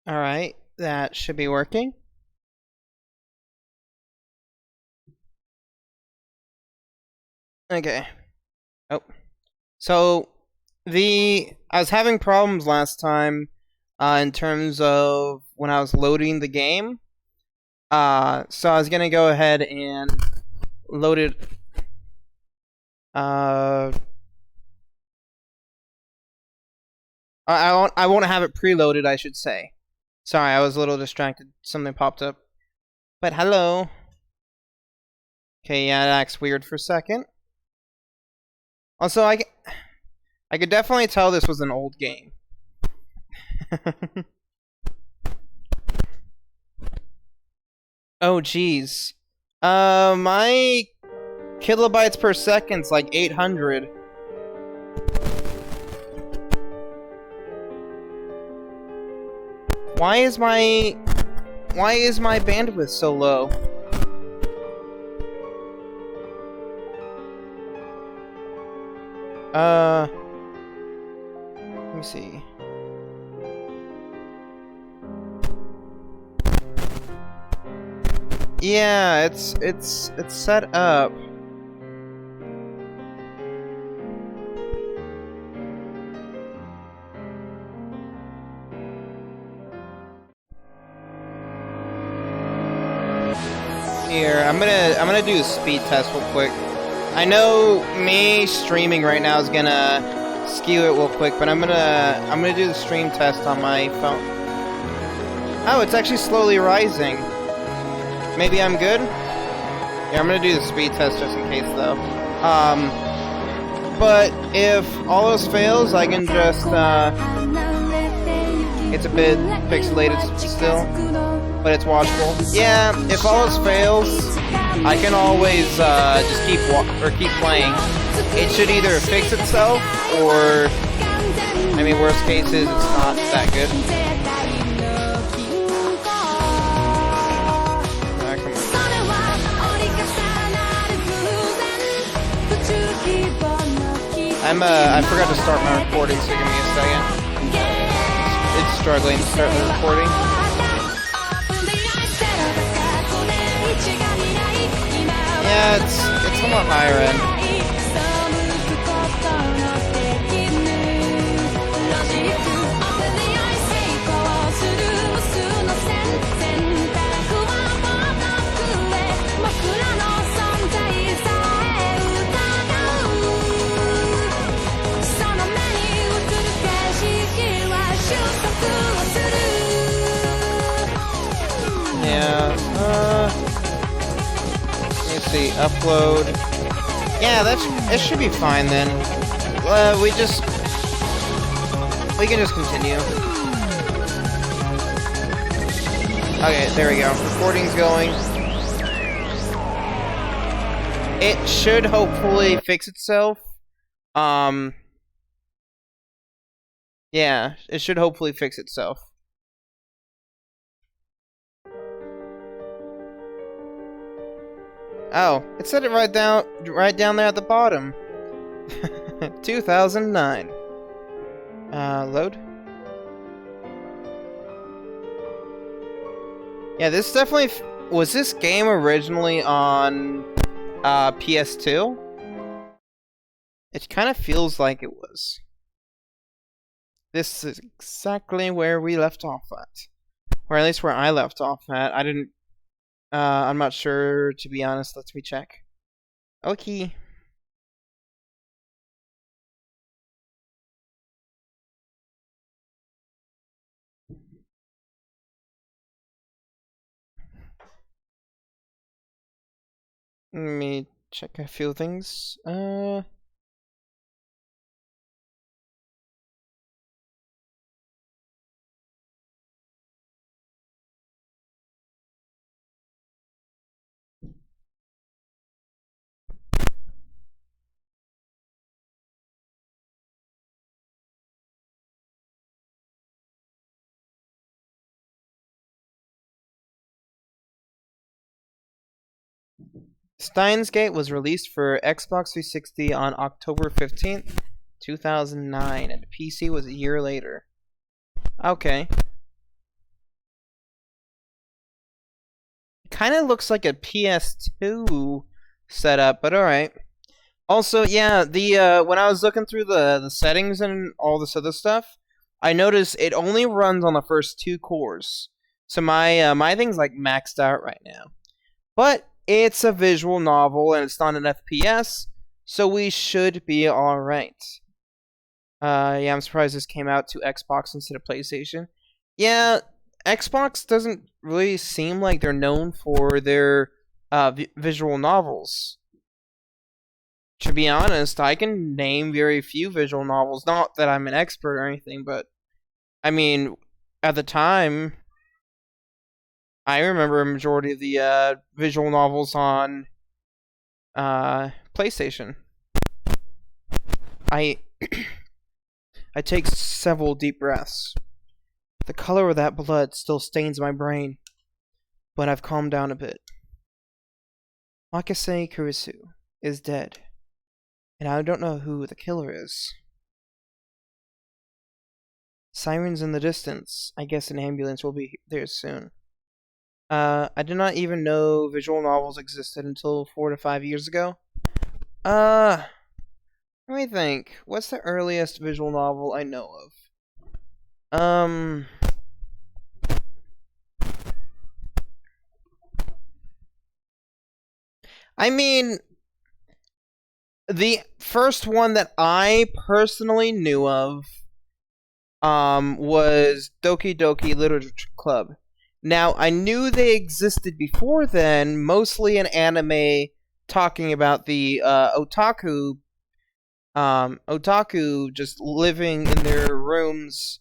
Alright, that should be working. Okay. Oh. So, I was having problems last time in terms of when I was loading the game. So I was gonna go ahead and load it. I won't have it preloaded, I should say. Sorry, I was a little distracted. Something popped up. But hello. Okay, yeah, it acts weird for a second. Also, I could definitely tell this was an old game. Oh, jeez. My kilobytes per second's like 800. Why is my bandwidth so low? Let me see. Yeah, it's set up. Here, I'm gonna do a speed test real quick. I know me streaming right now is gonna skew it real quick, but I'm gonna do the stream test on my phone. Oh, it's actually slowly rising. Maybe I'm good? Yeah, I'm gonna do the speed test just in case though. But if all else fails, I can just it's a bit pixelated still, but it's watchable. Yeah, if all else fails, I can always just keep playing. It should either fix itself, or I mean, worst case is it's not that good. I forgot to start my recording, so give me a second. It's struggling to start the recording. Yeah, it's somewhat higher end. See, upload. Yeah, it should be fine then. We can just continue. Okay, there we go. Recording's going. It should hopefully fix itself. Yeah, it should hopefully fix itself. Oh, it said it right down there at the bottom. 2009. Load. Yeah, this definitely was this game originally on PS2? It kind of feels like it was. This is exactly where we left off at. Or at least where I left off at. I'm not sure, to be honest. Let me check. Okay. Let me check a few things. Steins was released for Xbox 360 on October 15th, 2009, and PC was a year later. Okay. kind of looks like a PS2 setup, but alright. Also, yeah, the when I was looking through the settings and all this other stuff, I noticed it only runs on the first 2 cores. So my thing's like maxed out right now. But it's a visual novel and it's not an FPS, so we should be alright. Yeah, I'm surprised this came out to Xbox instead of PlayStation. Yeah, Xbox doesn't really seem like they're known for their visual novels. To be honest, I can name very few visual novels. Not that I'm an expert or anything, but I mean, at the time, I remember a majority of the visual novels on PlayStation. I I take several deep breaths. The color of that blood still stains my brain, but I've calmed down a bit. Makase Kurisu is dead, and I don't know who the killer is. Sirens in the distance. I guess an ambulance will be there soon. I did not even know visual novels existed until 4 to 5 years ago. Let me think. What's the earliest visual novel I know of? I mean, the first one that I personally knew of, was Doki Doki Literature Club. Now, I knew they existed before then, mostly an anime talking about the, otaku just living in their rooms,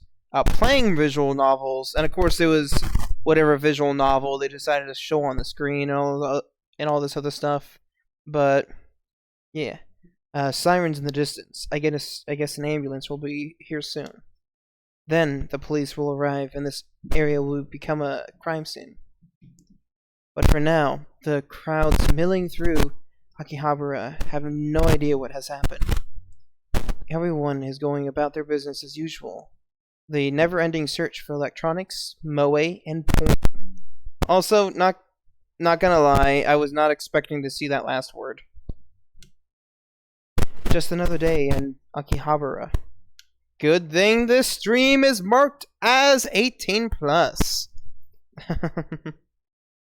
playing visual novels, and of course it was whatever visual novel they decided to show on the screen and all this other stuff. But yeah, sirens in the distance. I guess an ambulance will be here soon. Then the police will arrive, and this area will become a crime scene. But for now, the crowds milling through Akihabara have no idea what has happened. Everyone is going about their business as usual. The never-ending search for electronics, moe, and porn. Also, not gonna lie, I was not expecting to see that last word. Just another day in Akihabara. Good thing this stream is marked as 18 plus.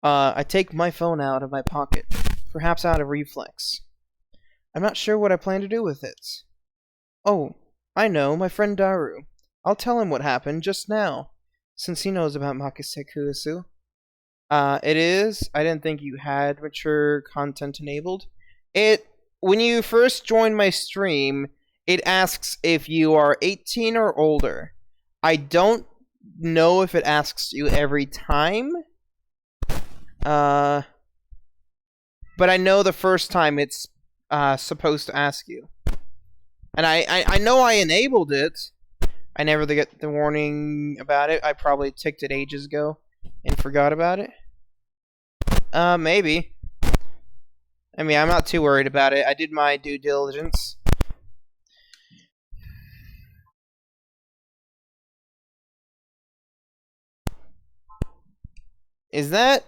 I take my phone out of my pocket, perhaps out of reflex. I'm not sure what I plan to do with it. Oh, I know, my friend Daru. I'll tell him what happened just now, since he knows about Makase Kurisu. It is. I didn't think you had mature content enabled. When you first join my stream, it asks if you are 18 or older. I don't know if it asks you every time. But I know the first time it's supposed to ask you. And I know I enabled it. I never get the warning about it. I probably ticked it ages ago and forgot about it. Maybe. I mean, I'm not too worried about it. I did my due diligence. Is that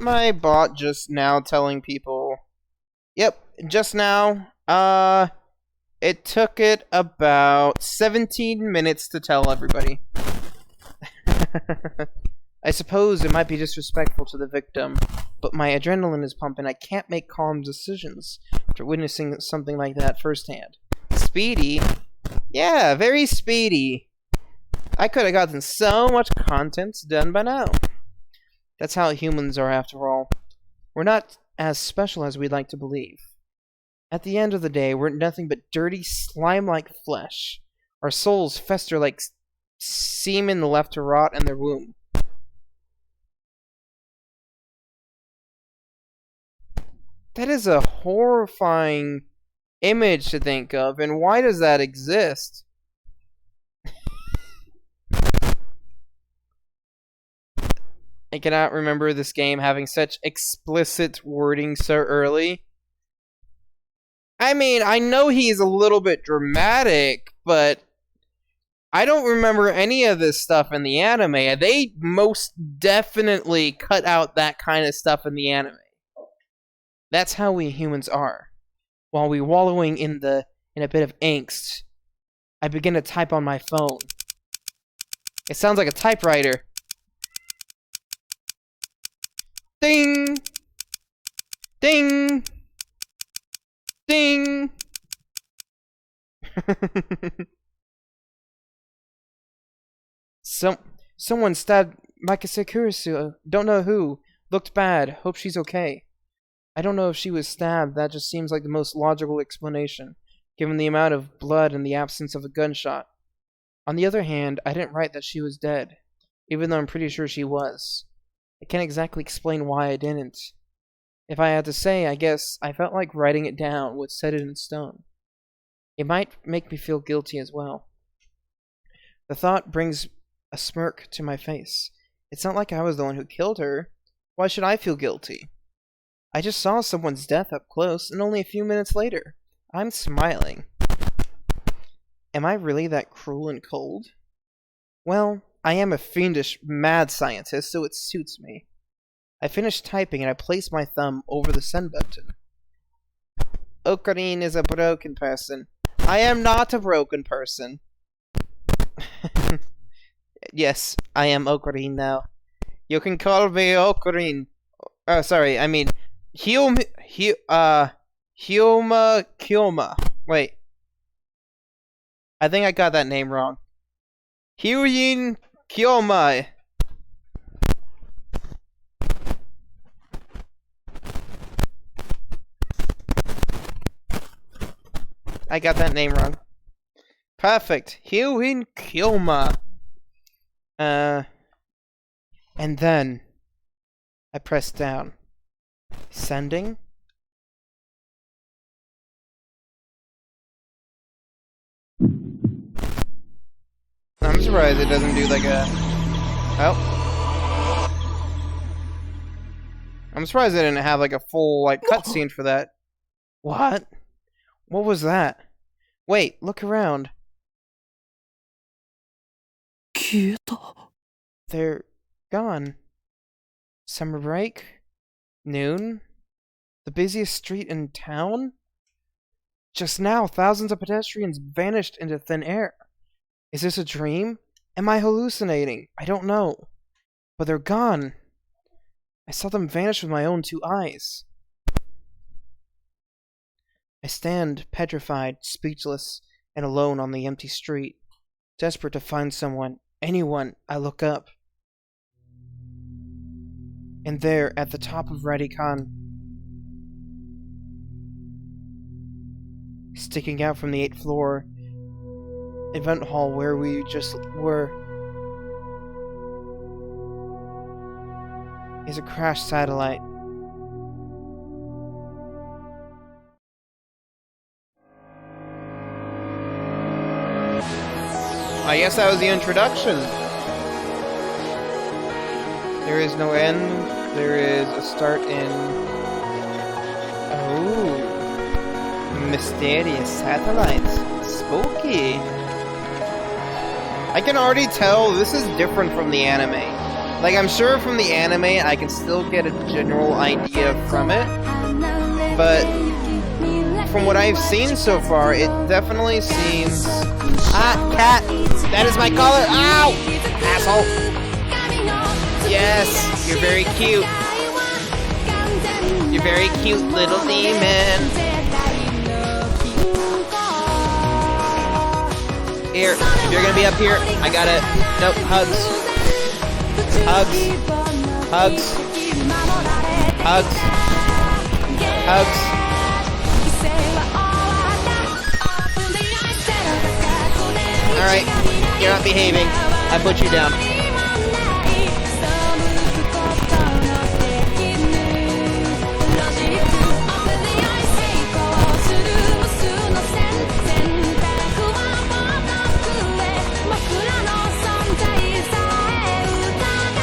my bot just now telling people? Yep, just now. It took it about 17 minutes to tell everybody. I suppose it might be disrespectful to the victim, but my adrenaline is pumping. I can't make calm decisions after witnessing something like that firsthand. Speedy? Yeah, very speedy. I could have gotten so much content done by now. That's how humans are, after all. We're not as special as we'd like to believe. At the end of the day, we're nothing but dirty, slime-like flesh. Our souls fester like semen left to rot in their womb. That is a horrifying image to think of, and why does that exist? I cannot remember this game having such explicit wording so early. I mean, I know he's a little bit dramatic, but I don't remember any of this stuff in the anime. They most definitely cut out that kind of stuff in the anime. That's how we humans are. While we wallowing in a bit of angst, I begin to type on my phone. It sounds like a typewriter. Ding! Ding! Ding! Someone stabbed Makase Kurisu. Don't know who. Looked bad. Hope she's okay. I don't know if she was stabbed. That just seems like the most logical explanation, given the amount of blood and the absence of a gunshot. On the other hand, I didn't write that she was dead, even though I'm pretty sure she was. I can't exactly explain why I didn't. If I had to say, I guess I felt like writing it down would set it in stone. It might make me feel guilty as well. The thought brings a smirk to my face. It's not like I was the one who killed her. Why should I feel guilty? I just saw someone's death up close, and only a few minutes later, I'm smiling. Am I really that cruel and cold? Well, I am a fiendish, mad scientist, so it suits me. I finished typing and I placed my thumb over the send button. Ocarine is a broken person. I am not a broken person. Yes, I am Ocarine now. You can call me Ocarine. Oh, sorry, I mean, Hyoma Kyoma. Wait. I think I got that name wrong. Hyuyin Kyoma. I got that name wrong. Perfect. Hyuyin Kyoma. And then I press down. Sending. I'm surprised it doesn't do like a... Oh. I'm surprised they didn't have like a full like cutscene for that. What? What was that? Wait, look around. They're gone. Summer break? Noon? The busiest street in town? Just now, thousands of pedestrians vanished into thin air. Is this a dream? Am I hallucinating? I don't know. But they're gone. I saw them vanish with my own 2 eyes. I stand, petrified, speechless, and alone on the empty street, desperate to find someone, anyone. I look up. And there, at the top of Radikan, sticking out from the 8th floor event hall where we just were, is a crashed satellite. I guess that was the introduction. There is no end. There is a start in... Oh. Mysterious satellites. Spooky. I can already tell this is different from the anime. Like, I'm sure from the anime I can still get a general idea from it. But from what I've seen so far, it definitely seems... Ah, cat! That is my collar! Ow! Asshole! Yes! You're very cute. You're very cute, little demon. Here, if you're gonna be up here, I got it. Nope, hugs. Hugs. Hugs. Hugs. Hugs. Alright, you're not behaving. I put you down.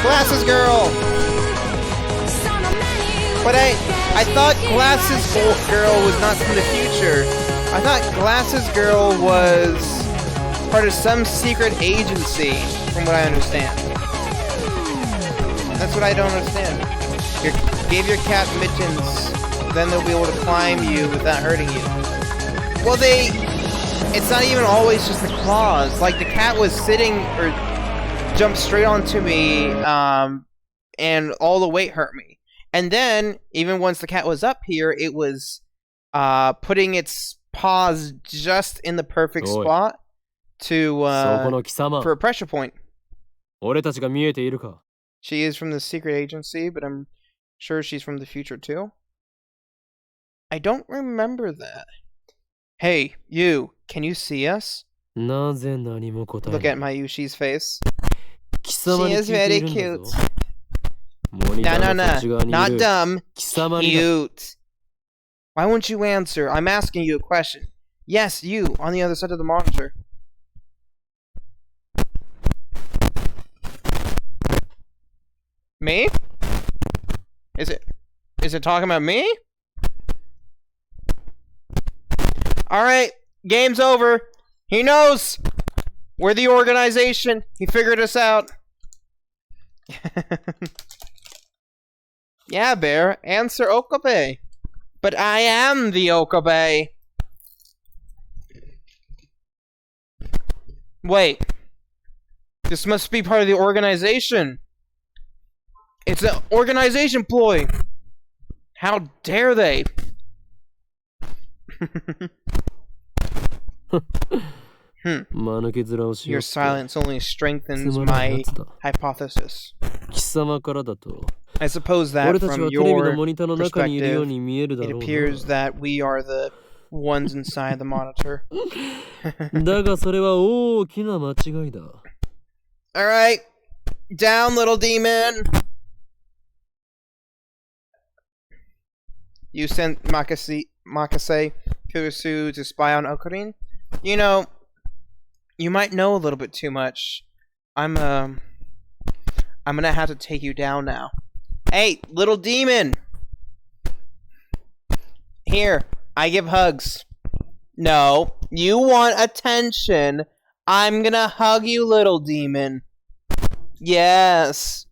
Glasses girl! But I thought Glasses girl was not from the future. I thought Glasses girl was part of some secret agency, from what I understand. That's what I don't understand. Give your cat mittens, then they'll be able to climb you without hurting you. Well, it's not even always just the claws. Like, the cat was sitting, or jumped straight onto me, and all the weight hurt me. And then, even once the cat was up here, it was putting its paws just in the perfect spot to for a pressure point. She is from the secret agency, but I'm sure she's from the future too. I don't remember that. Hey, you, can you see us? Look at Mayushi's face. She is very cute. No, not dumb. Cute. Why won't you answer? I'm asking you a question. Yes, you, on the other side of the monitor. Me? Is it talking about me? Alright, game's over. He knows. We're the organization. He figured us out. Yeah, Bear, answer Okabe. But I am the Okabe. Wait. This must be part of the organization. It's an organization ploy. How dare they? Your silence only strengthens my hypothesis. I suppose that from your perspective, it appears that we are the ones inside the monitor. Alright, down, little demon. You sent Makase Kurusu to spy on Okarin? You know, you might know a little bit too much. I'm gonna have to take you down now. Hey, little demon! Here, I give hugs. No, you want attention. I'm gonna hug you, little demon. Yes.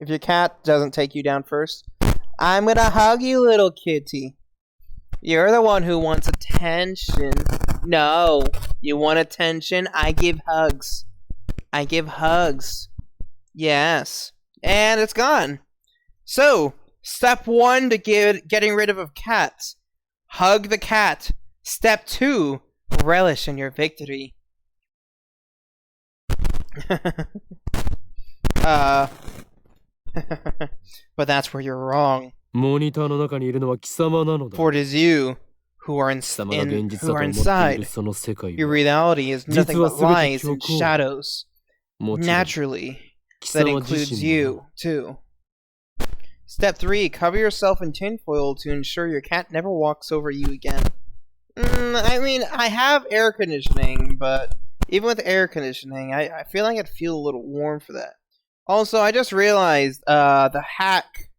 If your cat doesn't take you down first, I'm gonna hug you, little kitty. You're the one who wants attention. No, you want attention? I give hugs. I give hugs. Yes. And it's gone. So, step 1 to getting rid of a cat. Hug the cat. Step 2, relish in your victory. But that's where you're wrong. For it is you who are inside. Your reality is nothing but lies and shadows. Naturally, that includes you, too. Step 3, cover yourself in tinfoil to ensure your cat never walks over you again. I mean, I have air conditioning, but even with air conditioning, I feel like I'd feel a little warm for that. Also, I just realized the hack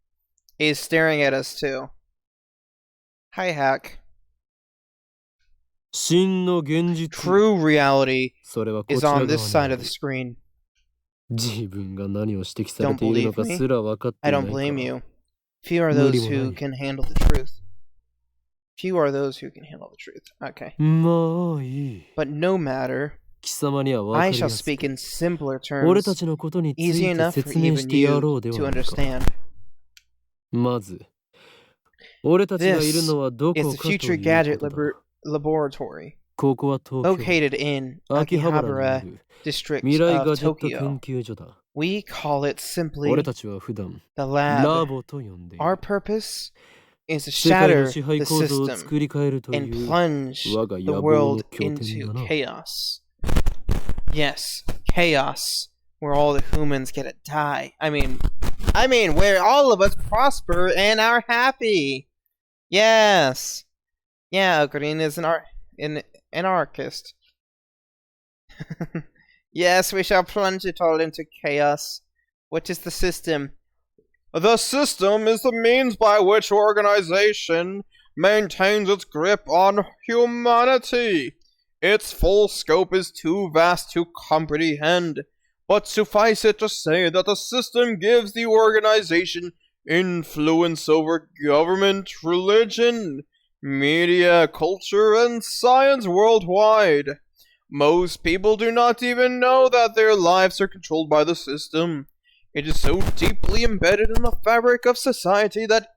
is staring at us too. Hi, hack. True reality is on this side of the screen. Don't believe me? I don't blame you. Few are those who can handle the truth. Few are those who can handle the truth. Okay. But no matter. I shall speak in simpler terms, easy enough for even you to understand. This is the Future Gadget Laboratory, located in Akihabara district of Tokyo. We call it simply the lab. Our purpose is to shatter the system and plunge the world into chaos. Yes, chaos, where all the humans get to die. I mean, where all of us prosper and are happy. Yes. Yeah, Okarin is an anarchist. Yes, we shall plunge it all into chaos. What is the system? The system is the means by which organization maintains its grip on humanity. Its full scope is too vast to comprehend, but suffice it to say that the system gives the organization influence over government, religion, media, culture, and science worldwide. Most people do not even know that their lives are controlled by the system. It is so deeply embedded in the fabric of society that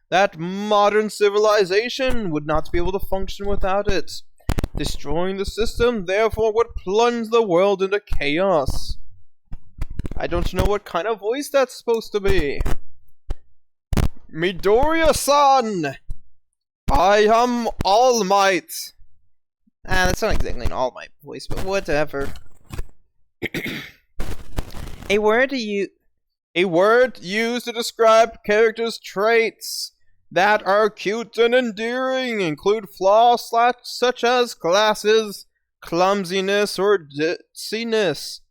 that modern civilization would not be able to function without it. Destroying the system, therefore, would plunge the world into chaos. I don't know what kind of voice that's supposed to be. Midoriya-san! I am All Might! That's not exactly an All Might voice, but whatever. A word used to describe characters' traits that are cute and endearing include flaws such as glasses, clumsiness, or ditziness.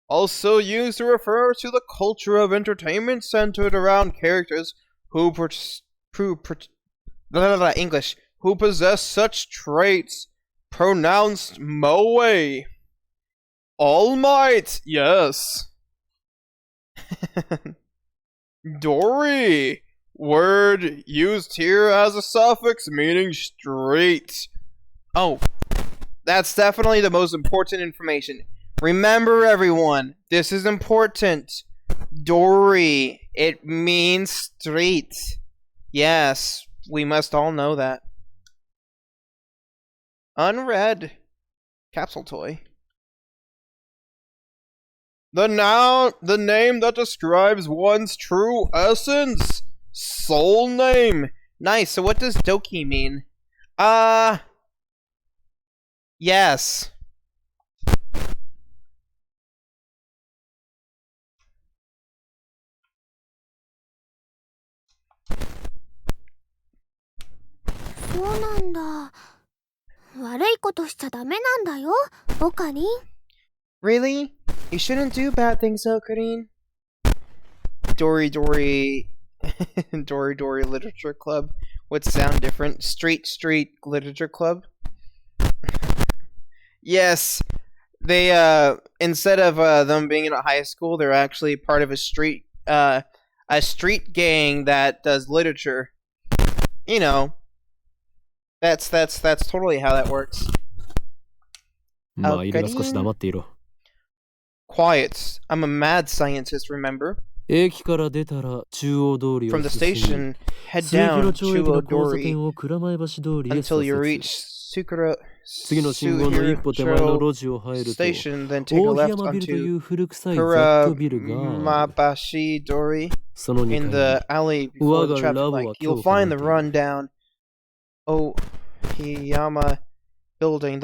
Also used to refer to the culture of entertainment centered around characters who possess such traits. Pronounced Moe. All Might, yes. Dory. Word used here as a suffix meaning street. Oh, that's definitely the most important information. Remember, everyone, this is important. Dory, it means street. Yes, we must all know that. Unread capsule toy. The name that describes one's true essence. Soul name. Nice. So what does Doki mean? Yes. Really? You shouldn't do bad things, Ocarine. Dory Literature Club would sound different. Street Literature Club. Yes, they instead of them being in a high school, they're actually part of a street gang that does literature. You know, that's totally how that works. Quiet. I'm a mad scientist, remember? From the station, head down Chuodori until you reach Suhiro Station, then take a left onto Kuramabashi Dori in the alley before the traffic light. You'll find the rundown Ohiyama building.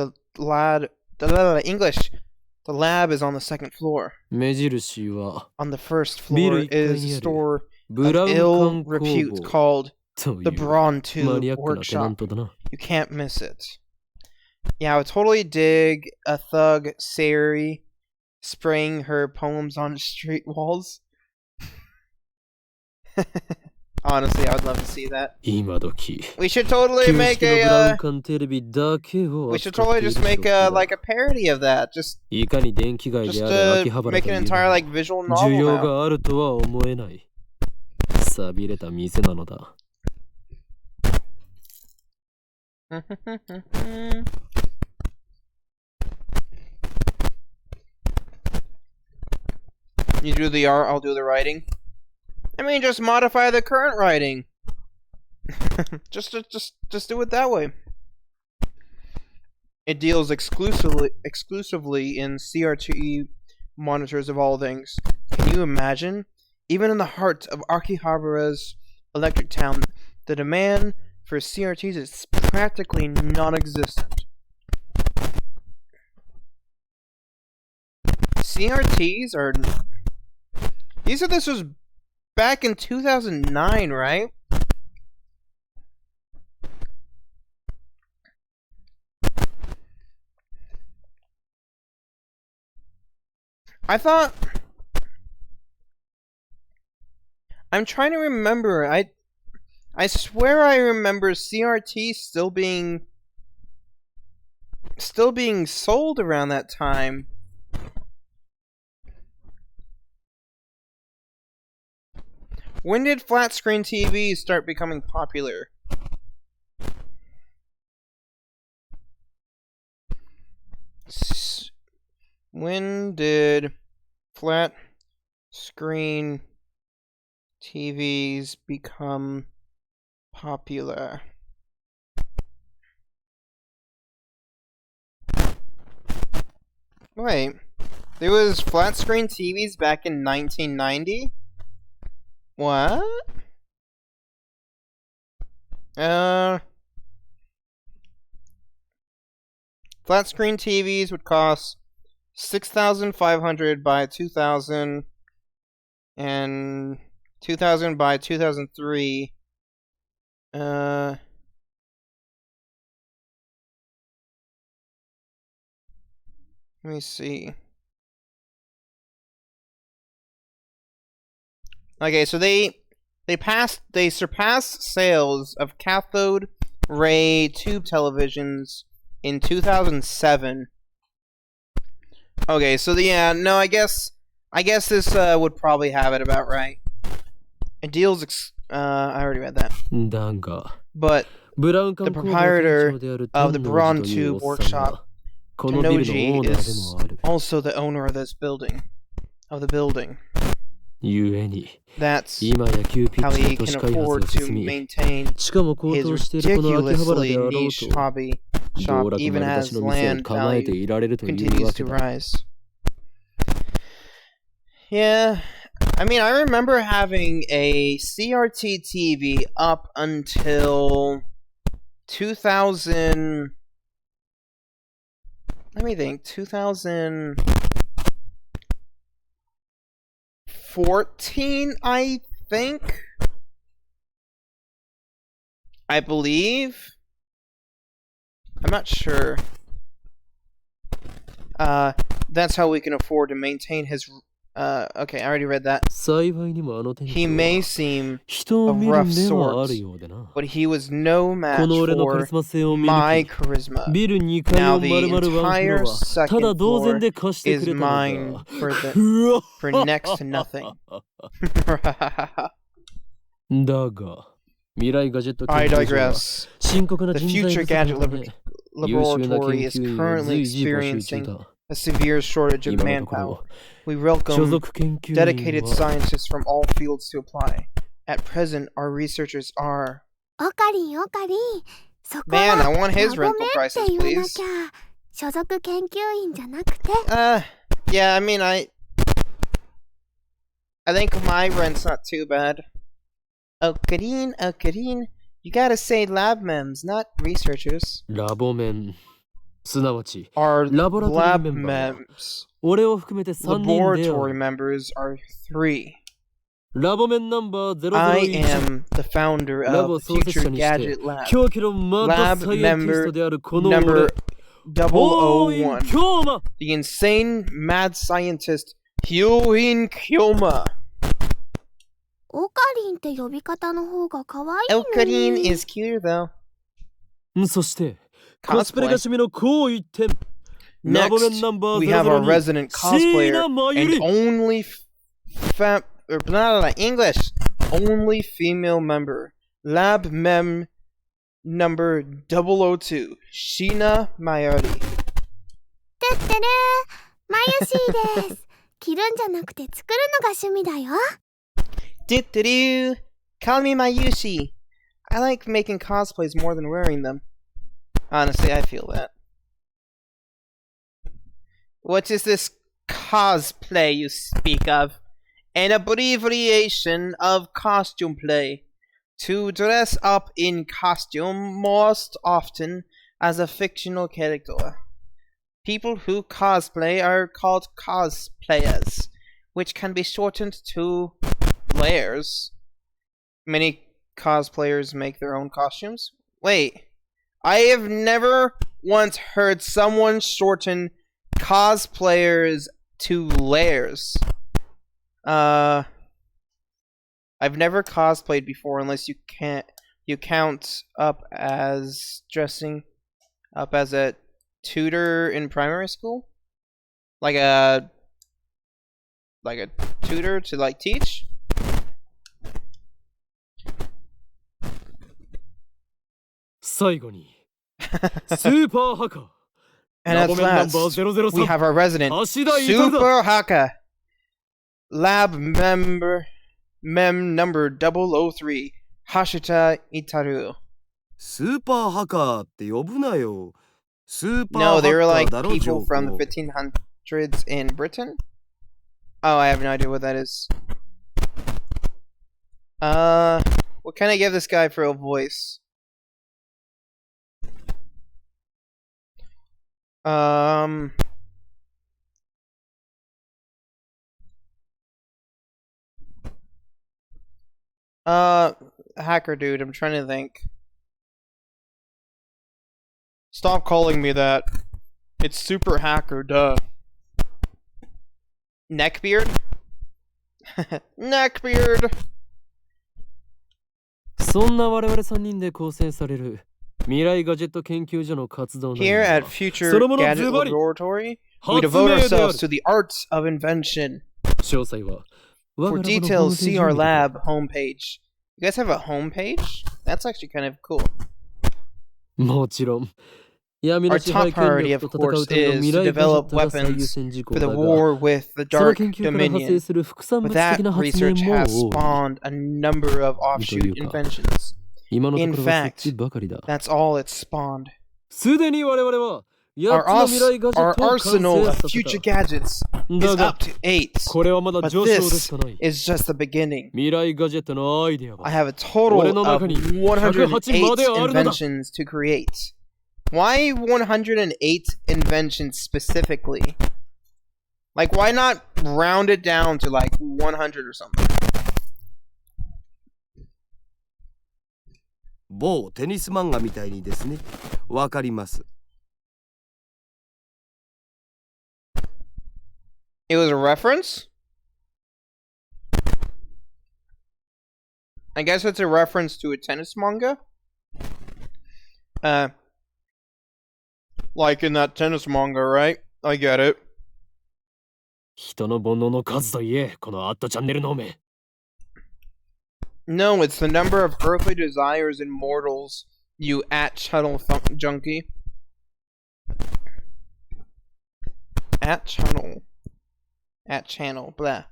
The lab is on the second floor. On the first floor is a store of ill repute called the Brawn Tube Workshop. You can't miss it. Yeah, I would totally dig a thug Sayuri spraying her poems on street walls. Honestly, I would love to see that. We should totally make we should totally just make like a parody of that. Just make an entire like visual novel now. You do the art, I'll do the writing. I mean, just modify the current writing. just do it that way. It deals exclusively in CRT monitors of all things. Can you imagine? Even in the heart of Akihabara's electric town, the demand for CRTs is practically non-existent. CRTs are... You said this was back in 2009, right? I thought... I'm trying to remember. I swear I remember CRT still being still being sold around that time. When did flat screen TVs start becoming popular? When did flat screen TVs become popular? Wait, there was flat screen TVs back in 1990? What? Flat screen TVs would cost $6,500 by 2000 and 2000 by 2003. Let me see. Okay, so they surpassed sales of cathode ray tube televisions in 2007. Okay, so yeah, no, I guess this would probably have it about right. It deals I already read that. But the proprietor of the Braun Tube Workshop, Tanoji, is also the owner of this building. That's how he can afford to maintain his ridiculously niche hobby shop, even as land value continues to rise. Yeah, I mean, I remember having a CRT TV up until 2000. Let me think. 2014, I think. I believe. I'm not sure. That's how we can afford to maintain his. Okay, I already read that. He may seem a rough sort, but he was no match for my charisma. Now the entire second floor is mine for next to nothing. I digress. The future gadget laboratory is currently experiencing a severe shortage of manpower. We welcome dedicated scientists from all fields to apply. At present, our researchers are... Man, I want his rental prices, please. Yeah, I mean, I think my rent's not too bad. Okarin, you gotta say lab mems, not researchers. Our lab mems. Laboratory members are 3. I am the founder of the Future Gadget Lab. Lab member number 001. The insane mad scientist Hyoin Kyoma. Okarin is cuter though. Cosplay. Next, we have our resident cosplayer and only female member, Lab Mem number 002, Sheena Mayuri. Call me Mayushi. I like making cosplays more than wearing them. Honestly, I feel that. What is this cosplay you speak of? An abbreviation of costume play. To dress up in costume most often as a fictional character. People who cosplay are called cosplayers, which can be shortened to players. Many cosplayers make their own costumes. Wait, I have never once heard someone shorten cosplayers to layers. I've never cosplayed before unless you count up as dressing up as a tutor in primary school? Like a tutor to like teach? And at last, we have our resident Super Haka. Lab member number 003, Hashita Itaru. Super Haka って呼ぶなよ。No, they were like people from the 1500s in Britain? Oh, I have no idea what that is. What can I give this guy for a voice? Hacker dude, I'm trying to think. Stop calling me that. It's Super Hacker, duh. Neckbeard? Neckbeard! そんな我々3人で構成される未来ガジェット研究所の活動 Here at Future Gadget Laboratory, we devote ourselves to the arts of invention. 詳細は For details, see our lab homepage. You guys have a homepage? That's actually kind of cool. もちろん Our top priority, of course, is to develop weapons for the war with the Dark Dominion. But that research has spawned a number of offshoot inventions. In fact, that's all it's spawned. Our arsenal of future gadgets is up to 8, but this is just the beginning. I have a total of 108 inventions to create. Why 108 inventions specifically? Like, why not round it down to like 100 or something? 某テニス漫画みたいにですね。わかります。It was a reference? I guess it's a reference to a tennis manga? Like in that tennis manga, right? I get it. 人の煩悩の数と言え、このアットチャンネルの目。No, it's the number of earthly desires and mortals, you at-channel junkie. At-channel. At-channel, blah.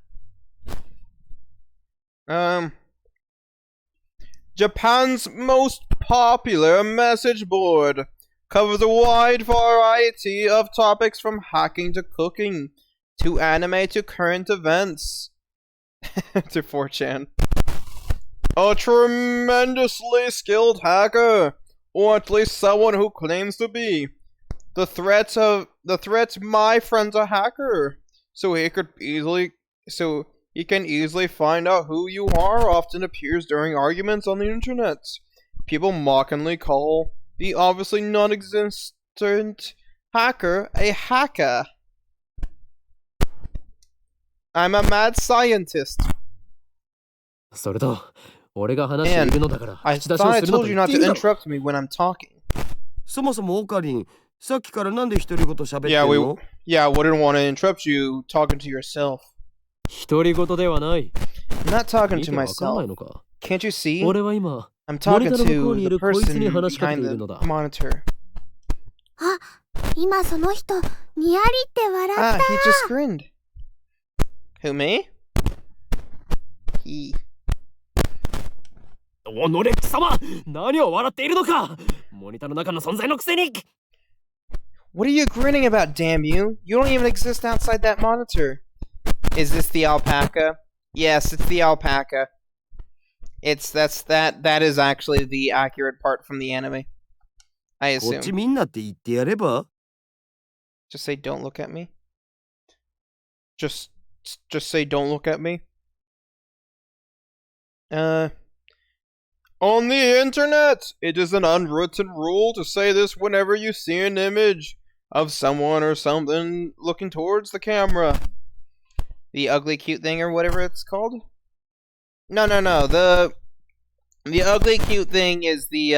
Japan's most popular message board covers a wide variety of topics from hacking to cooking, to anime to current events, to 4chan. A tremendously skilled hacker, or at least someone who claims to be. The threat's my friend's a hacker, so he can easily find out who you are, often appears during arguments on the internet. People mockingly call the obviously non-existent hacker a hacker. I'm a mad scientist. And I thought I told you not to interrupt me when I'm talking. そもそもオカリン、さっきからなんで独り言喋ってんの？ Yeah, wouldn't want to interrupt you talking to yourself. 独り言ではない。 I'm not talking to myself. Can't you see? 俺は今 I'm talking to the person behind the monitor. あ、今その人にやりって笑った。 Ah, he just grinned. Who, me? He. おのれ貴様、何を笑っているのか。モニターの中の存在のくせに。 What are you grinning about, damn you? You don't even exist outside that monitor. Is this the alpaca? Yes, it's the alpaca. That is actually the accurate part from the anime. I assume. こっちみんなって言ってやれば？ Just say don't look at me. Just say don't look at me. On the internet, it is an unwritten rule to say this whenever you see an image of someone or something looking towards the camera. The ugly cute thing or whatever it's called? No. The ugly cute thing is the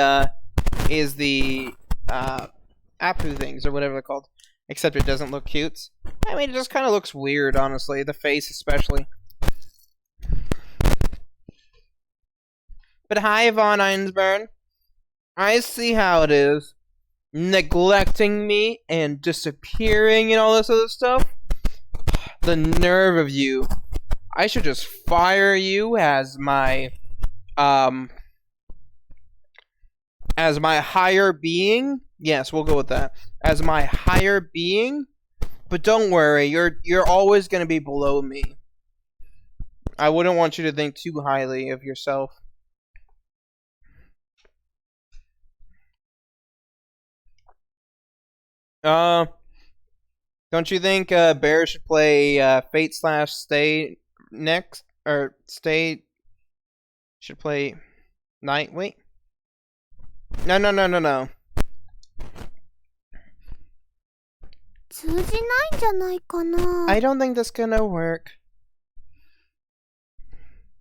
Apu things or whatever they're called. Except it doesn't look cute. I mean, it just kind of looks weird, honestly. The face, especially. But hi, Von Einsburn. I see how it is. Neglecting me and disappearing and all this other stuff. The nerve of you. I should just fire you as my higher being. Yes, we'll go with that. As my higher being. But don't worry, you're always gonna be below me. I wouldn't want you to think too highly of yourself. Don't you think Bear should play Fate/Stay next? Or Stay should play Night? Wait. No. 通じないんじゃないかな。 I don't think that's gonna work.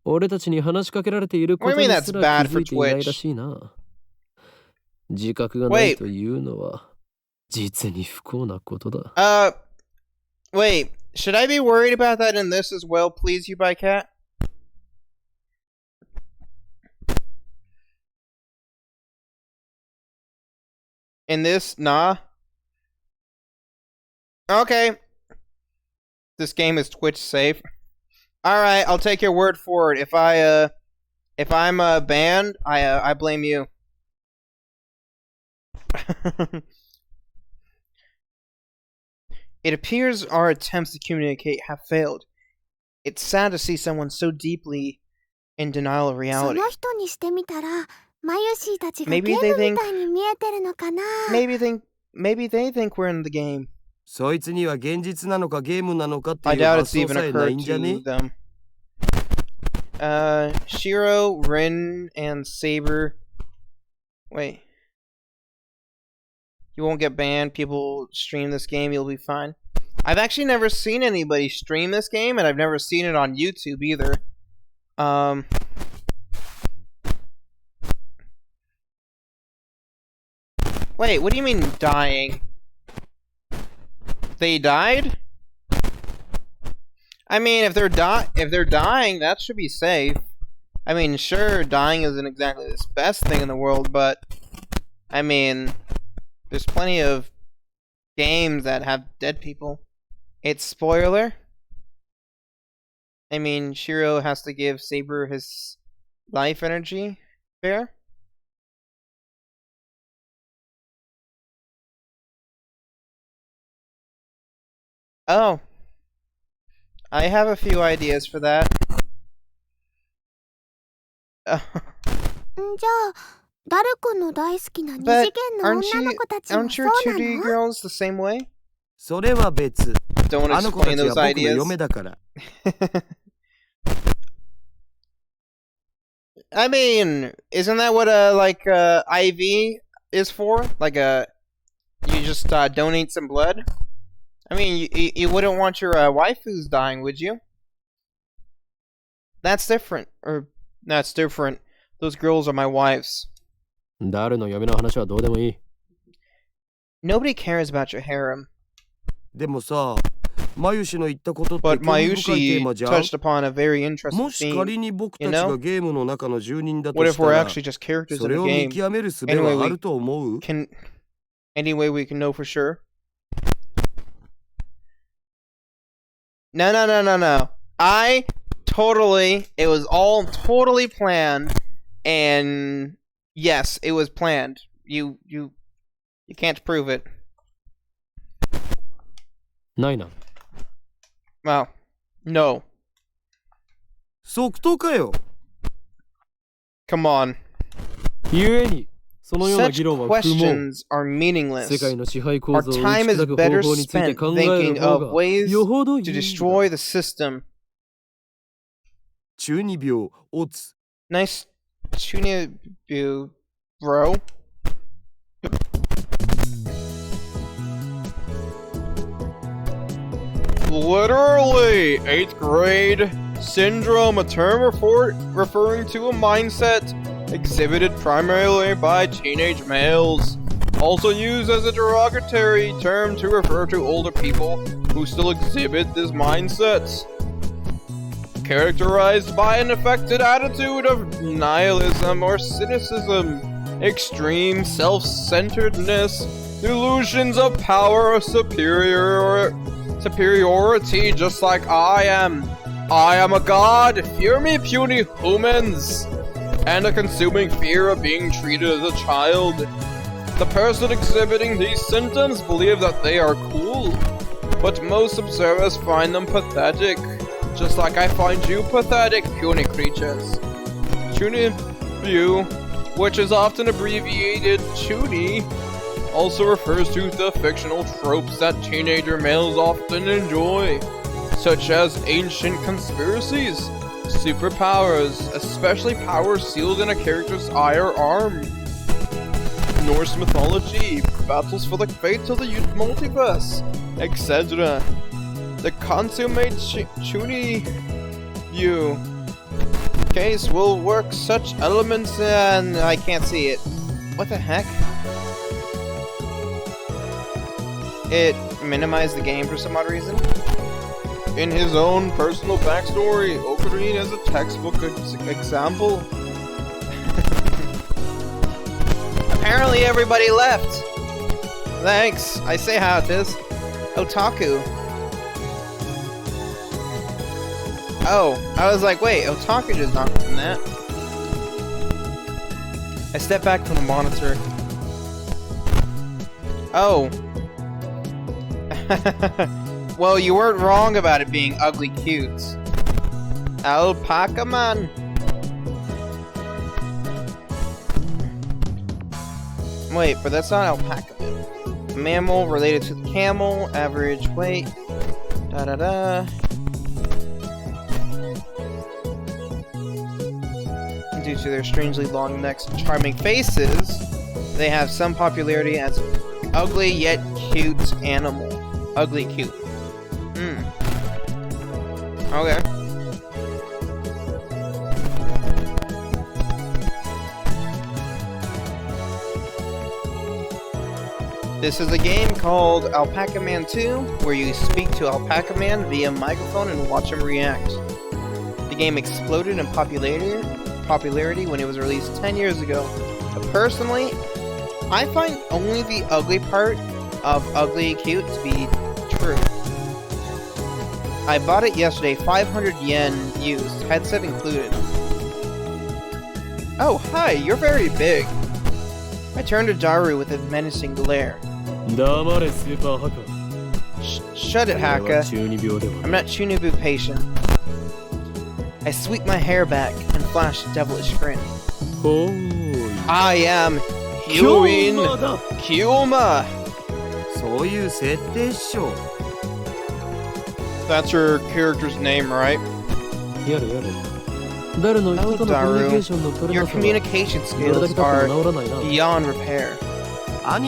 俺たちに話しかけられていることにすら気づいていないらしいな。自覚がないというのは実に不幸なことだ。Wait. Should I be worried about that in this as well, please, you bycat? In this, nah. Okay. This game is Twitch safe. Alright, I'll take your word for it. If I'm banned, I blame you. It appears our attempts to communicate have failed. It's sad to see someone so deeply in denial of reality. その人にしてみたら、マユシーたちがゲームみたいに見えてるのかな。 Maybe they think we're in the game. そいつには現実なのかゲームなのかって I いう doubt 発 it's 想 even さえないん occurred じゃね to them. Shiro, Rin, and Saber. Wait. You won't get banned. People stream this game. You'll be fine. I've actually never seen anybody stream this game, and I've never seen it on YouTube either. Wait, what do you mean dying? They died? I mean, if they're dying, that should be safe. I mean, sure, dying isn't exactly the best thing in the world, but I mean, there's plenty of games that have dead people. It's spoiler. I mean, Shiro has to give Saber his life energy. Fair? Oh. I have a few ideas for that. じゃあ、ダル君の大好きな二 But 次元の女の子たちも aren't そ your うな 2D の？ girls the same way? それは別。 Don't あの子た explain ちは those 僕の ideas. 嫁だから。I mean, isn't that what IV is for? Like you just donate some blood? I mean, you wouldn't want your waifus dying, would you? That's different. Or that's different. Those girls are my wives. 誰の嫁の話はどうでもいい。 Nobody cares about your harem. でもさ、マユシの言ったことって But 興味深いテー Mayushi マじゃん。 touched upon a very interesting もし theme. 仮に僕たち you が know? ゲームの中の住人だと What し if た we're ら、 actually just characters そ in れ a を見 game? 極める術 Anyway, はあると思う？ Any way we can know for sure? No. It was all totally planned, and yes, it was planned. You can't prove it. ないな。 Well, no. 即答かよ。 Come on. ゆえに、そのような Such 議論は不毛。 questions are meaningless. 世界の支配構 Our 造を打 time ち is 砕く better 方法について spent 考える thinking 方 of が ways よほどいい to んだ。 destroy the system. 中二病、オツ。 Nice tuna you, bro. Literally, 8th grade syndrome, a term referring to a mindset exhibited primarily by teenage males. also used as a derogatory term to refer to older people who still exhibit this mindset. Characterized by an affected attitude of nihilism or cynicism, extreme self-centeredness, delusions of power or superiority, just like I am. I am a god, fear me puny humans, and a consuming fear of being treated as a child. The person exhibiting these symptoms believe that they are cool, but most observers find them pathetic, just like I find you pathetic, puny creatures. Chunibu, which is often abbreviated Chuni, also refers to the fictional tropes that teenager males often enjoy, such as ancient conspiracies, superpowers, especially powers sealed in a character's eye or arm, Norse mythology, battles for the fate of the multiverse, etc. The consummate Chuni-bu case will work such elements and I can't see it. What the heck? It minimized the game for some odd reason. In his own personal backstory, Ocarina is a textbook example. Apparently everybody left. Thanks. I say how it is. Otaku. Oh, I was like, wait, Otaku does not from that. I step back from the monitor. Oh. Well, you weren't wrong about it being ugly cute. Alpaca man. Wait, but that's not alpaca man. Mammal related to the camel, average weight. Da-da-da. Due to their strangely long necks and charming faces, they have some popularity as ugly yet cute animal. Ugly cute. Okay. This is a game called Alpaca Man 2, where you speak to Alpaca Man via microphone and watch him react. The game exploded in popularity when it was released 10 years ago, but personally, I find only the ugly part of ugly cute to be true. I bought it yesterday, 500 yen used, headset included. Oh, hi, you're very big. I turned to Daru with a menacing glare. Shut it, Haka. I'm not Chunibu patient. I sweep my hair back and flash a devilish grin. I am Hyuin Kyoma. That's your character's name, right? Oh, Daru. Your communication skills are beyond repair. I'll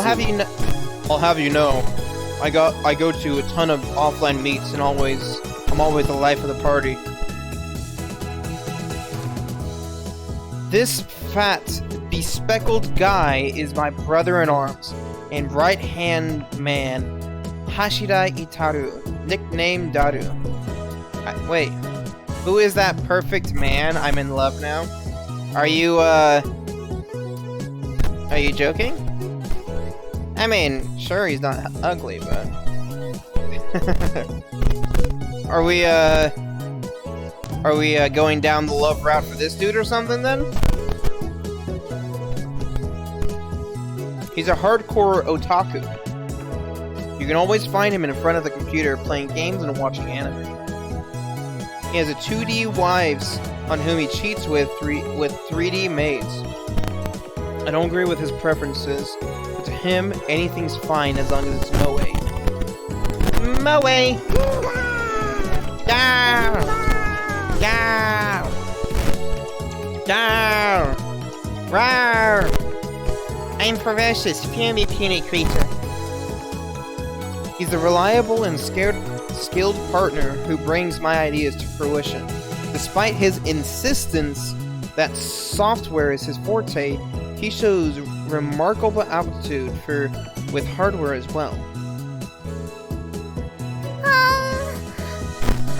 have you know, I go to a ton of offline meets and I'm always the life of the party. This fat, bespectacled guy is my brother-in-arms and right-hand man, Hashira Itaru, nicknamed Daru. Wait, who is that perfect man? I'm in love now. Are you joking? I mean, sure, he's not ugly, but... Are we going down the love route for this dude or something, then? He's a hardcore otaku. You can always find him in front of the computer playing games and watching anime. He has a 2D wives on whom he cheats with 3D maids. I don't agree with his preferences, but to him, anything's fine as long as it's moe. Moe! Down! Down! Down! Rawr! I'm ferocious, fear me, puny creature. He's a reliable and skilled partner who brings my ideas to fruition. Despite his insistence that software is his forte, He shows remarkable aptitude with hardware as well.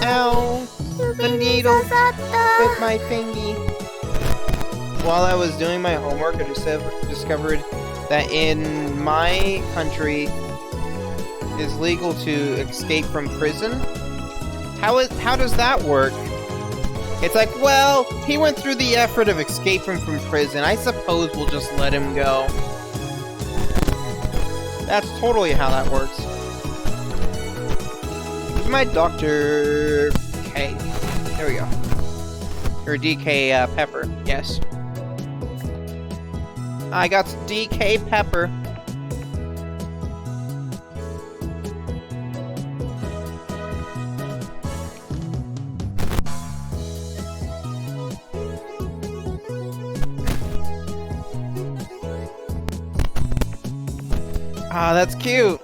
Ow! The needle with my thingy. While I was doing my homework, I discovered that in my country it's legal to escape from prison. How does that work? It's like, well, he went through the effort of escaping from prison. I suppose we'll just let him go. That's totally how that works. My Dr. K. There we go. Or DK Pepper, yes. I got DK Pepper. Ah, that's cute.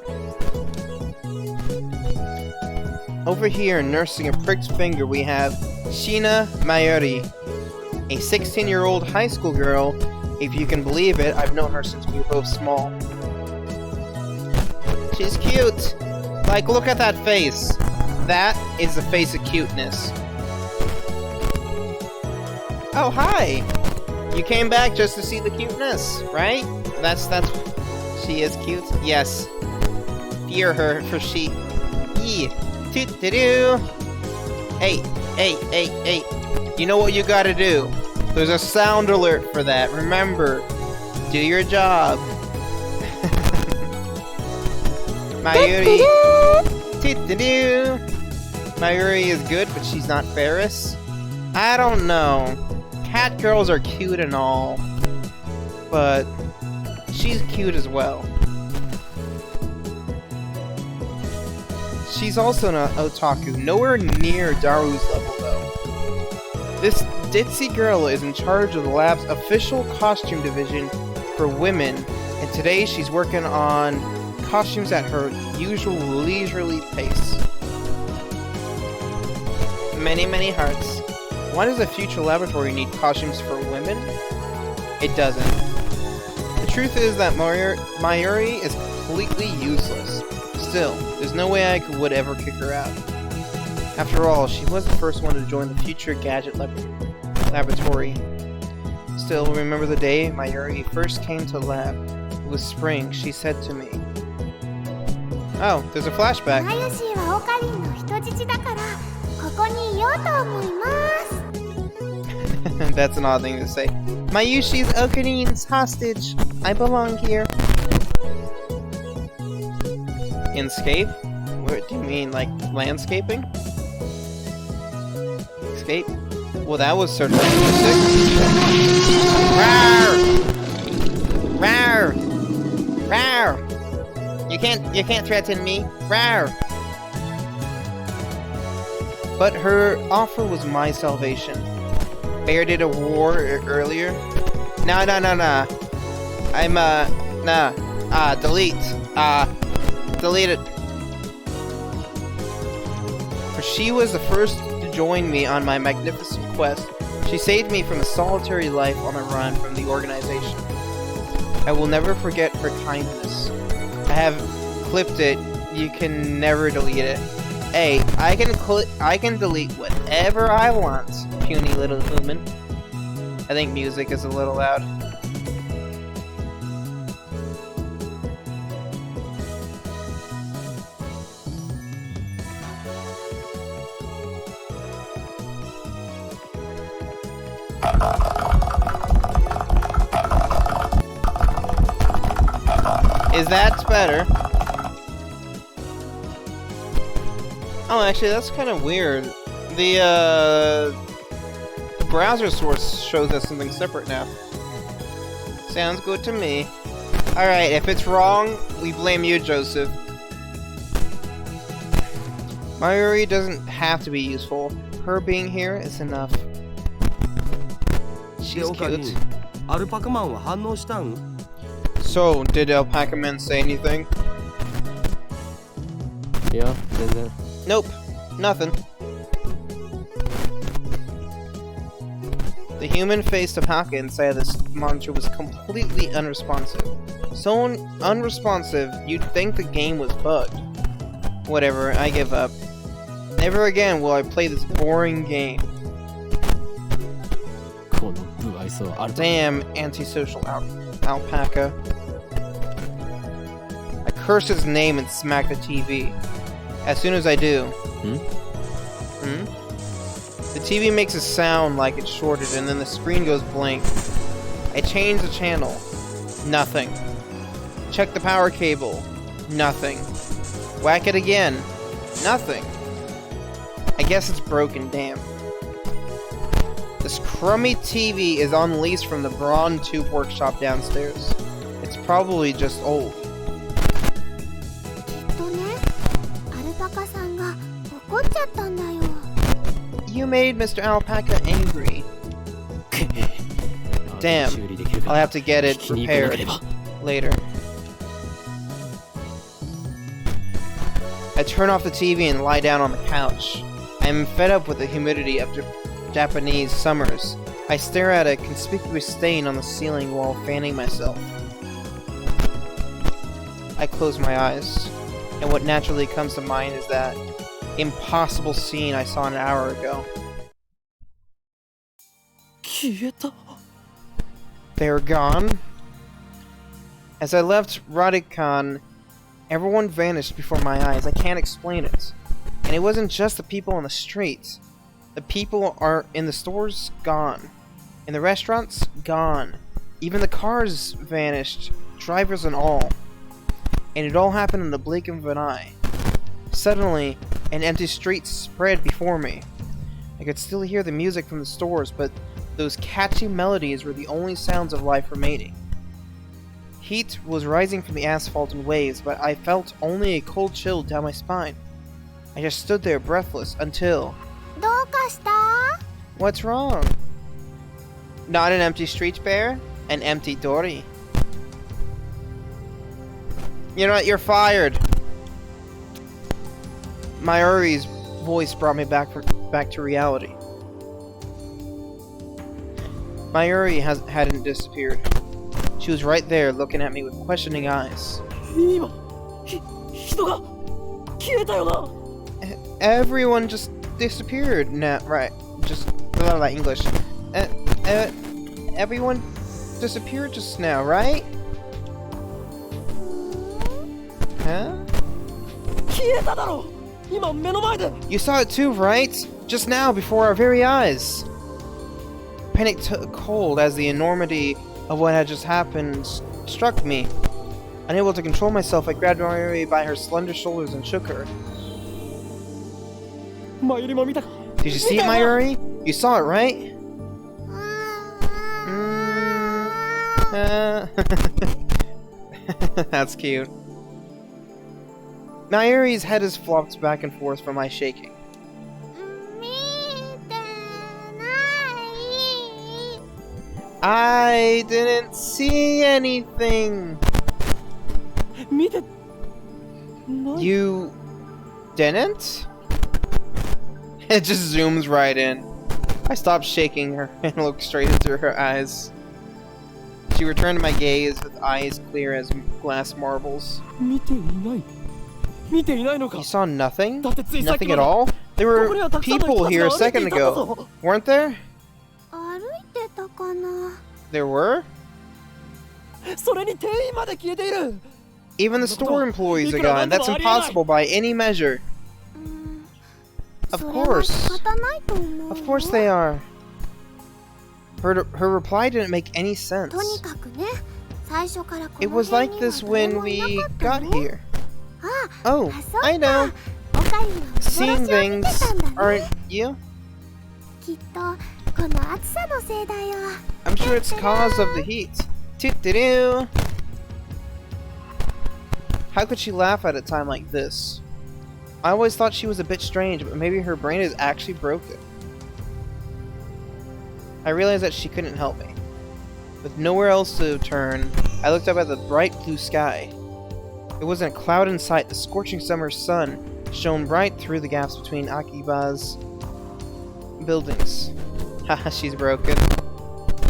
Over here, nursing a pricked finger, we have Sheena Mayuri, a 16-year-old high school girl. If you can believe it, I've known her since we were both small. She's cute. Like, look at that face. That is the face of cuteness. Oh, hi. You came back just to see the cuteness, right? That's she is cute. Yes. Fear her for she. Yee. Toot-to-doo. Hey. You know what you gotta do. There's a sound alert for that. Remember, do your job. Mayuri. Toot-to-doo. Mayuri is good, but she's not Ferris. I don't know. Cat girls are cute and all, but she's cute as well. She's also an otaku, nowhere near Daru's level though. This ditzy girl is in charge of the lab's official costume division for women, and today she's working on costumes at her usual leisurely pace. Many hearts. Why does a future laboratory need costumes for women? It doesn't. The truth is that Mayuri is completely useless. Still, there's no way I would ever kick her out. After all, she was the first one to join the future gadget laboratory. Still, remember the day Mayuri first came to the lab. It was spring. She said to me, oh, there's a flashback. That's an odd thing to say. Mayushi's Okarin's hostage. I belong here. Inscape? What do you mean, like landscaping? Escape? Well, that was certainly music. Rawr! Rawr! Rawr! You can't threaten me. Rawr! But her offer was my salvation. Bear did a war earlier. No. I'm delete. Delete it. For she was the first to join me on my magnificent quest. She saved me from a solitary life on the run from the organization. I will never forget her kindness. I have clipped it. You can never delete it. Hey, I can delete whatever I want, puny little human. I think music is a little loud. Is that better? Oh, actually, that's kind of weird. The browser source shows us something separate now. Sounds good to me. Alright, if it's wrong, we blame you, Joseph. Mayuri doesn't have to be useful. Her being here is enough. She's cute. So, did Alpaca Man say anything? Yeah, didn't it? Nope, nothing. The human-faced alpaca inside of this monster was completely unresponsive. So unresponsive, you'd think the game was bugged. Whatever, I give up. Never again will I play this boring game. Damn antisocial alpaca. I curse his name and smack the TV. As soon as I do... The TV makes a sound like it's shorted and then the screen goes blank. I change the channel. Nothing. Check the power cable. Nothing. Whack it again. Nothing. I guess it's broken, damn. This crummy TV is on lease from the Braun Tube Workshop downstairs. It's probably just old. You made Mr. Alpaca angry. Damn. I'll have to get it repaired later. I turn off the TV and lie down on the couch. I am fed up with the humidity of Japanese summers. I stare at a conspicuous stain on the ceiling while fanning myself. I close my eyes, and what naturally comes to mind is that impossible scene I saw an hour ago. They are gone. As I left Radican, everyone vanished before my eyes. I can't explain it. And it wasn't just the people on the streets. The people are in the stores, gone. In the restaurants, gone. Even the cars vanished, drivers and all. And it all happened in the blink of an eye. Suddenly, an empty street spread before me. I could still hear the music from the stores, but those catchy melodies were the only sounds of life remaining. Heat was rising from the asphalt in waves, but I felt only a cold chill down my spine. I just stood there breathless until... What's wrong? Not an empty street, Bear? An empty Dory. You know what? You're fired! Mayuri's voice brought me back to reality. Mayuri hadn't disappeared. She was right there looking at me with questioning eyes. Everyone just disappeared. Nah, right. Just blah, blah, English. Everyone disappeared just now, right? Huh? You saw it too, right? Just now, before our very eyes. Panic took hold as the enormity of what had just happened struck me. Unable to control myself, I grabbed Mayuri by her slender shoulders and shook her. Did you see it, Mayuri? You saw it, right? That's cute. Mayuri's head is flopped back and forth from my shaking. I didn't see anything. You didn't? It just zooms right in. I stopped shaking her and looked straight into her eyes. She returned my gaze with eyes clear as glass marbles. You saw nothing? Nothing at all? There were people here a second ago, weren't there? There were? Even the store employees are gone. That's impossible by any measure. Of course. Of course they are. Her reply didn't make any sense. It was like this when we got here. Oh, I know. Seeing things, aren't you? I'm sure it's cause of the heat. Toot-doo-doo. How could she laugh at a time like this? I always thought she was a bit strange, but maybe her brain is actually broken. I realized that she couldn't help me. With nowhere else to turn, I looked up at the bright blue sky. There wasn't a cloud in sight. The scorching summer sun shone right through the gaps between Akiba's buildings. Haha, she's broken.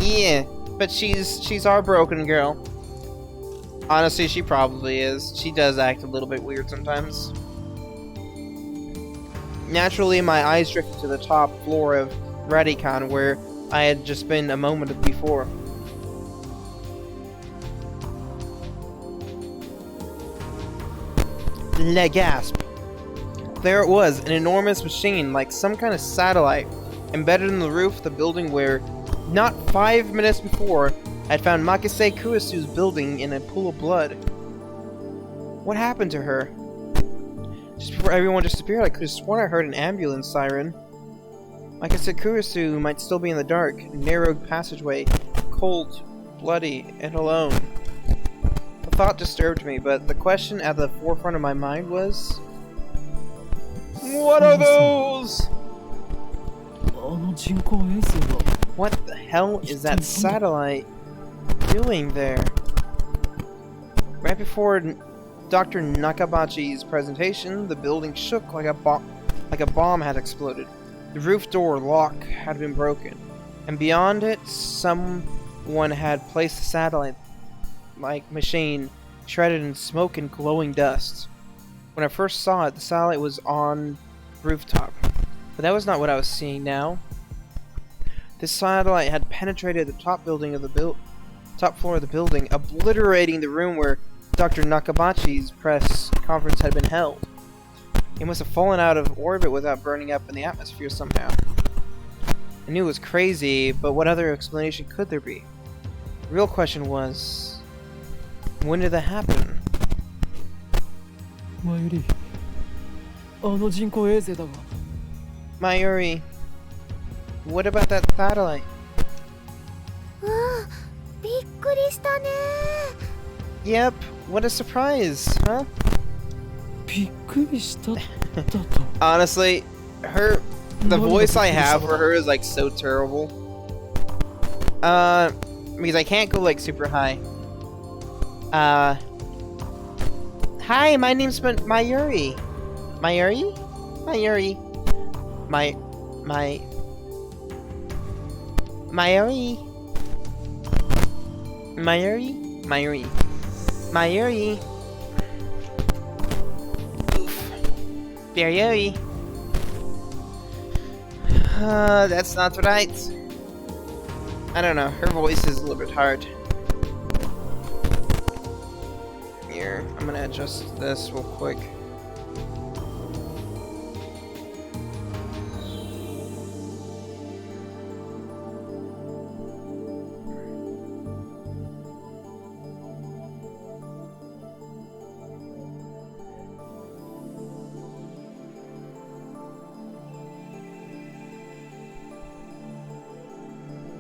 Yeah, but she's our broken girl. Honestly, she probably is. She does act a little bit weird sometimes. Naturally, my eyes drifted to the top floor of Radicon, where I had just been a moment before. Le gasp. There it was, an enormous machine, like some kind of satellite, embedded in the roof of the building where, not 5 minutes before, I'd found Makise Kurisu's building in a pool of blood. What happened to her? Just before everyone disappeared, I could have sworn I heard an ambulance siren. Makise Kurisu might still be in the dark, narrowed passageway, cold, bloody, and alone. The thought disturbed me, but the question at the forefront of my mind was... What are those? What the hell is that satellite doing there? Right before Dr. Nakabachi's presentation, the building shook like a bomb had exploded. The roof door lock had been broken, and beyond it, someone had placed a satellite-like machine shredded in smoke and glowing dust. When I first saw it, the satellite was on rooftop, but that was not what I was seeing now. This satellite had penetrated the top floor of the building, obliterating the room where Dr. Nakabachi's press conference had been held. It must have fallen out of orbit without burning up in the atmosphere somehow. I knew it was crazy, but what other explanation could there be? The real question was, when did that happen? Mayuri, what about that satellite? Yep, what a surprise, huh? Honestly, the voice I have for her is like so terrible. Because I can't go like super high. Hi, my name's Mayuri. Mayuri? Mayuri. Mayuri. Mayuri? Mayuri. Mayuri. Oof. Mayuri. That's not right. I don't know, her voice is a little bit hard. Here, I'm gonna adjust this real quick.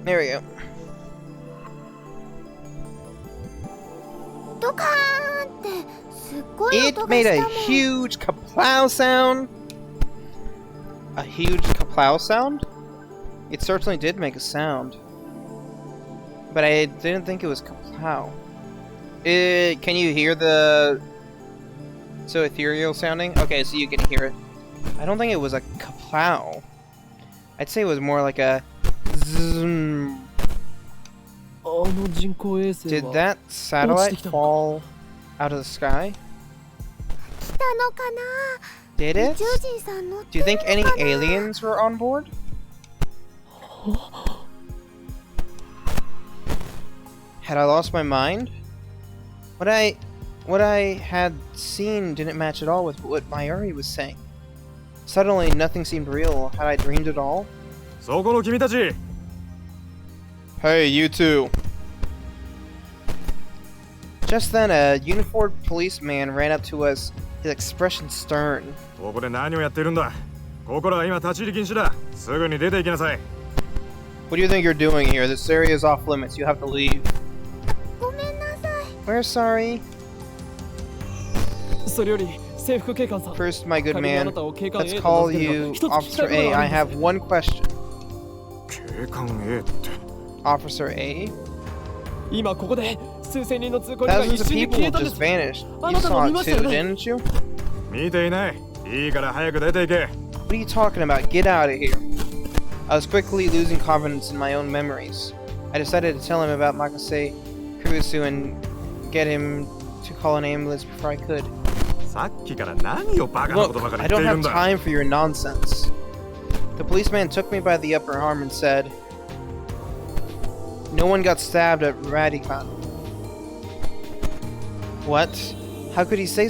There we go. It made a huge kaplow sound. A huge kaplow sound? It certainly did make a sound. But I didn't think it was kaplow. Can you hear the... so ethereal sounding? Okay, so you can hear it. I don't think it was a kaplow. I'd say it was more like a... zoom. Did that satellite fall out of the sky? Did it? Do you think any aliens were on board? Had I lost my mind? What I had seen didn't match at all with what Mayuri was saying. Suddenly, nothing seemed real. Had I dreamed it all? Hey, you two. Just then, a uniformed policeman ran up to us, his expression stern. What do you think you're doing here? This area is off limits. You have to leave. We're sorry. First, my good man, let's call you Officer A. I have one question. Officer A? Thousands of people just vanished. You saw it too, didn't you? What are you talking about? Get out of here. I was quickly losing confidence in my own memories. I decided to tell him about Makase Kurusu and get him to call an ambulance before I could. Look, I don't have time for your nonsense. The policeman took me by the upper arm and said, "No one got stabbed at Radican." What? How could he say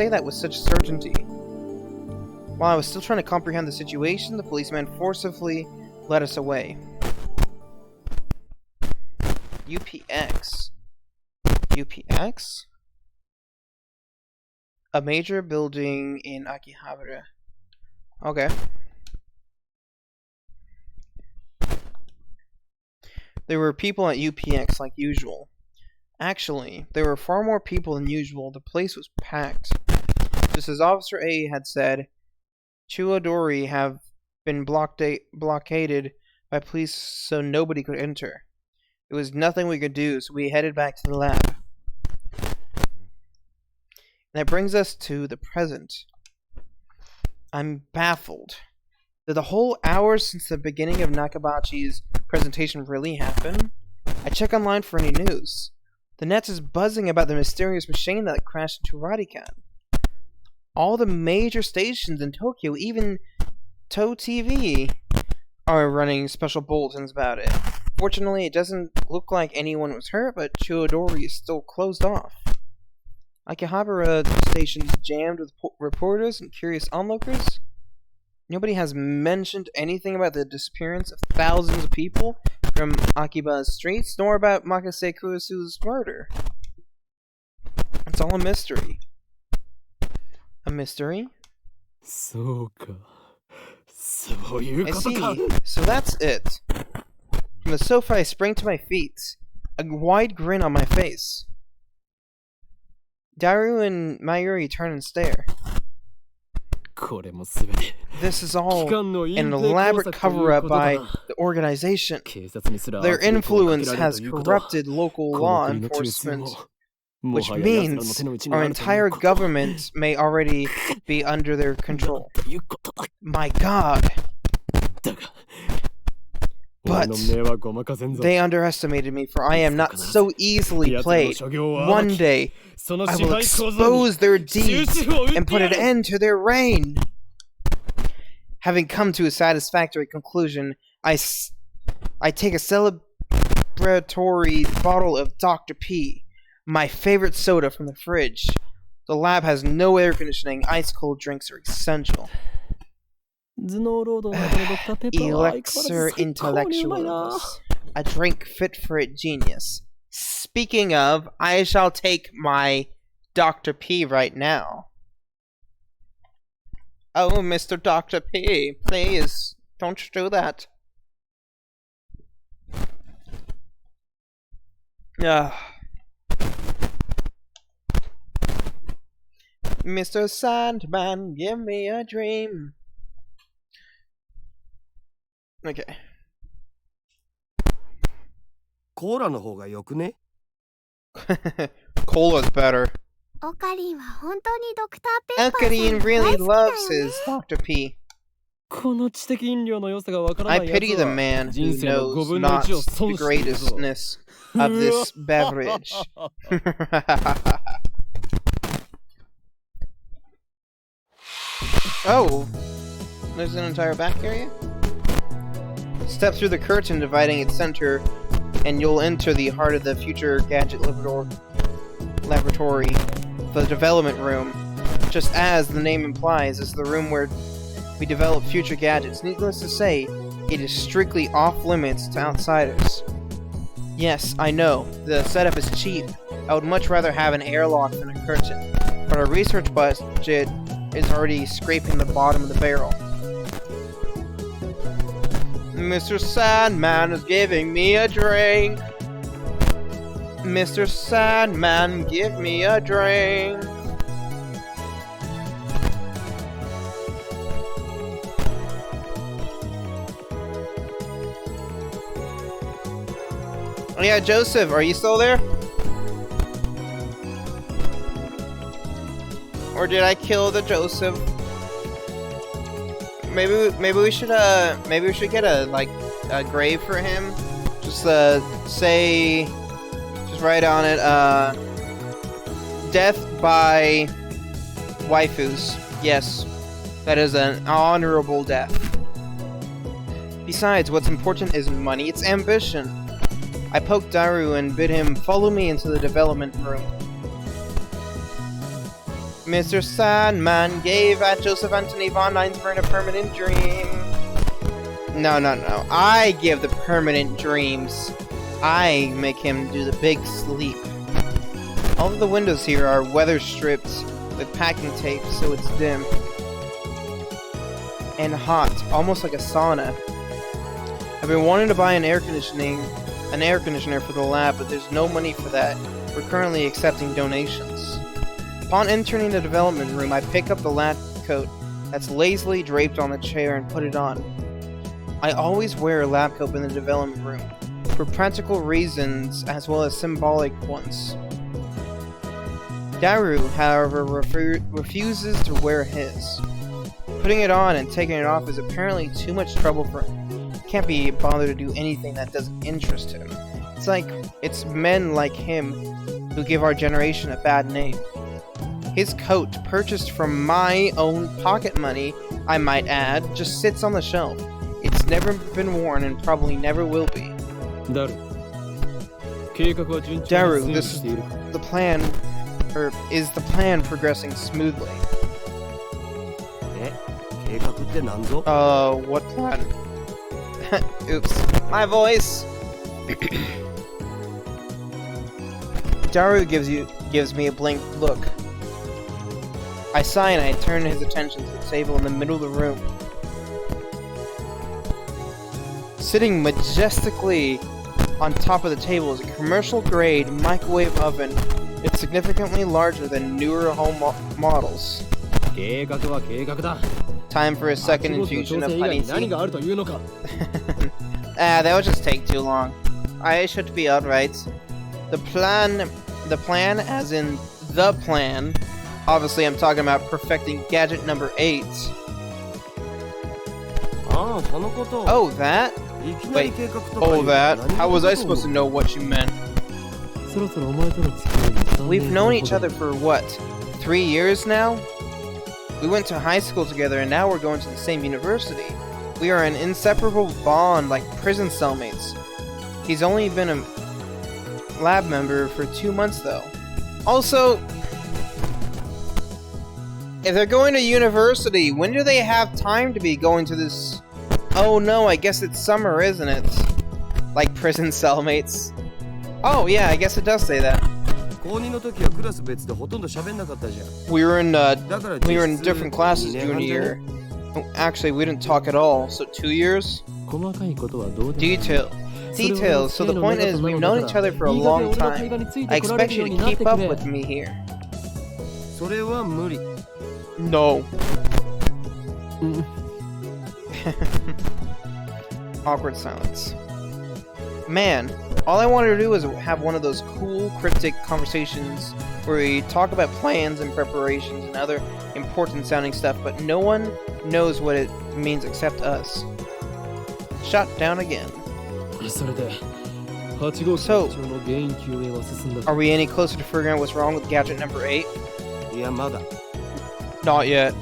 that with such certainty? While I was still trying to comprehend the situation, the policeman forcibly led us away. UPX? UPX? A major building in Akihabara. Okay. There were people at UPX like usual. Actually, there were far more people than usual. The place was packed. Just as Officer A had said, Chuodori have been blockaded by police so nobody could enter. There was nothing we could do, so we headed back to the lab. And that brings us to the present. I'm baffled. Did the whole hour since the beginning of Nakabachi's presentation really happen? I check online for any news. The net is buzzing about the mysterious machine that crashed into Radican. All the major stations in Tokyo, even To TV, are running special bulletins about it. Fortunately, it doesn't look like anyone was hurt, but Chuodori is still closed off. Akihabara station's jammed with reporters and curious onlookers. Nobody has mentioned anything about the disappearance of thousands of people from Akiba's streets, nor about Makase Kurusu's murder. It's all a mystery. A mystery? I see. So that's it. From the sofa, I sprang to my feet, a wide grin on my face. Daru and Mayuri turn and stare. This is all an elaborate cover-up by the organization. Their influence has corrupted local law enforcement, which means our entire government may already be under their control. My God! But they underestimated me, for I am not so easily played. One day, I will expose their deeds and put an end to their reign. Having come to a satisfactory conclusion, I take a celebratory bottle of Dr. P, my favorite soda from the fridge. The lab has no air conditioning. Ice-cold drinks are essential. Elixir intellectuals. A drink fit for a genius. Speaking of, I shall take my Dr. P right now. Oh, Mr. Dr. P, please, don't you do that. Mr. Sandman, give me a dream. Okay. Cola の方がよくね? Cola's better. オカリンは本当にドクターペッパーさん Ocarine 大 really 好きだよ loves ね his Dr. P. この知的飲料の良さがわからな I いやつ pity the は man who 人生の5 knows 分の not 1を the 損しているぞ greatness of this beverage. Oh, there's an entire back area? Step through the curtain dividing its center, and you'll enter the heart of the future gadget laboratory, the development room. Just as the name implies, is the room where we develop future gadgets. Needless to say, it is strictly off-limits to outsiders. Yes, I know, the setup is cheap. I would much rather have an airlock than a curtain, but our research budget is already scraping the bottom of the barrel. Mr. Sandman is giving me a drink. Mr. Sandman, give me a drink. Oh yeah, Joseph, are you still there? Or did I kill the Joseph? Maybe we should get a a grave for him. Just write on it, death by waifus. Yes, that is an honorable death. Besides, what's important isn't money, it's ambition. I poked Daru and bid him follow me into the development room. Mr. Sandman gave Joseph Anthony von Einsburn a permanent dream. No. I give the permanent dreams. I make him do the big sleep. All of the windows here are weather stripped with packing tape so it's dim. And hot, almost like a sauna. I've been wanting to buy an air conditioner for the lab, but there's no money for that. We're currently accepting donations. Upon entering the development room, I pick up the lab coat that's lazily draped on the chair and put it on. I always wear a lab coat in the development room, for practical reasons as well as symbolic ones. Daru, however, refuses to wear his. Putting it on and taking it off is apparently too much trouble for him. He can't be bothered to do anything that doesn't interest him. It's like it's men like him who give our generation a bad name. His coat, purchased from my own pocket money, I might add, just sits on the shelf. It's never been worn and probably never will be. Daru, this is the plan, or is the plan progressing smoothly? What plan? Oops, my voice! Daru gives me a blank look. I sigh and I turn his attention to the table in the middle of the room. Sitting majestically on top of the table is a commercial-grade microwave oven. It's significantly larger than newer home models. Time for a second infusion of honey tea. That would just take too long. I should be alright. The plan as in the plan. Obviously I'm talking about perfecting gadget number 8. Oh, that? Wait, oh that? How was I supposed to know what you meant? We've known each other for what? 3 years now? We went to high school together and now we're going to the same university. We are an inseparable bond like prison cellmates. He's only been a lab member for 2 months though. Also, if they're going to university, when do they have time to be going to this? Oh no, I guess it's summer, isn't it? Like prison cellmates. Oh yeah, I guess it does say that. We were in different classes junior year. Actually, we didn't talk at all. So 2 years? Details. So the point is, we've known each other for a long time. I expect you to keep up with me here. No. Awkward silence. Man, all I wanted to do was have one of those cool, cryptic conversations where we talk about plans and preparations and other important sounding stuff, but no one knows what it means except us. Shut down again. So, are we any closer to figuring out what's wrong with gadget number 8? Not yet.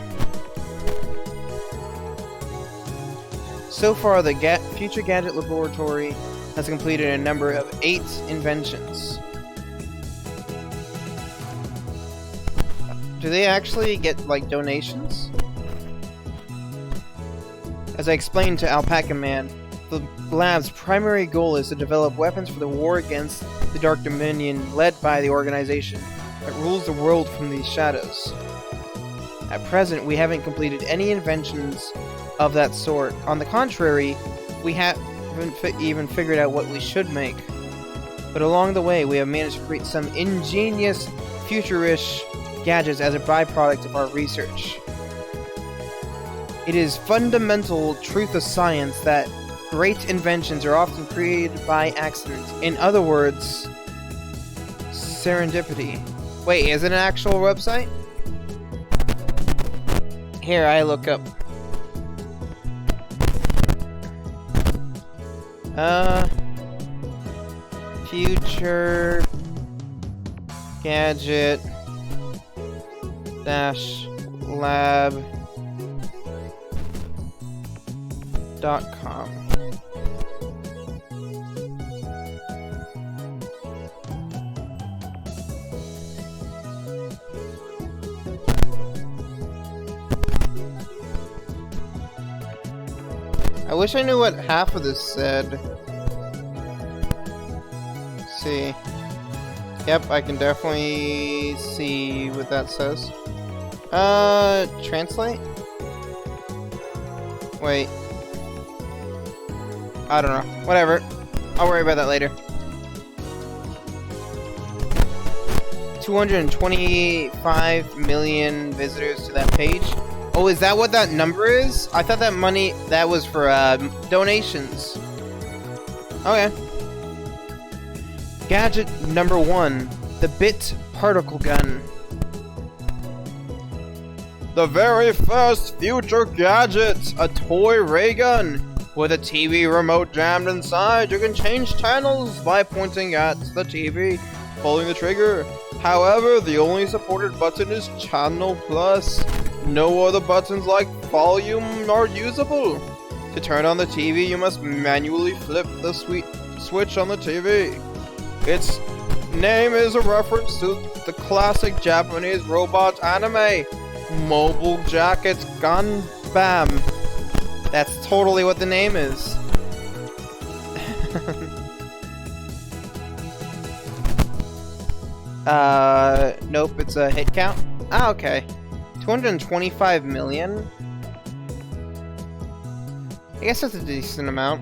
So far, the Future Gadget Laboratory has completed a number of 8 inventions. Do they actually get, like, donations? As I explained to Alpaca Man, the lab's primary goal is to develop weapons for the war against the Dark Dominion led by the organization that rules the world from these shadows. At present, we haven't completed any inventions of that sort. On the contrary, we haven't even figured out what we should make. But along the way, we have managed to create some ingenious, futurish gadgets as a byproduct of our research. It is fundamental truth of science that great inventions are often created by accident. In other words, serendipity. Wait, is it an actual website? Here, I look up. Future gadget dash lab.com. I wish I knew what half of this said. Let's see. Yep, I can definitely see what that says. Translate? Wait. I don't know. Whatever. I'll worry about that later. 225 million visitors to that page. Oh, is that what that number is? I thought that money, that was for, donations. Okay. Gadget number 1. The Bit Particle Gun. The very first future gadget! A toy ray gun! With a TV remote jammed inside, you can change channels by pointing at the TV, pulling the trigger. However, the only supported button is Channel Plus. No other buttons like volume are usable. To turn on the TV, you must manually flip the switch on the TV. Its name is a reference to the classic Japanese robot anime, Mobile Jacket Gunbam. That's totally what the name is. Nope, it's a hit count. Ah, okay. 225 million? I guess that's a decent amount.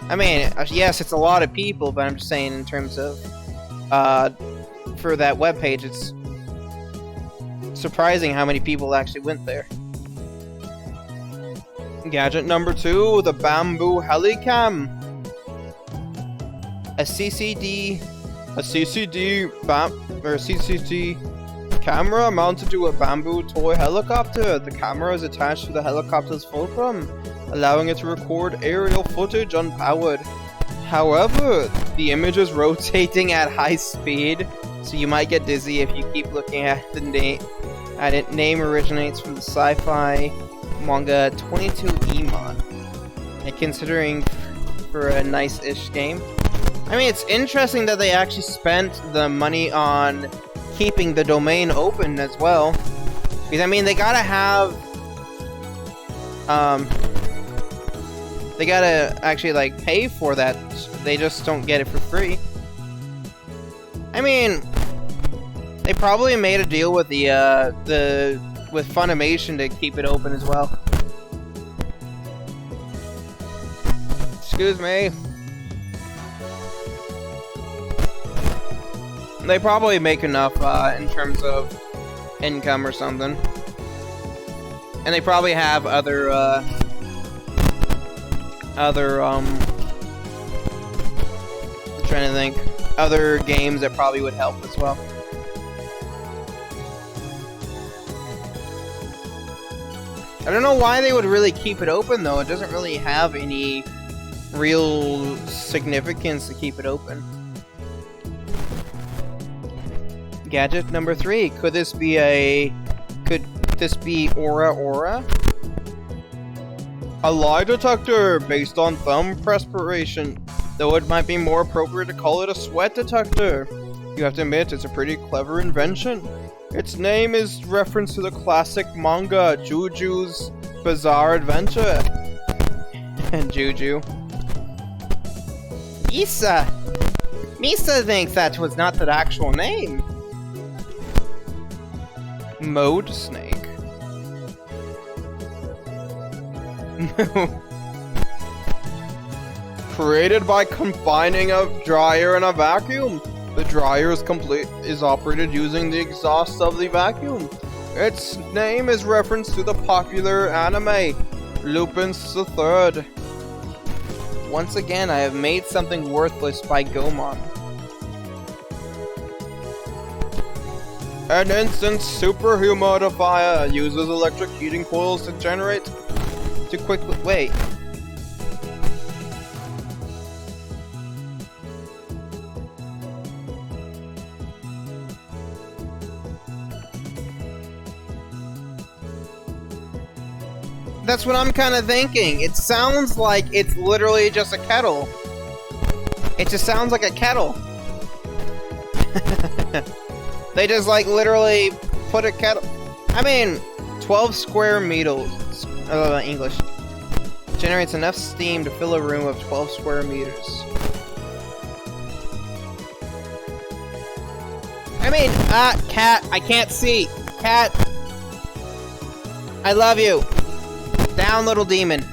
I mean, yes, it's a lot of people, but I'm just saying in terms of, for that webpage, it's surprising how many people actually went there. Gadget number 2, the Bamboo Helicam. A CCD camera mounted to a bamboo toy helicopter. The camera is attached to the helicopter's fulcrum, allowing it to record aerial footage unpowered. However, the image is rotating at high speed, so you might get dizzy if you keep looking at the name. Name originates from the sci-fi manga 22 Emon. And considering for a nice-ish game. I mean, it's interesting that they actually spent the money on keeping the domain open as well. Because, I mean, they gotta have... they gotta actually, like, pay for that. They just don't get it for free. I mean... They probably made a deal with with Funimation to keep it open as well. Excuse me. They probably make enough in terms of income or something. And they probably have other I'm trying to think, other games that probably would help as well. I don't know why they would really keep it open, though. It doesn't really have any real significance to keep it open. Gadget number 3. Could this be Aura? A lie detector based on thumb perspiration, though it might be more appropriate to call it a sweat detector. You have to admit, it's a pretty clever invention. Its name is reference to the classic manga, Juju's Bizarre Adventure. Juju. Misa thinks that was not the actual name. Mode Snake. Created by combining a dryer and a vacuum. The dryer is operated using the exhaust of the vacuum. Its name is reference to the popular anime, Lupin III. Once again, I have made something worthless by Gomon. An instant super humidifier uses electric heating coils to quickly... Wait. That's what I'm kind of thinking. It sounds like it's literally just a kettle. It just sounds like a kettle. They just like literally put a kettle. I mean, 12 square meters. English. Generates enough steam to fill a room of 12 square meters. I mean, cat, I can't see. Cat. I love you. Down, little demon.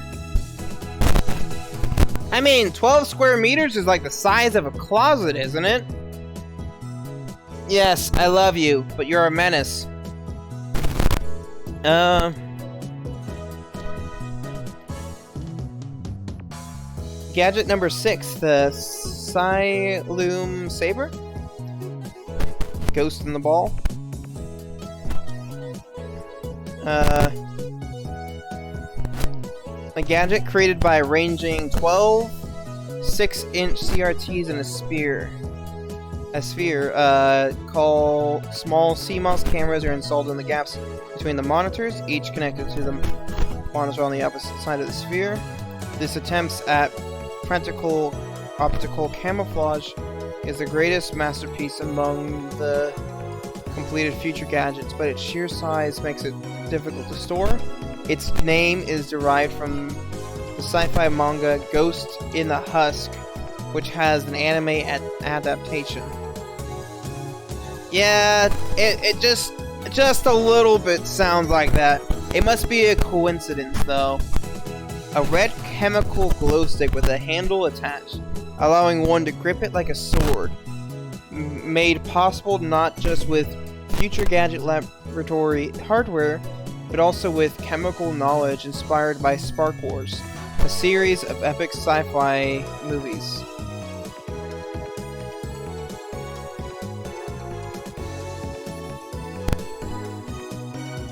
I mean, 12 square meters is like the size of a closet, isn't it? Yes, I love you, but you're a menace. Gadget number 6, the Siloom Saber. Ghost in the ball. A gadget created by arranging 12 6-inch CRTs in a sphere. Called small CMOS cameras are installed in the gaps between the monitors, each connected to the monitor on the opposite side of the sphere. This attempts at practical optical camouflage is the greatest masterpiece among the completed future gadgets, but its sheer size makes it difficult to store. Its name is derived from the sci-fi manga Ghost in the Husk, which has an anime adaptation. Yeah, it just a little bit sounds like that. It must be a coincidence, though. A red chemical glow stick with a handle attached, allowing one to grip it like a sword. Made possible not just with future gadget laboratory hardware, but also with chemical knowledge inspired by Spark Wars, a series of epic sci-fi movies.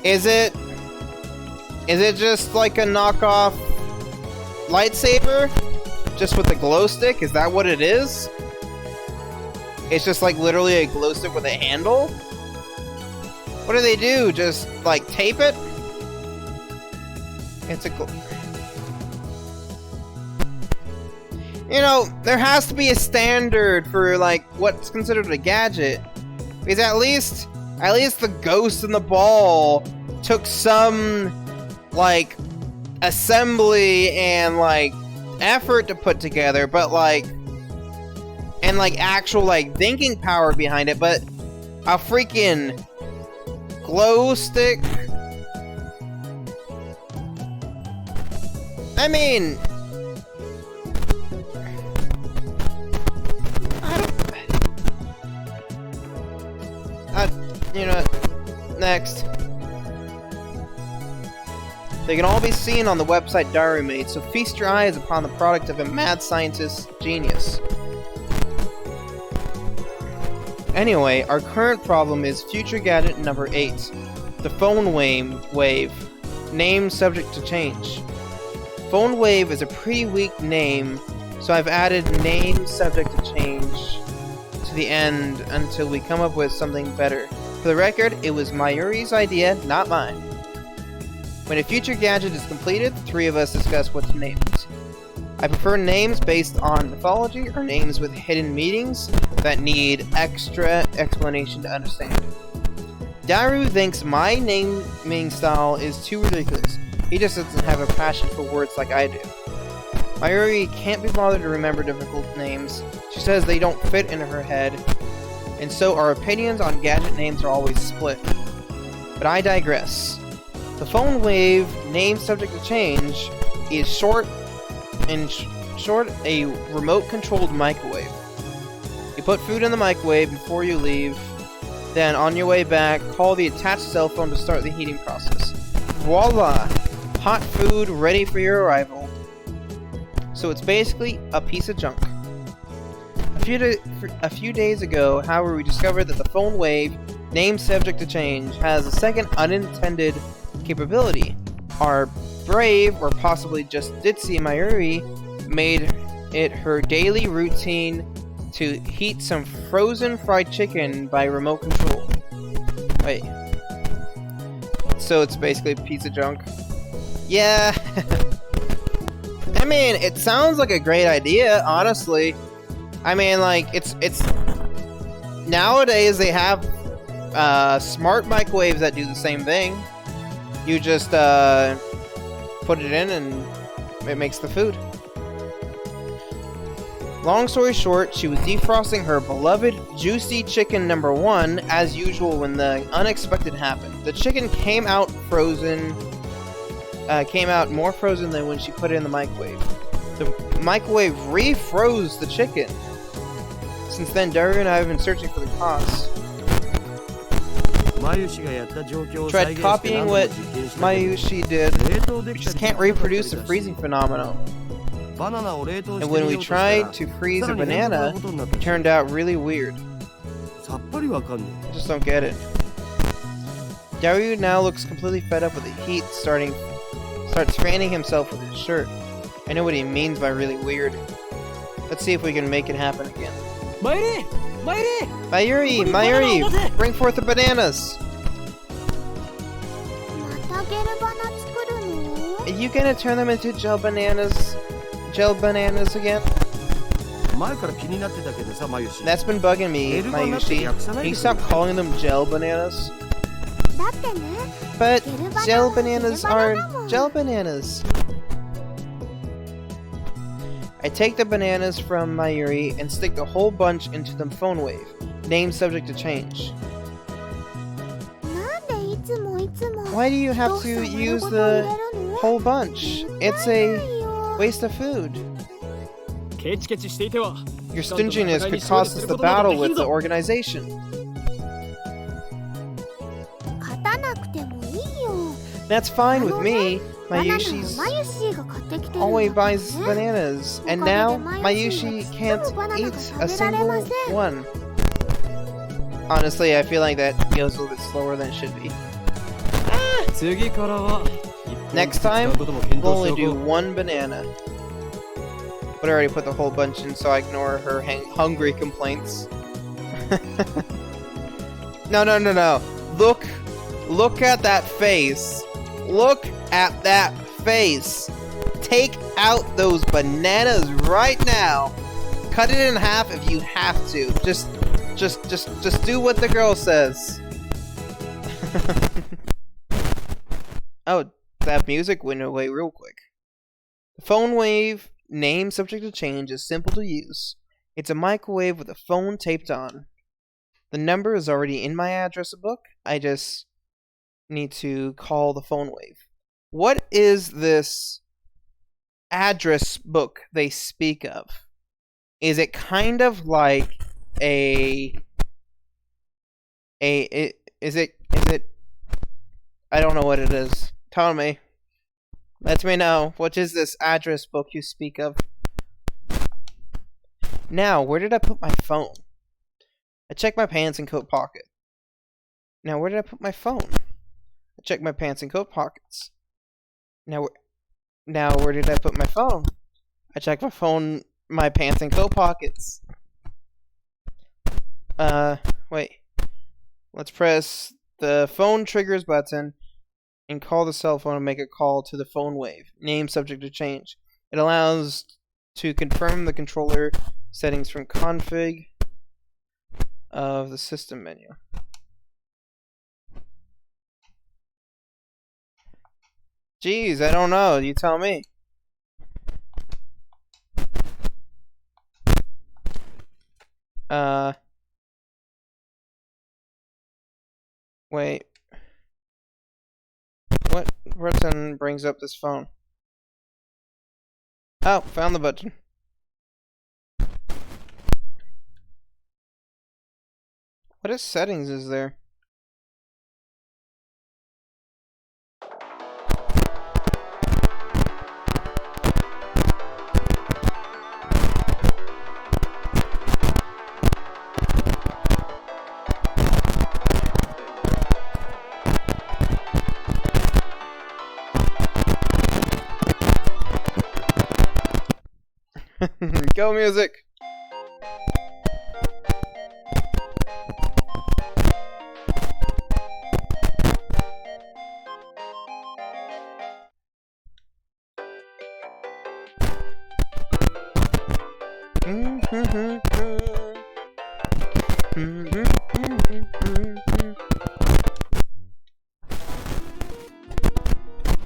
Is it just like a knockoff lightsaber? Just with a glow stick? Is that what it is? It's just like literally a glow stick with a handle? What do they do? Just like tape it? It's a you know, there has to be a standard for like what's considered a gadget. Because at least the ghost in the ball took some like assembly and like effort to put together, but like and like actual like thinking power behind it, but a freaking glow stick. I mean, you know, next. They can all be seen on the website Diary Made, so feast your eyes upon the product of a mad scientist's genius. Anyway, our current problem is future gadget number 8, the Phone Wave, name subject to change. Phone Wave is a pretty weak name, so I've added name subject to change to the end until we come up with something better. For the record, it was Mayuri's idea, not mine. When a future gadget is completed, the three of us discuss what to name it. I prefer names based on mythology or names with hidden meanings that need extra explanation to understand. Daru thinks my naming style is too ridiculous. He just doesn't have a passion for words like I do. Mayuri can't be bothered to remember difficult names. She says they don't fit in her head, and so our opinions on gadget names are always split. But I digress. The Phone Wave, name subject to change, is short a remote-controlled microwave. You put food in the microwave before you leave, then on your way back, call the attached cell phone to start the heating process. Voila! Hot food ready for your arrival. So it's basically a piece of junk. A few days ago, however, we discovered that the Phone Wave, name subject to change, has a second unintended capability. Our brave, or possibly just ditzy Mayuri, made it her daily routine to heat some frozen fried chicken by remote control. Wait. So it's basically a piece of junk. Yeah. I mean, it sounds like a great idea, honestly. I mean, like, it's nowadays they have smart microwaves that do the same thing. You just put it in and it makes the food. Long story short, she was defrosting her beloved juicy chicken number 1 as usual when the unexpected happened. The chicken came out frozen, came out more frozen than when she put it in the microwave. The microwave refroze the chicken. Since then, Dario and I have been searching for the cause. Tried copying what Mayushi did, we just can't reproduce the freezing phenomenon. And when we tried to freeze a banana, it turned out really weird. I just don't get it. Dario now looks completely fed up with the heat, starts fanning himself with his shirt. I know what he means by really weird. Let's see if we can make it happen again. Mayuri! Bring forth the bananas! Are you gonna turn them into gel bananas again? That's been bugging me, Mayushi. Can you stop calling them gel bananas? But gel bananas are gel bananas. I take the bananas from Mayuri and stick the whole bunch into the phone wave. Name subject to change. Why do you have to use the whole bunch? It's a waste of food. Your stinginess could cost us the battle with the organization. That's fine with me. Mayushi's always buys bananas, and now Mayushi can't eat a single one. Honestly, I feel like that goes a little bit slower than it should be. Next time, we'll only do one banana. But I already put the whole bunch in, so I ignore her hungry complaints. No. Look at that face. Look at that face. Take out those bananas right now. Cut it in half if you have to. Just do what the girl says. Oh, that music went away real quick. The phone wave, name subject to change, is simple to use. It's a microwave with a phone taped on. The number is already in my address book. I just need to call the phone wave. What is this address book they speak of? Is it kind of like is it I don't know what it is. Tell me. Let me know. What is this address book you speak of? Now, where did I put my phone? I checked my pants and coat pocket. Now, where did I put my phone? I checked my pants and coat pockets. Now, where did I put my phone? I checked my phone, my pants and coat pockets. Wait. Let's press the phone triggers button and call the cell phone and make a call to the phone wave. Name subject to change. It allows to confirm the controller settings from config of the system menu. Jeez, I don't know. You tell me. Wait. What button brings up this phone? Oh, found the button. What settings is there? Go music!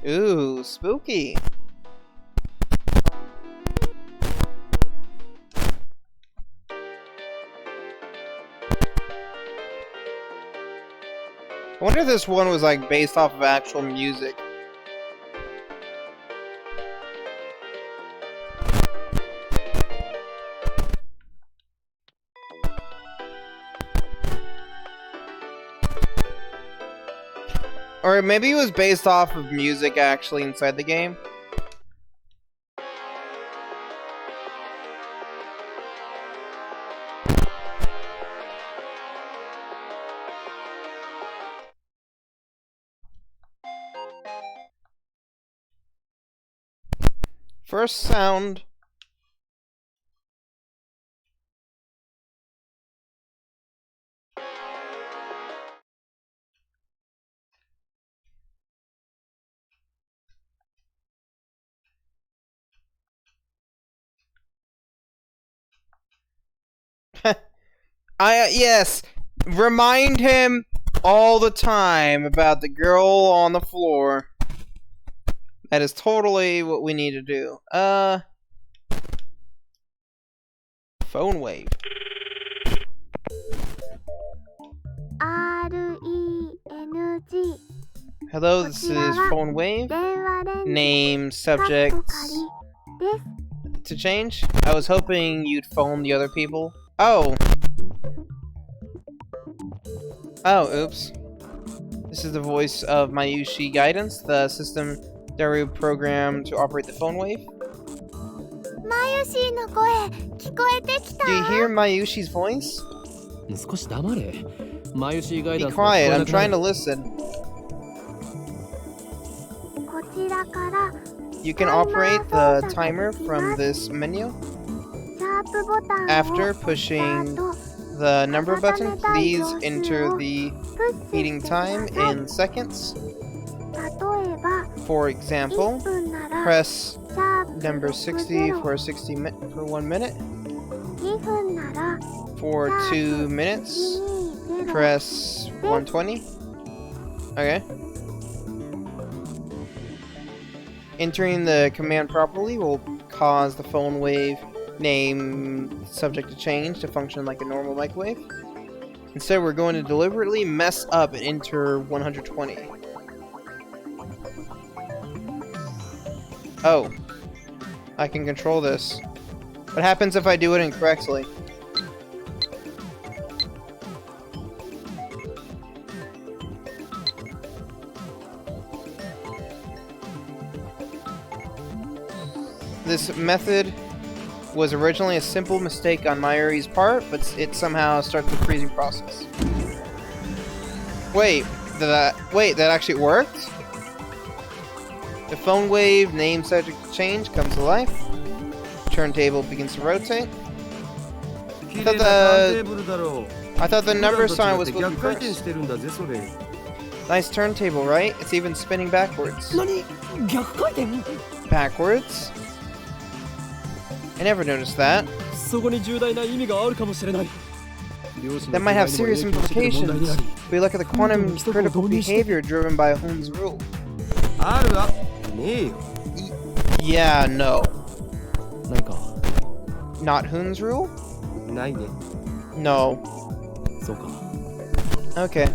Ooh, spooky. I wonder if this one was like based off of actual music. Or maybe it was based off of music actually inside the game. First sound. Yes, remind him all the time about the girl on the floor. That is totally what we need to do. Phone wave. RENG. Hello, this is phone wave. Name, subjects. To change? I was hoping you'd phone the other people. Oh. Oh, oops. This is the voice of Mayushi Guidance, the system that we programmed to operate the phone wave. Do you hear Mayushi's voice? Be quiet, I'm trying to listen. You can operate the timer from this menu. After pushing the number button, please enter the heating time in seconds. For example, press number 60 for 1 minute. For 2 minutes, press 120. Okay. Entering the command properly will cause the phone wave name subject to change to function like a normal microwave. Instead, we're going to deliberately mess up and enter 120. Oh. I can control this. What happens if I do it incorrectly? This method was originally a simple mistake on Mayuri's part, but it somehow starts the freezing process. Wait, that actually worked? The phone wave name subject to change comes to life. Turntable begins to rotate. I thought the number sign was supposed to be first. Nice turntable, right? It's even spinning backwards. Backwards? I never noticed that. That might have serious implications if we look at the quantum critical behavior driven by Hoon's rule. Yeah, no. Not Hoon's rule? No. Okay.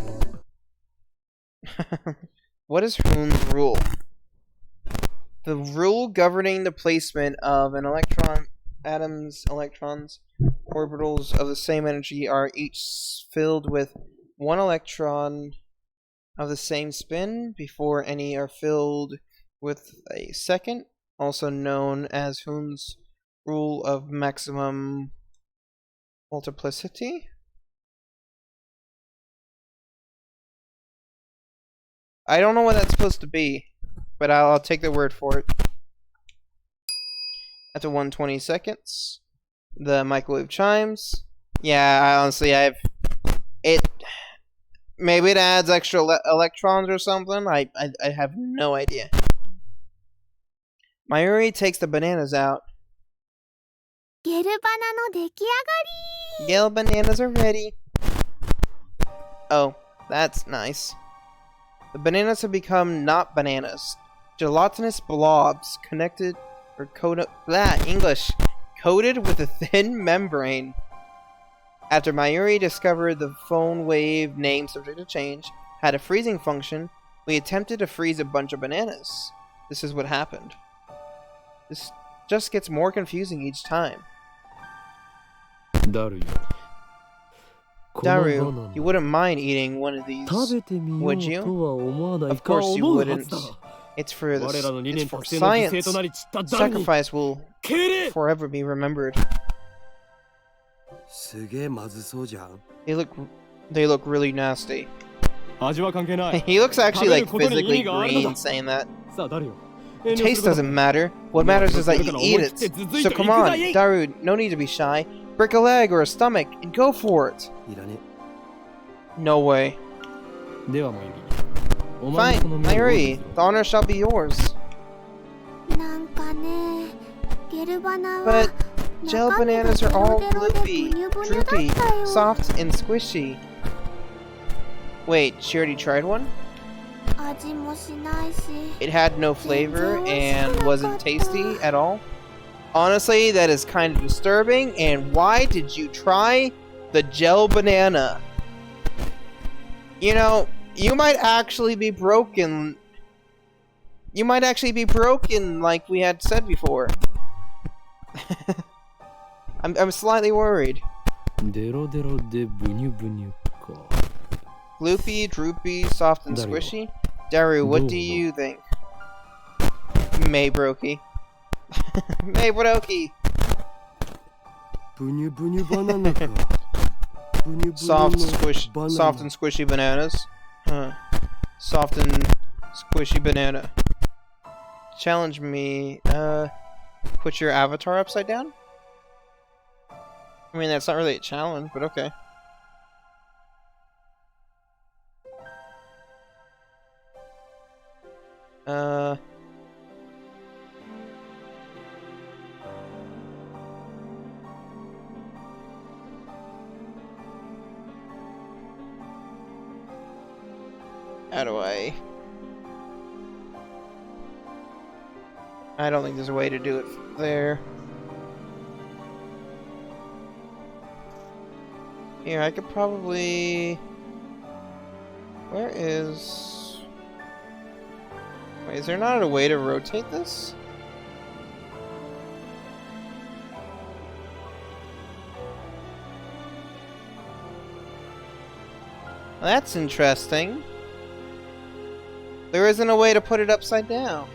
What is Hoon's rule? The rule governing the placement of an electrons, orbitals of the same energy are each filled with one electron of the same spin before any are filled with a second, also known as Hoon's rule of maximum multiplicity. I don't know what that's supposed to be, but I'll take the word for it. After 120 seconds, the microwave chimes. Yeah, honestly, maybe it adds extra electrons or something. I have no idea. Mayuri takes the bananas out. ゲルバナの出来上がり。 Yellow bananas are ready. Oh, that's nice. The bananas have become not bananas. Gelatinous blobs connected or coated coated with a thin membrane. After Mayuri discovered the phone wave name subject to change had a freezing function, we attempted to freeze a bunch of bananas. This is what happened. This just gets more confusing each time. Daru, you wouldn't mind eating one of these, would you? Of course you wouldn't. It's for science. Sacrifice will forever be remembered. They look really nasty. He looks actually like physically green saying that. Taste doesn't matter. What matters is that you eat it. So come on, Daru, no need to be shy. Break a leg or a stomach and go for it. No way. Fine, Mayuri, the honor shall be yours. But gel bananas are all gloopy, droopy, soft, and squishy. Wait, she already tried one? It had no flavor and wasn't tasty at all? Honestly, that is kind of disturbing, and why did you try the gel banana? You know, you might actually be broken. You might actually be broken, like we had said before. I'm slightly worried. Gloopy, droopy, soft, and squishy? Daru, what do you think? Maybroki. Maybroki! Soft and squishy bananas. Huh. Soft and squishy banana. Challenge me. Put your avatar upside down? I mean, that's not really a challenge, but okay. How do I don't think there's a way to do it there. Here, I could probably... Where is... Wait, is there not a way to rotate this? Well, that's interesting. There isn't a way to put it upside down.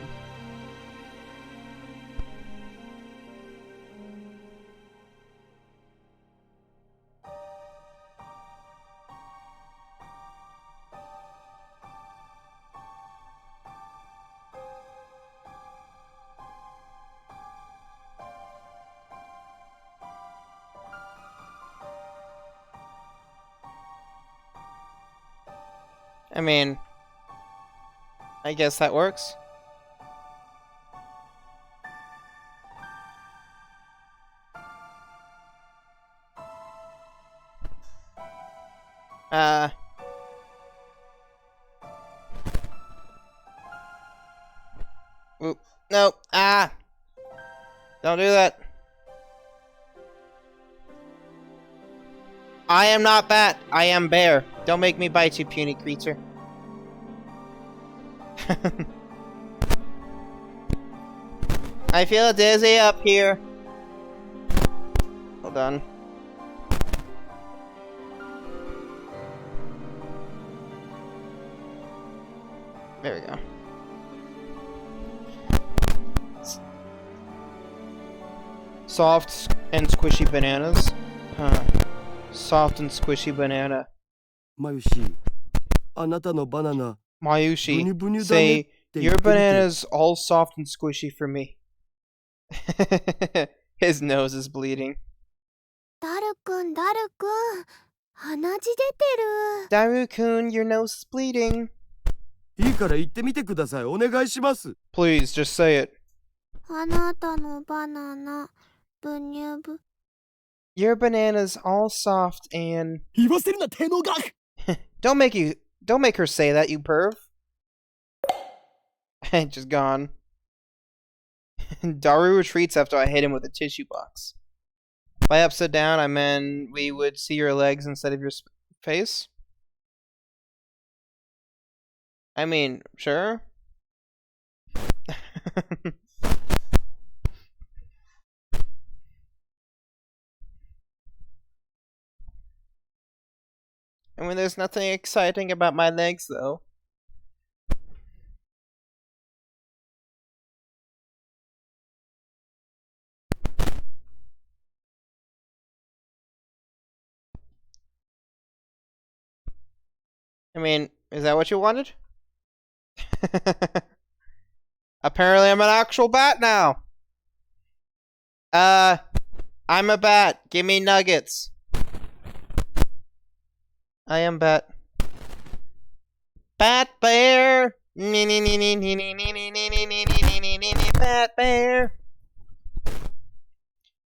I mean, I guess that works. Oop. No. Don't do that. I am not bat. I am bear. Don't make me bite you, puny creature. I feel dizzy up here. Hold on. There we go. Soft and squishy bananas. Huh. Soft and squishy banana. Mayushi, あなたのバナナ Mayushi, say, your banana's all soft and squishy for me. His nose is bleeding. Daru-kun, 鼻血出てる。 Daru-kun, your nose is bleeding. いいから言ってみてください。お願いします。 Please, just say it. あなたのバナナ、Your banana's all soft and... 言わせるな、手の額 Don't make her say that, you perv. Just gone. Daru retreats after I hit him with a tissue box. By upside down, I meant we would see your legs instead of your face. I mean, sure. I mean, there's nothing exciting about my legs, though. I mean, is that what you wanted? Apparently I'm an actual bat now. I'm a bat. Give me nuggets. I am bat. Bat bear. Bat bear.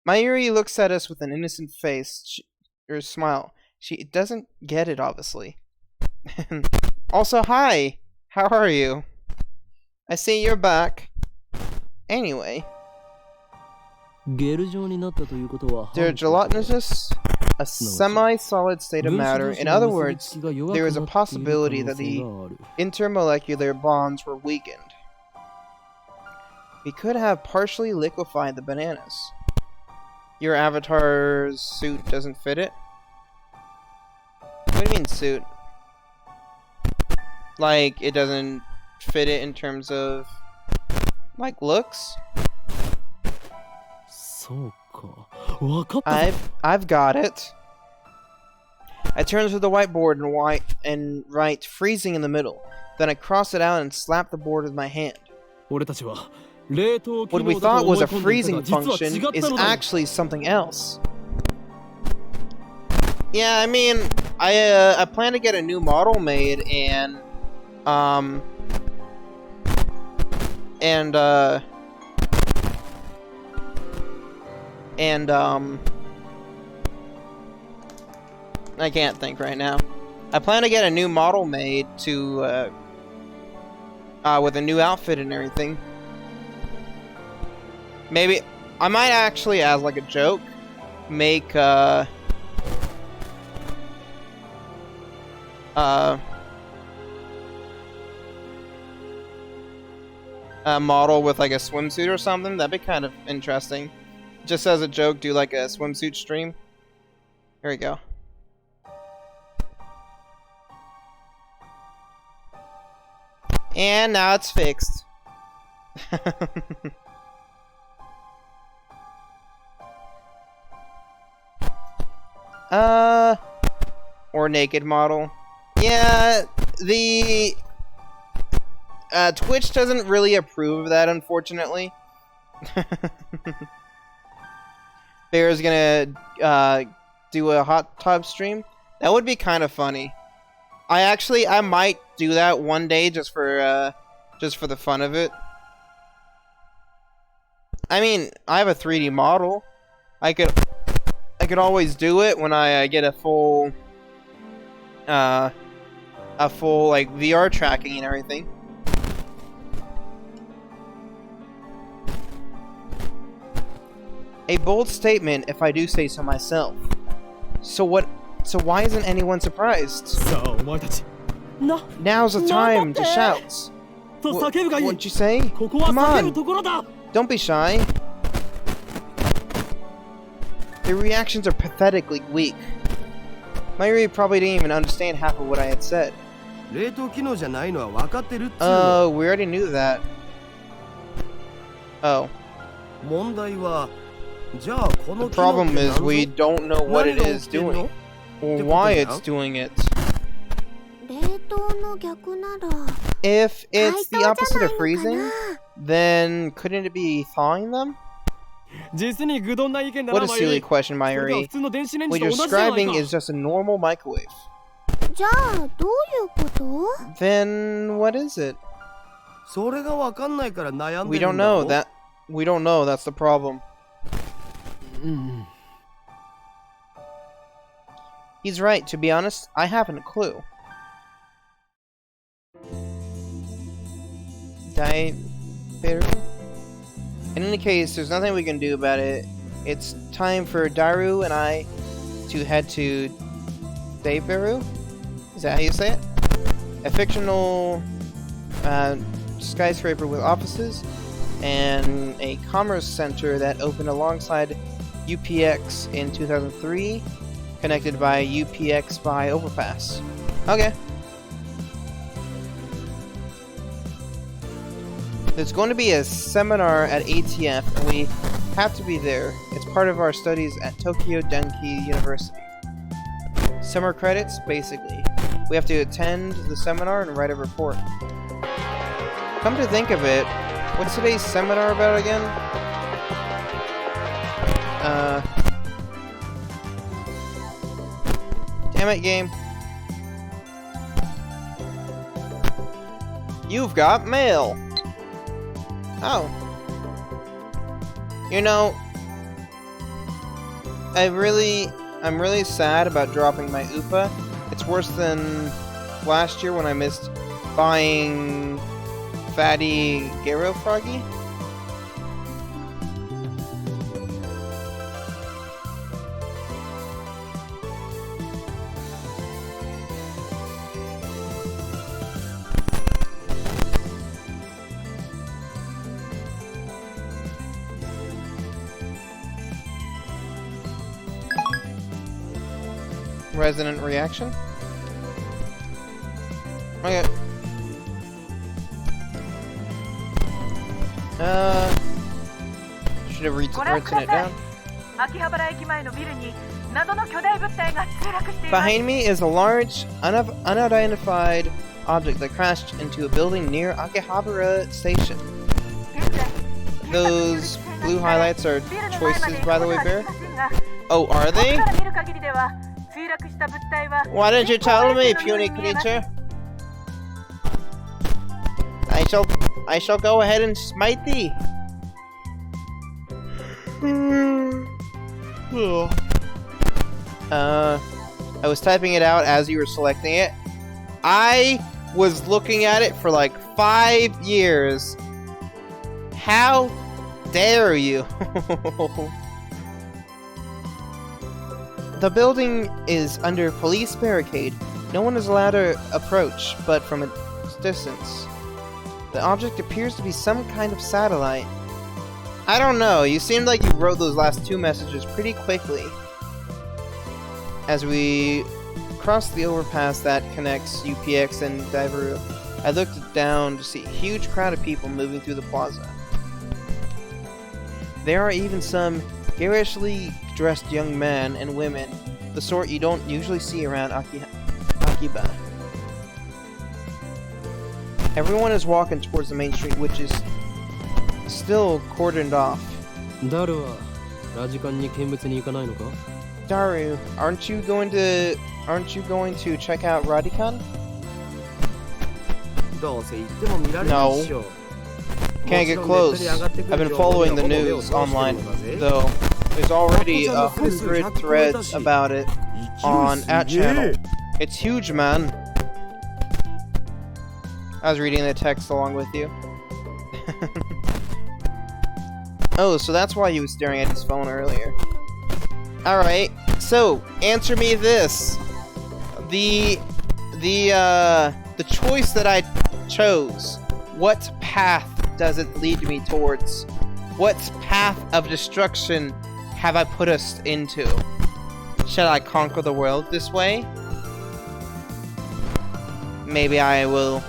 Mayuri looks at us with an innocent face, or smile. She doesn't get it, obviously. Also, hi. How are you? I see you're back. Anyway. They're gelatinous, a semi-solid state of matter. In other words, there is a possibility that the intermolecular bonds were weakened. We could have partially liquefied the bananas. Your avatar's suit doesn't fit it? What do you mean suit? Like, it doesn't fit it in terms of, like, looks? I've got it. I turn to the whiteboard and write freezing in the middle. Then I cross it out and slap the board with my hand. What we thought was a freezing function is actually something else. Yeah, I mean, I plan to get a new model made and I can't think right now. I plan to get a new model made to with a new outfit and everything. Maybe I might actually, as like a joke, make a model with like a swimsuit or something. That'd be kind of interesting. Just as a joke, do like a swimsuit stream. Here we go. And now it's fixed. Or naked model. Yeah, the Twitch doesn't really approve of that, unfortunately. Bear's gonna do a hot tub stream. That would be kind of funny. I might do that one day just for the fun of it. I mean, I have a 3D model. I could always do it when I get a full like VR tracking and everything. A bold statement, if I do say so myself. So why isn't anyone surprised? Now's the time to shout. What'd you say? Come on! Don't be shy. The reactions are pathetically weak. Mayuri probably didn't even understand half of what I had said. We already knew that. Oh. The problem is we don't know what it is doing, or why it's doing it. If it's the opposite of freezing, then couldn't it be thawing them? What a silly question, Mayuri. What you're describing is just a normal microwave. Then what is it? We don't know. That's the problem. He's right, to be honest, I haven't a clue. Dairu? In any case, there's nothing we can do about it. It's time for Dairu and I to head to Dairu? Is that how you say it? A fictional skyscraper with offices and a commerce center that opened alongside UPX in 2003, connected by UPX by overpass. Okay. There's going to be a seminar at ATF, and we have to be there. It's part of our studies at Tokyo Denki University. Summer credits, basically. We have to attend the seminar and write a report. Come to think of it, what's today's seminar about again? Damn it, game. You've got mail! Oh. You know, I'm really sad about dropping my UPA. It's worse than last year when I missed buying Fatty Garo Froggy. Resonant reaction? Okay. Should have written it down. Behind me is a large, unidentified object that crashed into a building near Akihabara Station. Those blue highlights are choices, by the way, Bear? Oh, are they? Why didn't you tell me, puny creature? I shall go ahead and smite thee. I was typing it out as you were selecting it. I was looking at it for like 5 years. How dare you? The building is under police barricade. No one is allowed to approach, but from a distance. The object appears to be some kind of satellite. I don't know, you seemed like you wrote those last 2 messages pretty quickly. As we crossed the overpass that connects UPX and Dairu, I looked down to see a huge crowd of people moving through the plaza. There are even some garishly dressed young men and women, the sort you don't usually see around Akiba. Everyone is walking towards the main street, which is still cordoned off. Daru, aren't you going to check out Radikan? No. Can't get close. I've been following the news online, though. There's already 100 threads about it on @channel. It's huge, man. I was reading the text along with you. Oh, so that's why he was staring at his phone earlier. Alright, so, answer me this. The choice that I chose, what path does it lead me towards? What path of destruction have I put us into? Shall I conquer the world this way? Maybe I will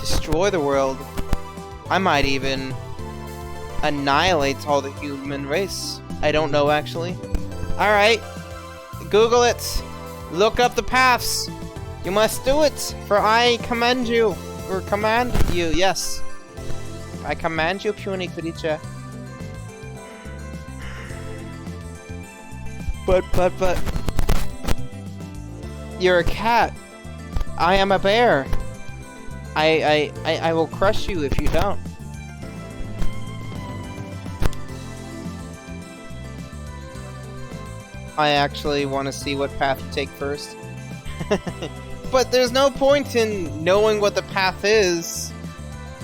destroy the world. I might even annihilate all the human race. I don't know, actually. Alright, Google it. Look up the paths. You must do it, for I command you. Or command you, yes. I command you, puny creature. But... You're a cat. I am a bear. I will crush you if you don't. I actually want to see what path to take first. But there's no point in knowing what the path is,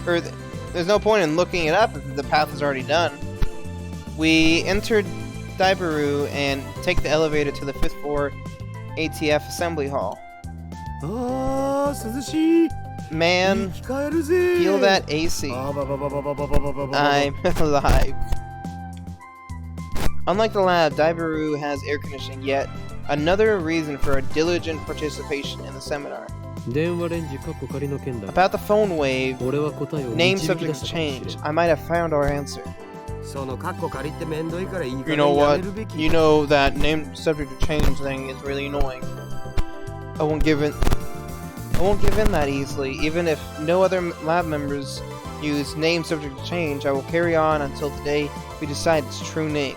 or there's no point in looking it up if the path is already done. We enter Daibaru and take the elevator to the 5th floor ATF assembly hall. Man, feel that AC. I'm alive. Unlike the lab, Daibaru has air conditioning, yet another reason for a diligent participation in the seminar. About the phone wave, name subject change. I might have found our answer. You know what? You know that name subject change thing is really annoying. I won't give in that easily. Even if no other lab members use name subject change, I will carry on until the day we decide its true name.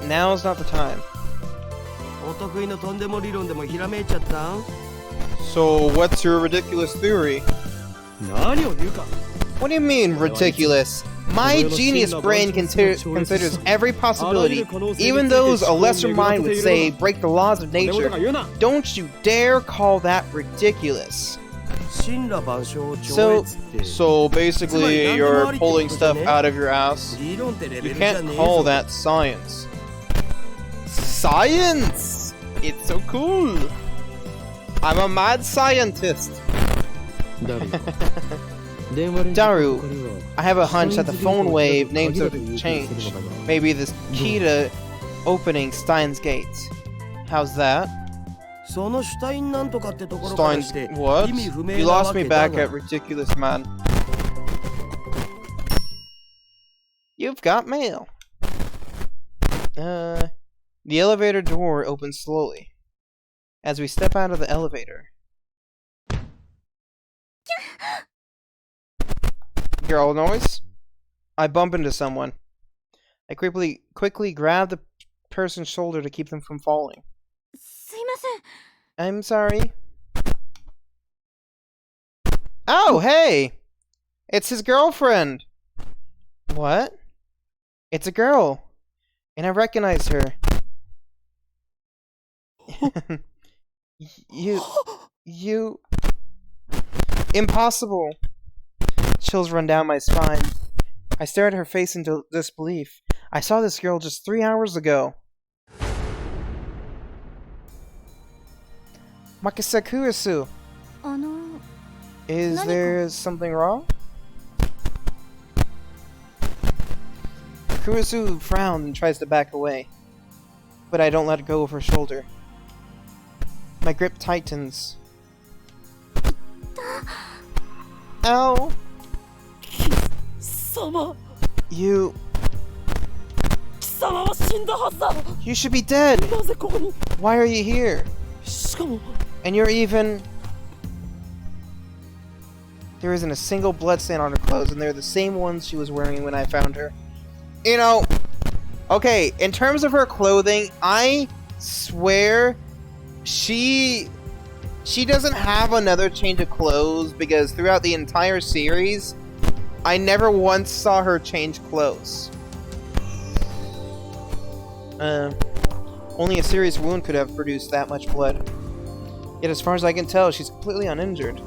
Now is not the time. So, what's your ridiculous theory? What do you mean, ridiculous? My genius brain considers every possibility, even those a lesser mind would say break the laws of nature. Don't you dare call that ridiculous. So basically, you're pulling stuff out of your ass. You can't call that science. Science! It's so cool! I'm a mad scientist! Daru, I have a hunch that the phone wave name subject change. Maybe this key to opening Steins gates. How's that? Steins, what? You lost me back at ridiculous man. You've got mail. The elevator door opens slowly. As we step out of the elevator. Girl noise? I bump into someone. I quickly grab the person's shoulder to keep them from falling. I'm sorry. Oh, hey! It's his girlfriend! What? It's a girl. And I recognize her. You... Impossible! Chills run down my spine. I stare at her face in disbelief. I saw this girl just 3 hours ago. Makisakuisu. Is there something wrong? Kurisu frowns and tries to back away, but I don't let go of her shoulder. My grip tightens. Ow! You should be dead! Why are you here? And you're even... There isn't a single bloodstain on her clothes, and they're the same ones she was wearing when I found her. You know, okay, in terms of her clothing, I swear she doesn't have another change of clothes, because throughout the entire series, I never once saw her change clothes. Only a serious wound could have produced that much blood. Yet as far as I can tell, she's completely uninjured.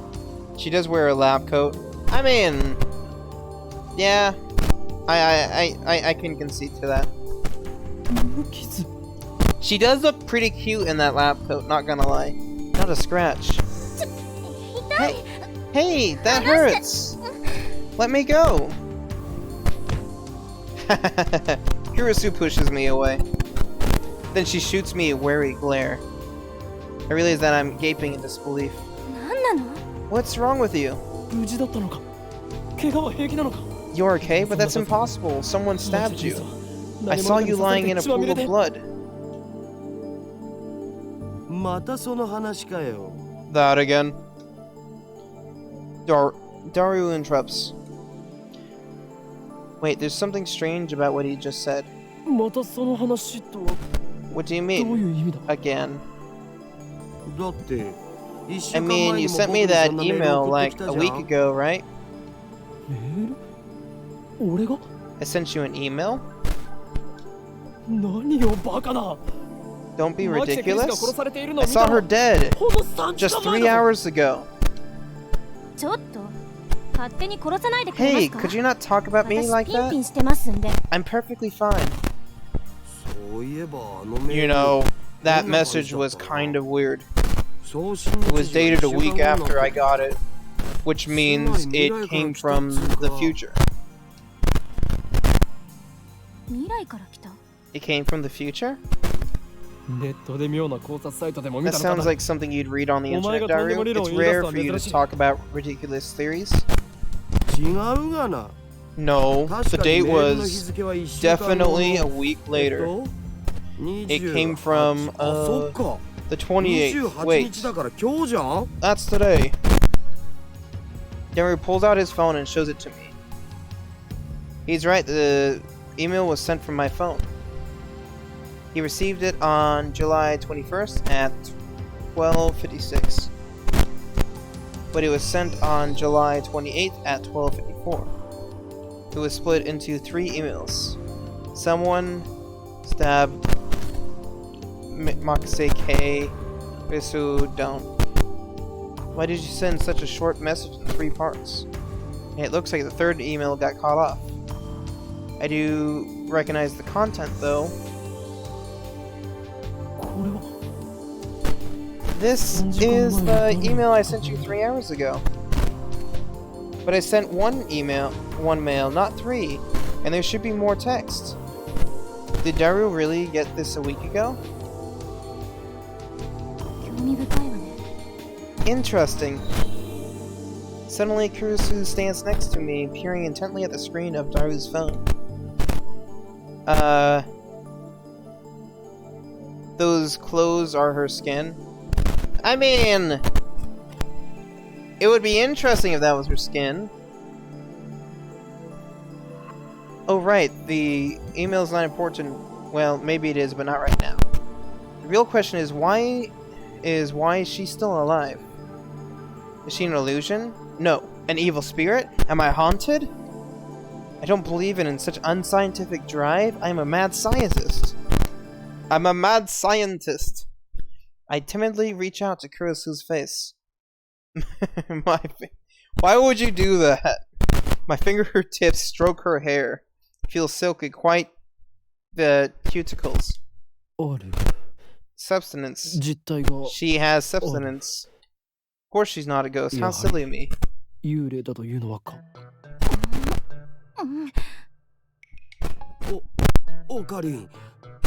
She does wear a lab coat. I mean, yeah, I can concede to that. She does look pretty cute in that lab coat, not gonna lie. Not a scratch. Hey, that hurts! Let me go! Kurisu pushes me away. Then she shoots me a wary glare. I realize that I'm gaping in disbelief. What's wrong with you? You're okay, but that's impossible. Someone stabbed you. I saw you lying in a pool of blood. That again. Daru interrupts. Wait, there's something strange about what he just said. What do you mean? Again? I mean, you sent me that email like a week ago, right? I sent you an email? Don't be ridiculous. I saw her dead just 3 hours ago. Hey, could you not talk about me like that? I'm perfectly fine. You know, that message was kind of weird. It was dated a week after I got it, which means it came from the future. It came from the future? That sounds like something you'd read on the internet, Daru. It's rare for you to talk about ridiculous theories. No, the date was definitely a week later. It came from, the 28th. Wait, that's today. Daru pulls out his phone and shows it to me. He's right, the email was sent from my phone. He received it on July 21st at 12:56. But it was sent on July 28th at 12:54. It was split into 3 emails. Someone stabbed Makase K. Risu don't. Why did you send such a short message in 3 parts? And it looks like the 3rd email got caught off. I do recognize the content though. This is the email I sent you 3 hours ago. But I sent one mail, not 3, and there should be more text. Did Daru really get this a week ago? Interesting. Suddenly, Kurusu stands next to me, peering intently at the screen of Daru's phone. Those clothes are her skin? I mean, it would be interesting if that was her skin. Oh right, the email's not important. Well, maybe it is, but not right now. The real question is why is she still alive? Is she an illusion? No. An evil spirit? Am I haunted? I don't believe in such unscientific drive. I'm a mad scientist. I'm a mad scientist. I timidly reach out to Kurusu's face. Why would you do that? My fingertips stroke her hair. Feels silky, quite the cuticles. Substance. She has substance. Of course she's not a ghost. How silly of me.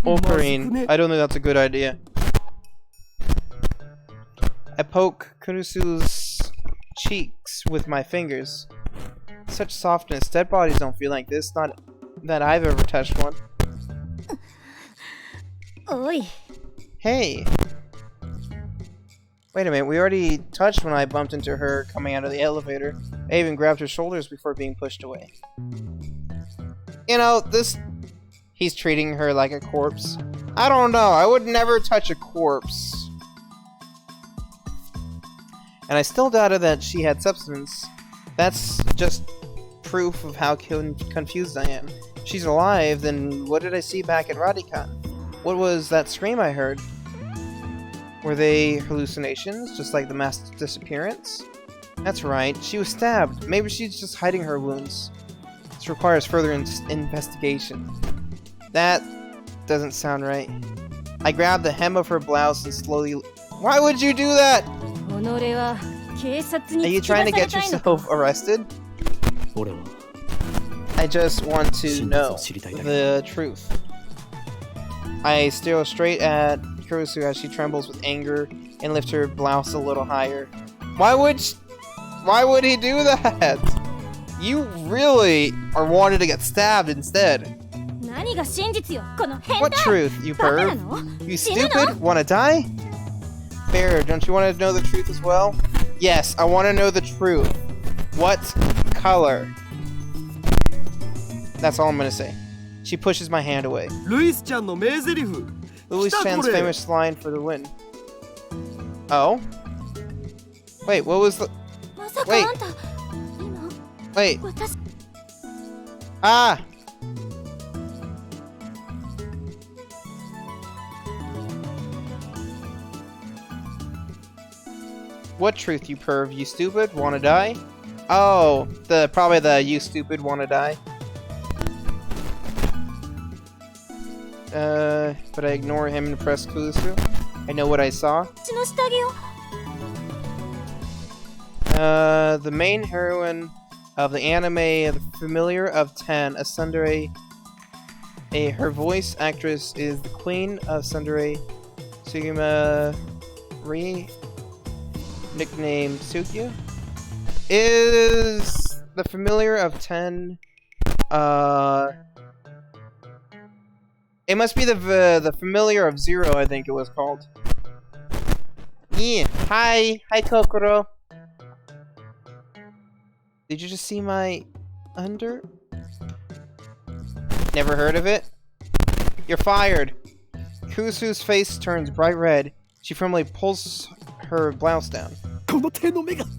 Ocarine. I don't think that's a good idea. I poke Kurusu's cheeks with my fingers. Such softness. Dead bodies don't feel like this. Not that I've ever touched one. Oi. Hey. Wait a minute. We already touched when I bumped into her coming out of the elevator. I even grabbed her shoulders before being pushed away. You know, he's treating her like a corpse. I don't know. I would never touch a corpse. And I still doubted that she had substance. That's just proof of how confused I am. If she's alive, then what did I see back at Radikan? What was that scream I heard? Were they hallucinations, just like the mass disappearance? That's right, she was stabbed. Maybe she's just hiding her wounds. This requires further investigation. That doesn't sound right. I grabbed the hem of her blouse and slowly... Why would you do that? Are you trying to get yourself arrested? I just want to know the truth. I stare straight at Kurusu as she trembles with anger and lifts her blouse a little higher. Why would he do that? You really are wanting to get stabbed instead. What truth, you perv? You stupid? Wanna die? Bear, don't you want to know the truth as well? Yes, I want to know the truth. What color? That's all I'm gonna say. She pushes my hand away. Louis Chan's famous line for the win. Oh? Wait, what was the... Wait. Wait. Ah! What truth, you perv? You stupid? Wanna die? Oh, probably the you stupid wanna die. But I ignore him and press Kusu. I know what I saw. The main heroine of the anime, the familiar of 10, a tsundere. Her voice actress is the queen of tsundere, Sugima Ri, nicknamed Sukyu. Is the familiar of 10, it must be the familiar of 0, I think it was called. Yeah, hi Kokoro. Did you just see my under? Never heard of it? You're fired. Kusu's face turns bright red. She firmly pulls her blouse down.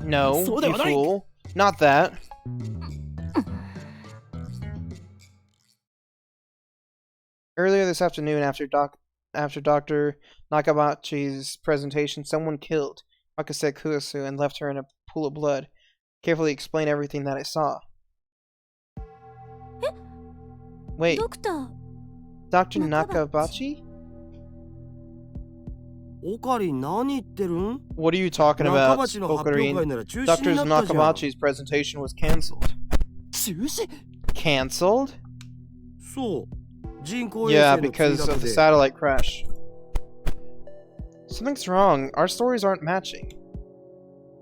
No, you fool. Not that. Earlier this afternoon, after Dr. Nakabachi's presentation, someone killed Makase Kusu and left her in a pool of blood. Carefully explain everything that I saw. Wait. Dr. Nakabachi? What are you talking about, Okarin? Dr. Nakabachi's presentation was cancelled. Cancelled? Yeah, because of the satellite crash. Something's wrong. Our stories aren't matching.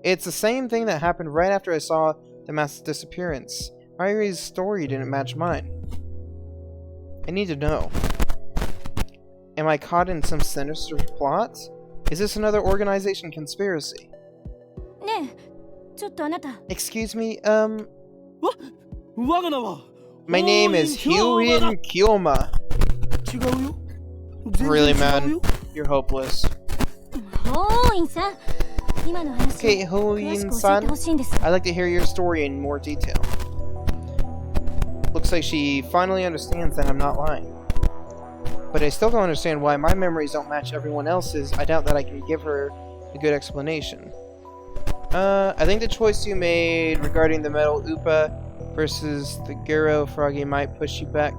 It's the same thing that happened right after I saw the mass disappearance. Mayuri's story didn't match mine. I need to know. Am I caught in some sinister plot? Is this another organization conspiracy? Excuse me, my name is Hyuin Kyoma. Really, man? You're hopeless. Okay, Hyuin-san, I'd like to hear your story in more detail. Looks like she finally understands that I'm not lying. But I still don't understand why my memories don't match everyone else's. I doubt that I can give her a good explanation. I think the choice you made regarding the metal Upa versus the Gero Froggy might push you back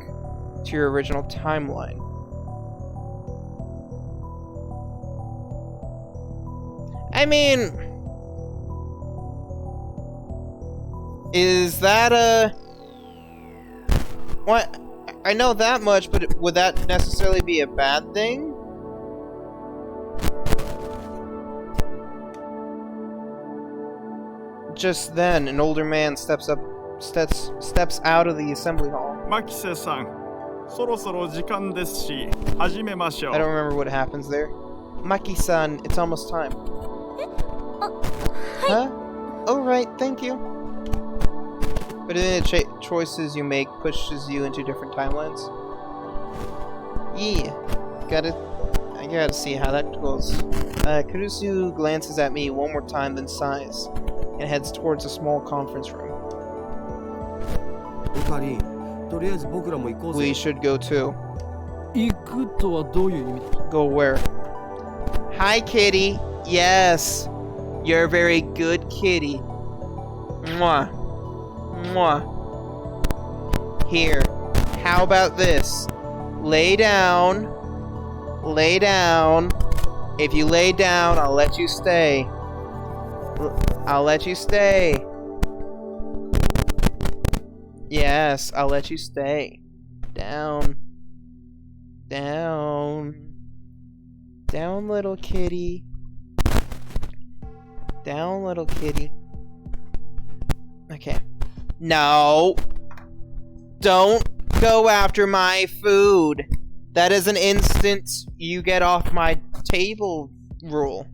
to your original timeline. I mean, is that a... What? I know that much, but would that necessarily be a bad thing? Just then, an older man steps out of the assembly hall. I don't remember what happens there. Maki-san, it's almost time. Huh? Alright, thank you. But then the choices you make pushes you into different timelines. Yeah, I gotta see how that goes. Kurusu glances at me one more time, then sighs, and heads towards a small conference room. We should go too. Go where? Hi, kitty. Yes, you're a very good kitty. Mwah. Mwah. Here, how about this? Lay down. Lay down. If you lay down, I'll let you stay. I'll let you stay. Yes, I'll let you stay. Down. Down. Down, little kitty. Down, little kitty. Okay. No. Don't go after my food. That is an instant you get off my table rule.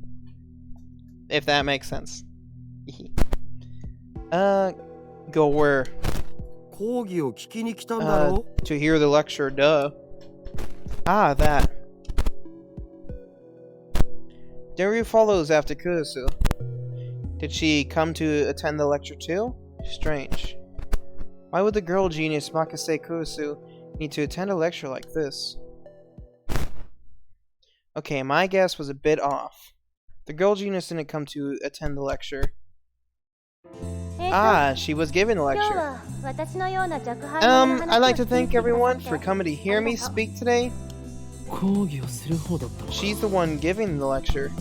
If that makes sense. Go where? To hear the lecture, duh. Ah, that. Daru follows after Kurusu. Did she come to attend the lecture too? Strange. Why would the girl genius Makase Kurusu need to attend a lecture like this? Okay, my guess was a bit off. The girl genius didn't come to attend the lecture. Ah, she was giving the lecture. I'd like to thank everyone for coming to hear me speak today. She's the one giving the lecture.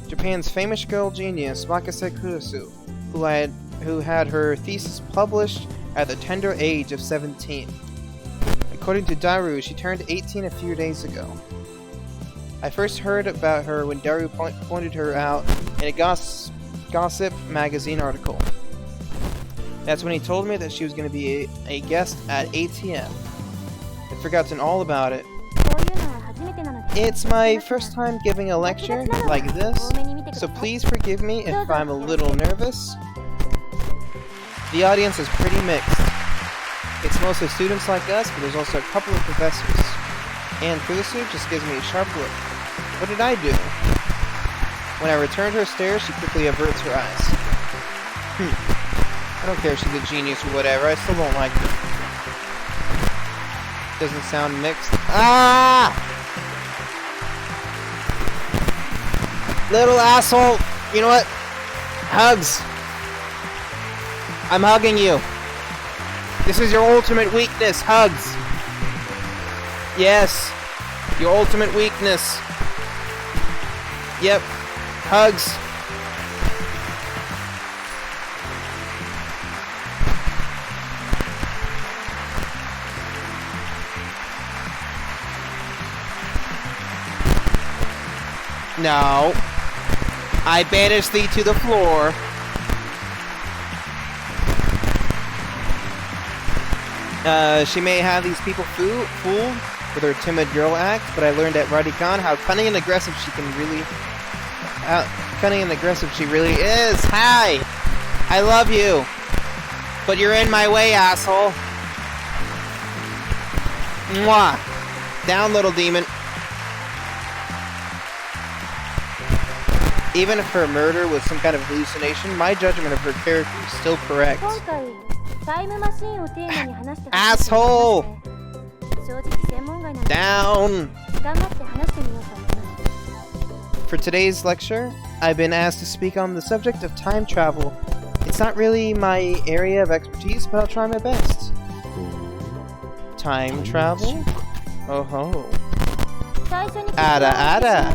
Japan's famous girl genius, Wakase Kurusu, who had her thesis published at the tender age of 17. According to Daru, she turned 18 a few days ago. I first heard about her when Daru pointed her out in a gossip magazine article. That's when he told me that she was going to be a guest at ATM. I'd forgotten all about it. It's my first time giving a lecture like this, so please forgive me if I'm a little nervous. The audience is pretty mixed. It's mostly students like us, but there's also a couple of professors. And Kurusu just gives me a sharp look. What did I do? When I returned her stare, she quickly averts her eyes. I don't care if she's a genius or whatever, I still don't like her. Doesn't sound mixed. Ah! Little asshole! You know what? Hugs! I'm hugging you. This is your ultimate weakness, hugs. Yes, your ultimate weakness. Yep, hugs. No. I banish thee to the floor. She may have these people fooled with her timid girl act, but I learned at Radicon how cunning and aggressive she really is. Hi! I love you! But you're in my way, asshole! Mwah! Down, little demon. Even if her murder was some kind of hallucination, my judgment of her character is still correct. Asshole! Down! For today's lecture, I've been asked to speak on the subject of time travel. It's not really my area of expertise, but I'll try my best. Time travel? Oh ho. Ada.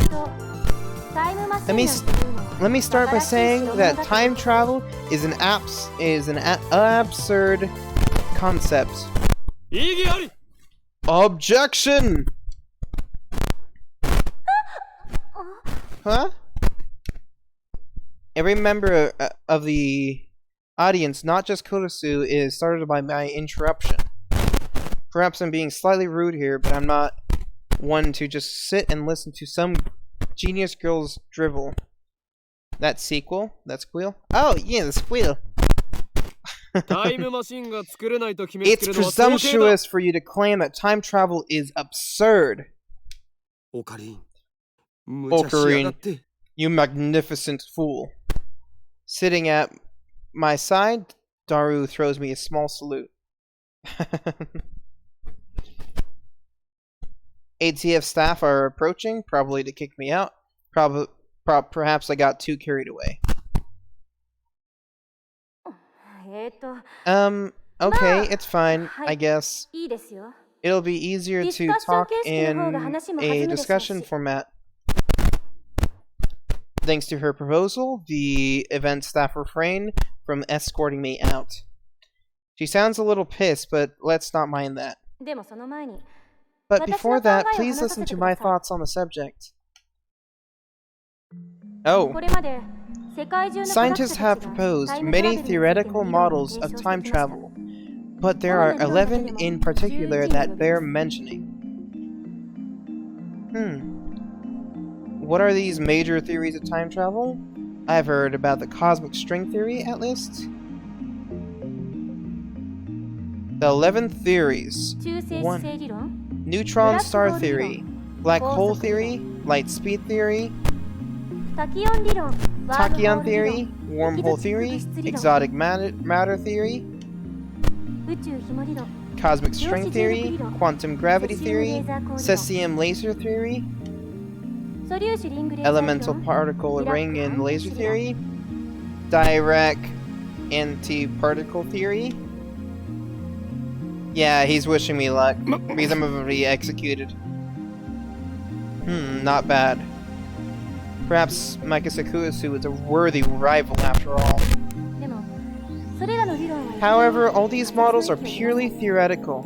Let me start by saying that time travel is an absurd concept. Objection! Huh? Every member of the audience, not just Kurusu, is startled by my interruption. Perhaps I'm being slightly rude here, but I'm not one to just sit and listen to some genius girl's drivel. That sequel? That's Squeal? Oh, yeah, the Squeal. It's presumptuous for you to claim that time travel is absurd. Ocarine, you magnificent fool. Sitting at my side, Daru throws me a small salute. ATF staff are approaching, probably to kick me out. Perhaps I got too carried away. Okay, it's fine, I guess. It'll be easier to talk in a discussion format. Thanks to her proposal, the event staff refrained from escorting me out. She sounds a little pissed, but let's not mind that. But before that, please listen to my thoughts on the subject. Oh. Scientists have proposed many theoretical models of time travel, but there are 11 in particular that bear mentioning. What are these major theories of time travel? I've heard about the cosmic string theory, at least. The 11 theories. 1. Neutron star theory, black hole theory, light speed theory, tachyon theory, wormhole theory, exotic matter theory, cosmic string theory, quantum gravity theory, cesium laser theory, Elemental particle ring in laser theory. Direct anti-particle theory. Yeah, he's wishing me luck because I'm about to be executed. Not bad. Perhaps Mikasa Kuasu is a worthy rival after all. However, all these models are purely theoretical.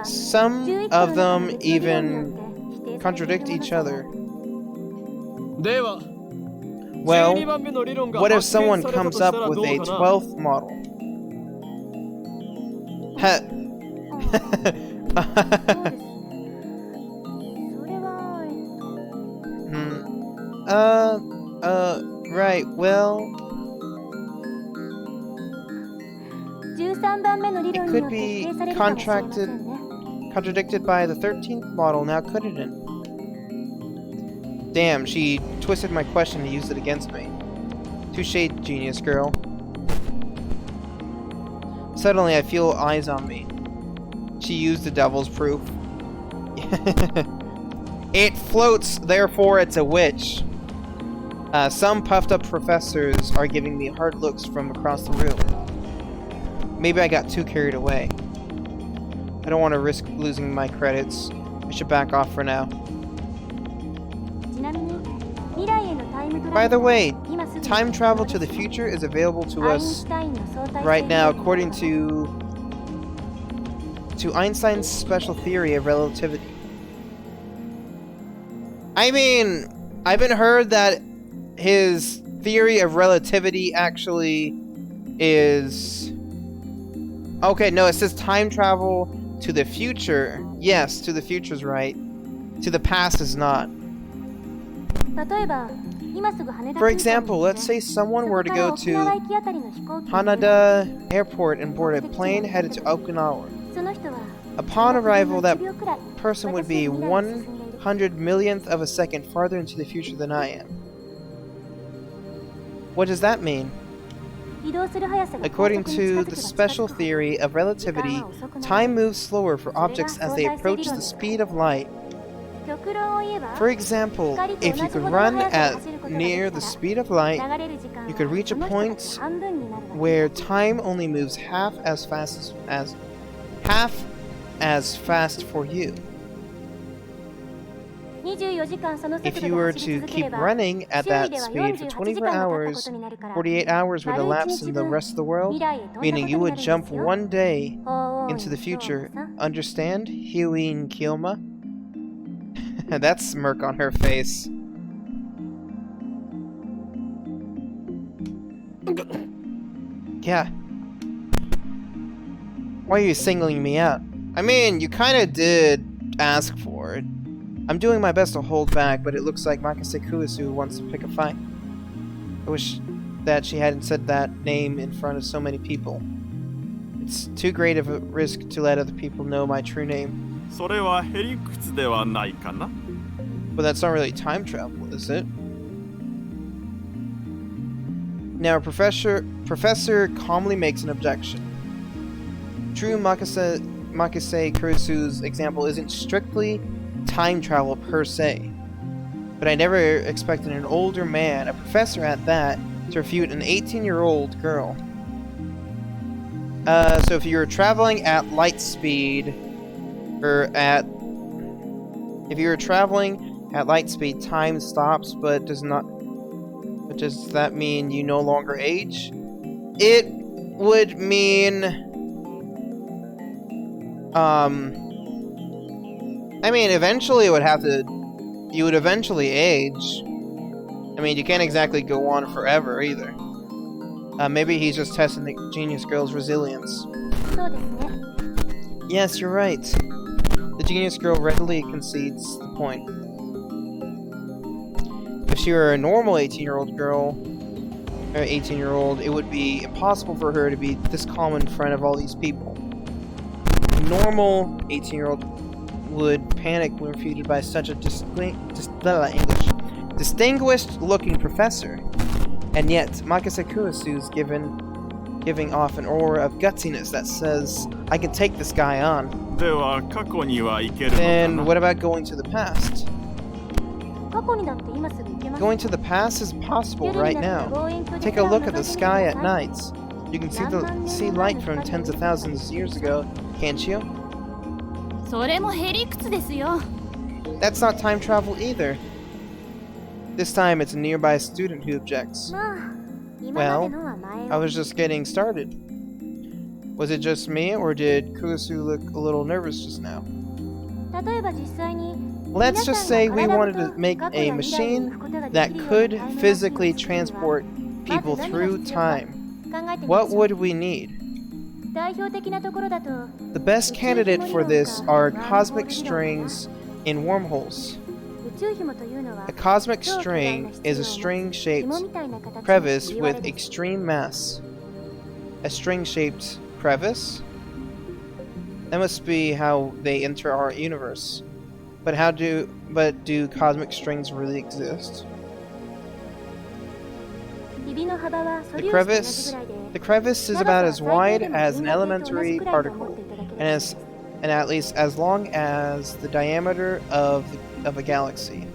Some of them even contradict each other. Well, what if someone comes up with a 12th model? Right, well... It could be contradicted by the 13th model, now couldn't it? Damn, she twisted my question and used it against me. Touché, genius girl. Suddenly I feel eyes on me. She used the devil's proof. It floats, therefore it's a witch. Some puffed up professors are giving me hard looks from across the room. Maybe I got too carried away. I don't want to risk losing my credits. I should back off for now. By the way, time travel to the future is available to us right now according to Einstein's special theory of relativity. I mean, I've been heard that his theory of relativity actually is... Okay, no, it says time travel to the future. Yes, to the future's right. To the past is not. For example, let's say someone were to go to Haneda Airport and board a plane headed to Okinawa. Upon arrival, that person would be 100 millionth of a second farther into the future than I am. What does that mean? According to the special theory of relativity, time moves slower for objects as they approach the speed of light. For example, if you could run at near the speed of light, you could reach a point where time only moves half as fast for you. If you were to keep running at that speed for 24 hours, 48 hours would elapse in the rest of the world, meaning you would jump one day into the future. Understand, Hyuin Kyoma? That smirk on her face. Yeah. Why are you singling me out? I mean, you kinda did ask for it. I'm doing my best to hold back, but it looks like Mikasa Kuasu wants to pick a fight. I wish that she hadn't said that name in front of so many people. It's too great of a risk to let other people know my true name. But that's not really time travel, is it? Now, Professor calmly makes an objection. True, Mikasa Kuasu's example isn't strictly time travel per se, but I never expected an older man, a professor at that, to refute an 18-year-old girl. So if you're traveling at light speed, time stops, but does that mean you no longer age? It would mean, I mean, eventually you would eventually age. I mean, you can't exactly go on forever either. Maybe he's just testing the genius girl's resilience. Yes, you're right. The genius girl readily concedes the point. If she were a normal 18-year-old girl, or 18-year-old, it would be impossible for her to be this calm in front of all these people. A normal 18-year-old would panic when refuted by such a distinguished-looking professor. And yet, Mikasa Kuasu is giving off an aura of gutsiness that says, I can take this guy on. Then what about going to the past? Going to the past is possible right now. Take a look at the sky at night. You can see light from tens of thousands of years ago, can't you? That's not time travel either. This time it's a nearby student who objects. Well, I was just getting started. Was it just me, or did Kurusu look a little nervous just now? Let's just say we wanted to make a machine that could physically transport people through time. What would we need? The best candidate for this are cosmic strings in wormholes. A cosmic string is a string-shaped crevice with extreme mass. A string-shaped crevice? That must be how they enter our universe. But do cosmic strings really exist? The crevice is about as wide as an elementary particle, and at least as long as the diameter of a galaxy.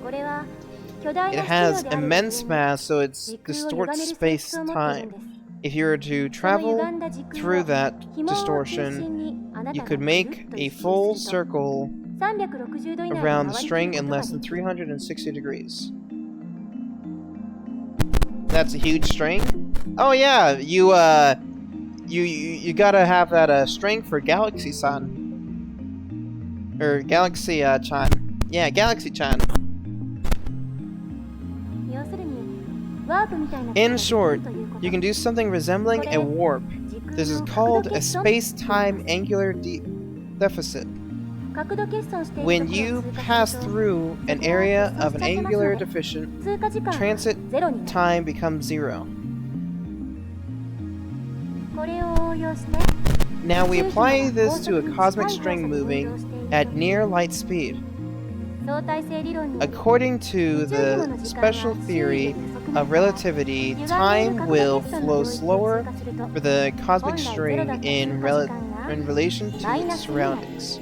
It has immense mass, so it distorts space-time. If you were to travel through that distortion, you could make a full circle around the string in less than 360 degrees. That's a huge string? Oh yeah, you gotta have that string for Galaxy-san. Or Galaxy-chan. Yeah, Galaxy-chan. In short, you can do something resembling a warp. This is called a space-time angular deficit. When you pass through an area of an angular deficit, transit time becomes 0. Now we apply this to a cosmic string moving at near light speed. According to the special theory of relativity, time will flow slower for the cosmic string in relation to its surroundings.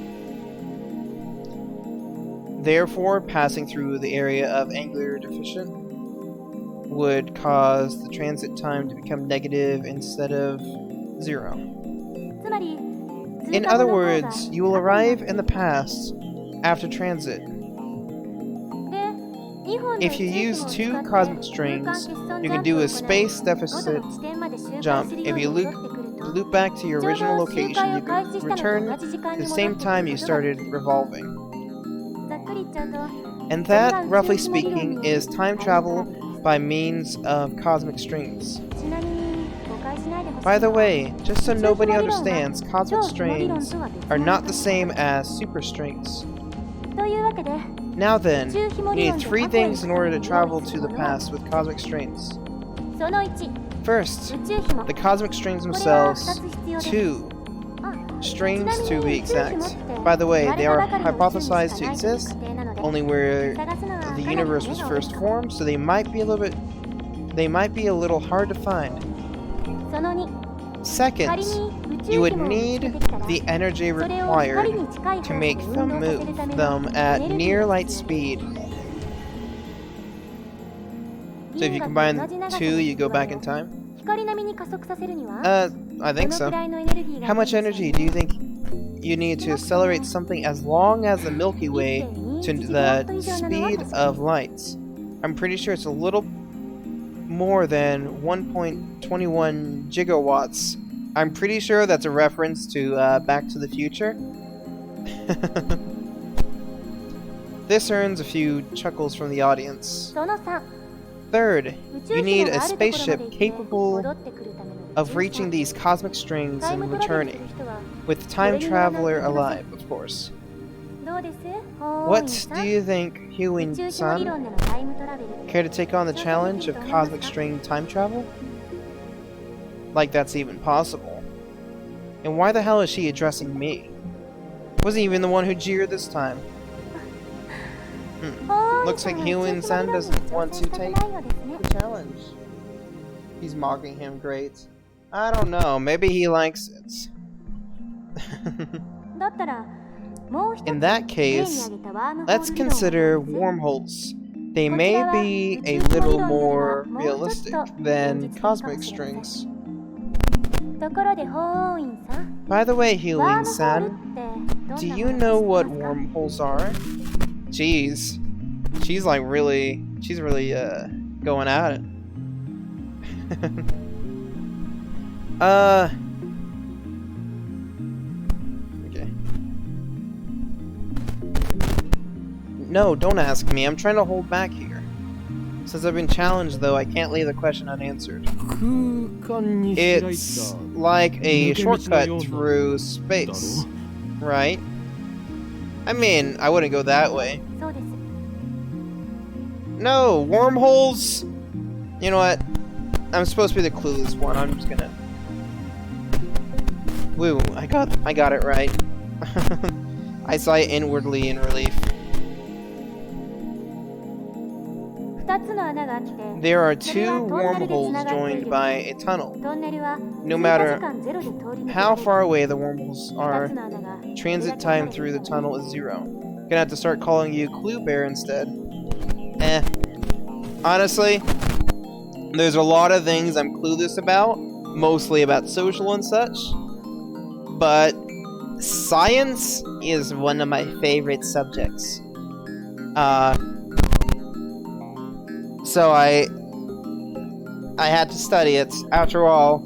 Therefore, passing through the area of angular deficit would cause the transit time to become negative instead of 0. In other words, you will arrive in the past after transit. If you use 2 cosmic strings, you can do a space deficit jump. If you loop back to your original location, you can return to the same time you started revolving. And that, roughly speaking, is time travel by means of cosmic strings. By the way, just so nobody understands, cosmic strings are not the same as superstrings. Now then, you need 3 things in order to travel to the past with cosmic strings. First, the cosmic strings themselves. 2 strings to be exact. By the way, they are hypothesized to exist only where the universe was first formed, so they might be a little hard to find. Second, you would need the energy required to make them move them at near light speed. So if you combine the 2, you go back in time? I think so. How much energy do you think you need to accelerate something as long as the Milky Way to the speed of light? I'm pretty sure it's a little more than 1.21 gigawatts. I'm pretty sure that's a reference to Back to the Future. This earns a few chuckles from the audience. Third, you need a spaceship capable of reaching these cosmic strings and returning, with Time Traveler alive, of course. What do you think, Huin-san? Care to take on the challenge of cosmic string time travel? Like that's even possible. And why the hell is she addressing me? Wasn't even the one who jeered this time. Looks like Huin-san doesn't want to take the challenge. He's mocking him, great. I don't know, maybe he likes it. In that case, let's consider wormholes. They may be a little more realistic than cosmic strings. By the way, Healing-san, do you know what wormholes are? Jeez. She's really going at it. Okay. No, don't ask me. I'm trying to hold back here. Since I've been challenged, though, I can't leave the question unanswered. It's like a shortcut through space, right? I mean, I wouldn't go that way. No, wormholes! You know what? I'm supposed to be the clueless one. I'm just gonna... Woo, I got it right. I sigh inwardly in relief. There are two wormholes joined by a tunnel. No matter how far away the wormholes are, transit time through the tunnel is 0. Gonna have to start calling you CluelessBear instead. Honestly, there's a lot of things I'm clueless about, mostly about social and such, but science is one of my favorite subjects. So I had to study it. After all,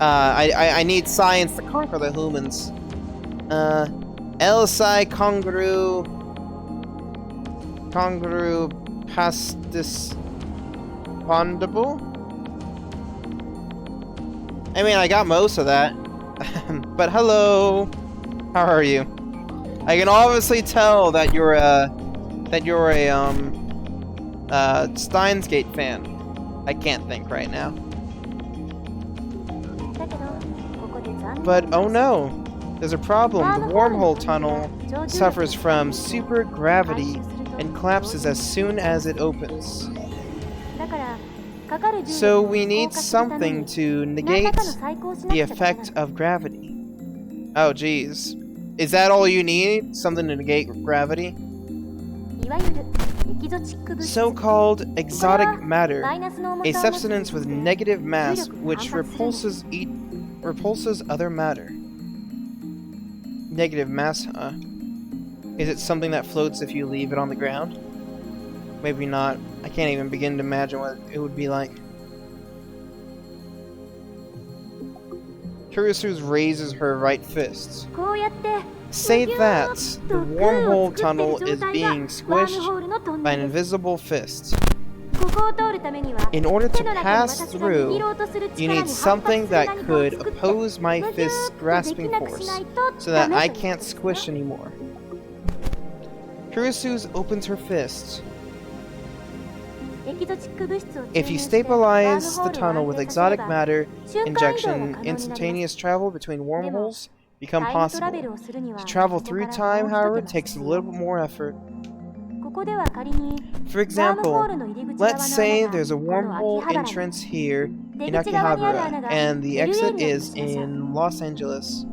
I need science to conquer the humans. Elsi congru pastis pondable? I mean, I got most of that. But hello, how are you? I can obviously tell that you're a Steins Gate fan. I can't think right now. But oh no, there's a problem. The wormhole tunnel suffers from super gravity and collapses as soon as it opens. So we need something to negate the effect of gravity. Oh geez. Is that all you need? Something to negate gravity? So-called exotic matter, a substance with negative mass which repulses other matter. Negative mass, huh? Is it something that floats if you leave it on the ground? Maybe not. I can't even begin to imagine what it would be like. Kurisu raises her right fist. Say that the wormhole tunnel is being squished by an invisible fist. In order to pass through, you need something that could oppose my fist's grasping force, so that I can't squish anymore. Kurisu opens her fist. If you stabilize the tunnel with exotic matter injection, instantaneous travel between wormholes become possible. To travel through time, however, takes a little bit more effort. For example, let's say there's a wormhole entrance here in Akihabara, and the exit is in Los Angeles.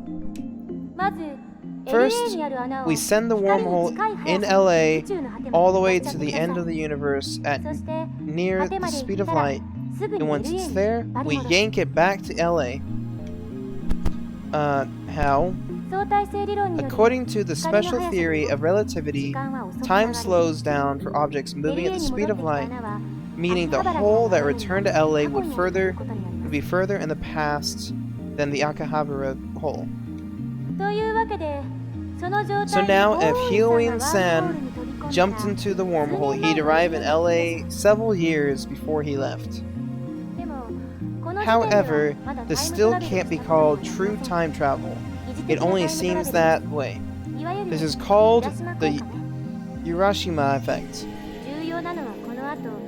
First, we send the wormhole in LA all the way to the end of the universe at near the speed of light, and once it's there, we yank it back to LA. How? According to the special theory of relativity, time slows down for objects moving at the speed of light, meaning the hole that returned to LA would be further in the past than the Akihabara hole. So now, if Hyoin-san jumped into the wormhole, he'd arrive in LA several years before he left. However, this still can't be called true time travel. It only seems that way. This is called the Urashima effect.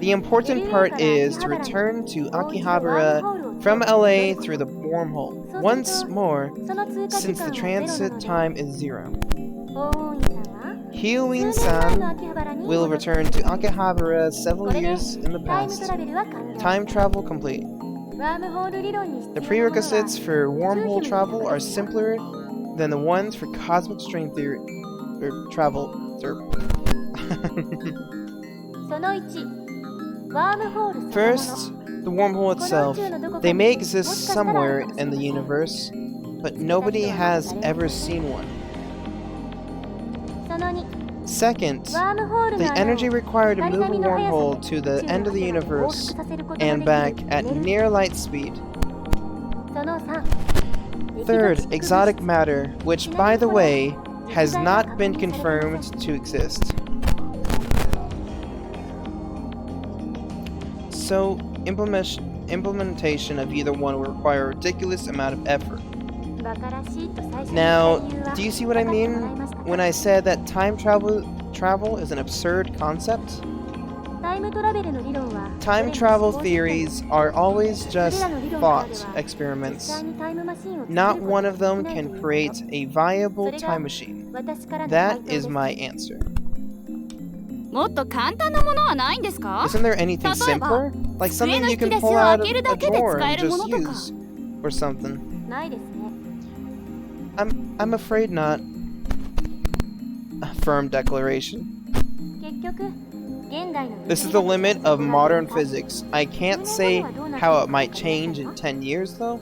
The important part is to return to Akihabara from LA through the wormhole. Once more, since the transit time is 0. Hyoin-san will return to Akihabara several years in the past. Time travel complete. The prerequisites for wormhole travel are simpler than the ones for cosmic string theory or travel. First, the wormhole itself. They may exist somewhere in the universe, but nobody has ever seen one. Second, the energy required to move a wormhole to the end of the universe and back at near light speed. Third, exotic matter, which, by the way, has not been confirmed to exist. So, implementation of either one will require a ridiculous amount of effort. Now, do you see what I mean when I said that time travel is an absurd concept? Time travel theories are always just thought experiments. Not one of them can create a viable time machine. That is my answer. Isn't there anything simpler? Like something you can pull out of a drawer and just use? Or something. I'm afraid not. A firm declaration. This is the limit of modern physics. I can't say how it might change in 10 years, though.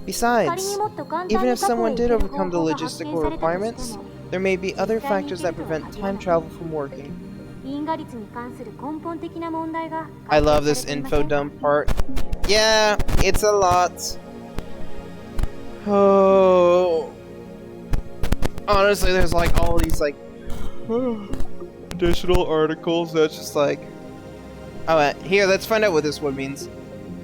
Besides, even if someone did overcome the logistical requirements, there may be other factors that prevent time travel from working. I love this info dump part. Yeah, it's a lot. Oh. Honestly, there's like all these like additional articles that's just like... Oh, here, let's find out what this one means.